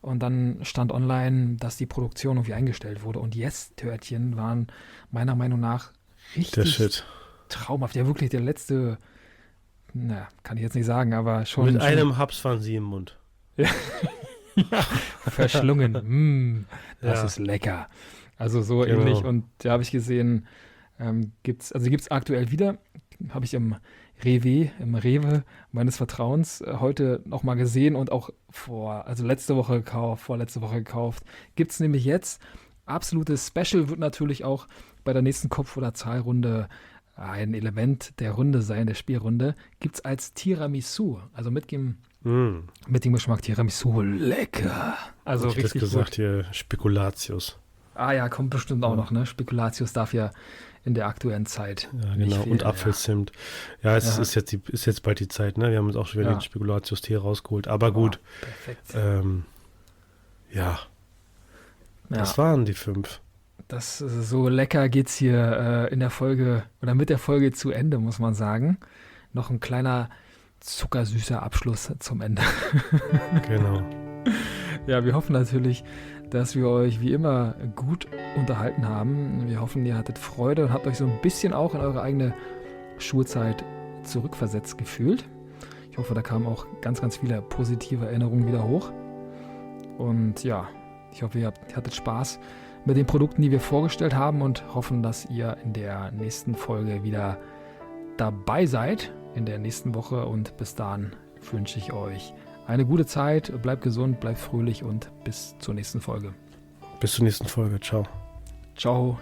A: und dann stand online, dass die Produktion irgendwie eingestellt wurde. Und Yes-Törtchen waren meiner Meinung nach
B: Der
A: richtig
B: Shit.
A: traumhaft. Ja, wirklich der letzte, na, kann ich jetzt nicht sagen, aber schon.
B: Mit einem Haps waren sie im Mund.
A: Verschlungen. Das
B: Ja.
A: ist lecker. Also so
B: Genau.
A: ähnlich. Und da habe ich gesehen, gibt's aktuell wieder, habe ich im Rewe meines Vertrauens heute nochmal gesehen und auch letzte Woche gekauft, vorletzte Woche gekauft. Gibt es nämlich jetzt. Absolutes Special wird natürlich auch bei der nächsten Kopf- oder Zahlrunde ein Element der Runde sein, der Spielrunde. Gibt es als Tiramisu, also mit dem Geschmack Tiramisu, lecker. Also
B: Ich hätte das
A: richtig
B: gesagt
A: gut.
B: hier, Spekulatius.
A: Ah ja, kommt bestimmt auch noch, ne? Spekulatius darf ja in der aktuellen Zeit
B: Ja,
A: nicht
B: genau.
A: fehlen,
B: Und Apfelzimt. Ja, es
A: Ja.
B: ist jetzt bald die Zeit, ne? Wir haben uns auch schon wieder
A: Ja.
B: den Spekulatius-Tee rausgeholt. Aber gut,
A: Perfekt.
B: ja,
A: Ja,
B: das waren die 5.
A: so lecker geht's hier in der Folge oder mit der Folge zu Ende, muss man sagen. Noch ein kleiner zuckersüßer Abschluss zum Ende.
B: Genau.
A: Ja, wir hoffen natürlich, dass wir euch wie immer gut unterhalten haben. Wir hoffen, ihr hattet Freude und habt euch so ein bisschen auch in eure eigene Schulzeit zurückversetzt gefühlt. Ich hoffe, da kamen auch ganz, ganz viele positive Erinnerungen wieder hoch. Und ja, ich hoffe, ihr hattet Spaß mit den Produkten, die wir vorgestellt haben und hoffen, dass ihr in der nächsten Folge wieder dabei seid, in der nächsten Woche. Und bis dahin wünsche ich euch eine gute Zeit, bleibt gesund, bleibt fröhlich und bis zur nächsten Folge.
B: Bis zur nächsten Folge. Ciao.
A: Ciao.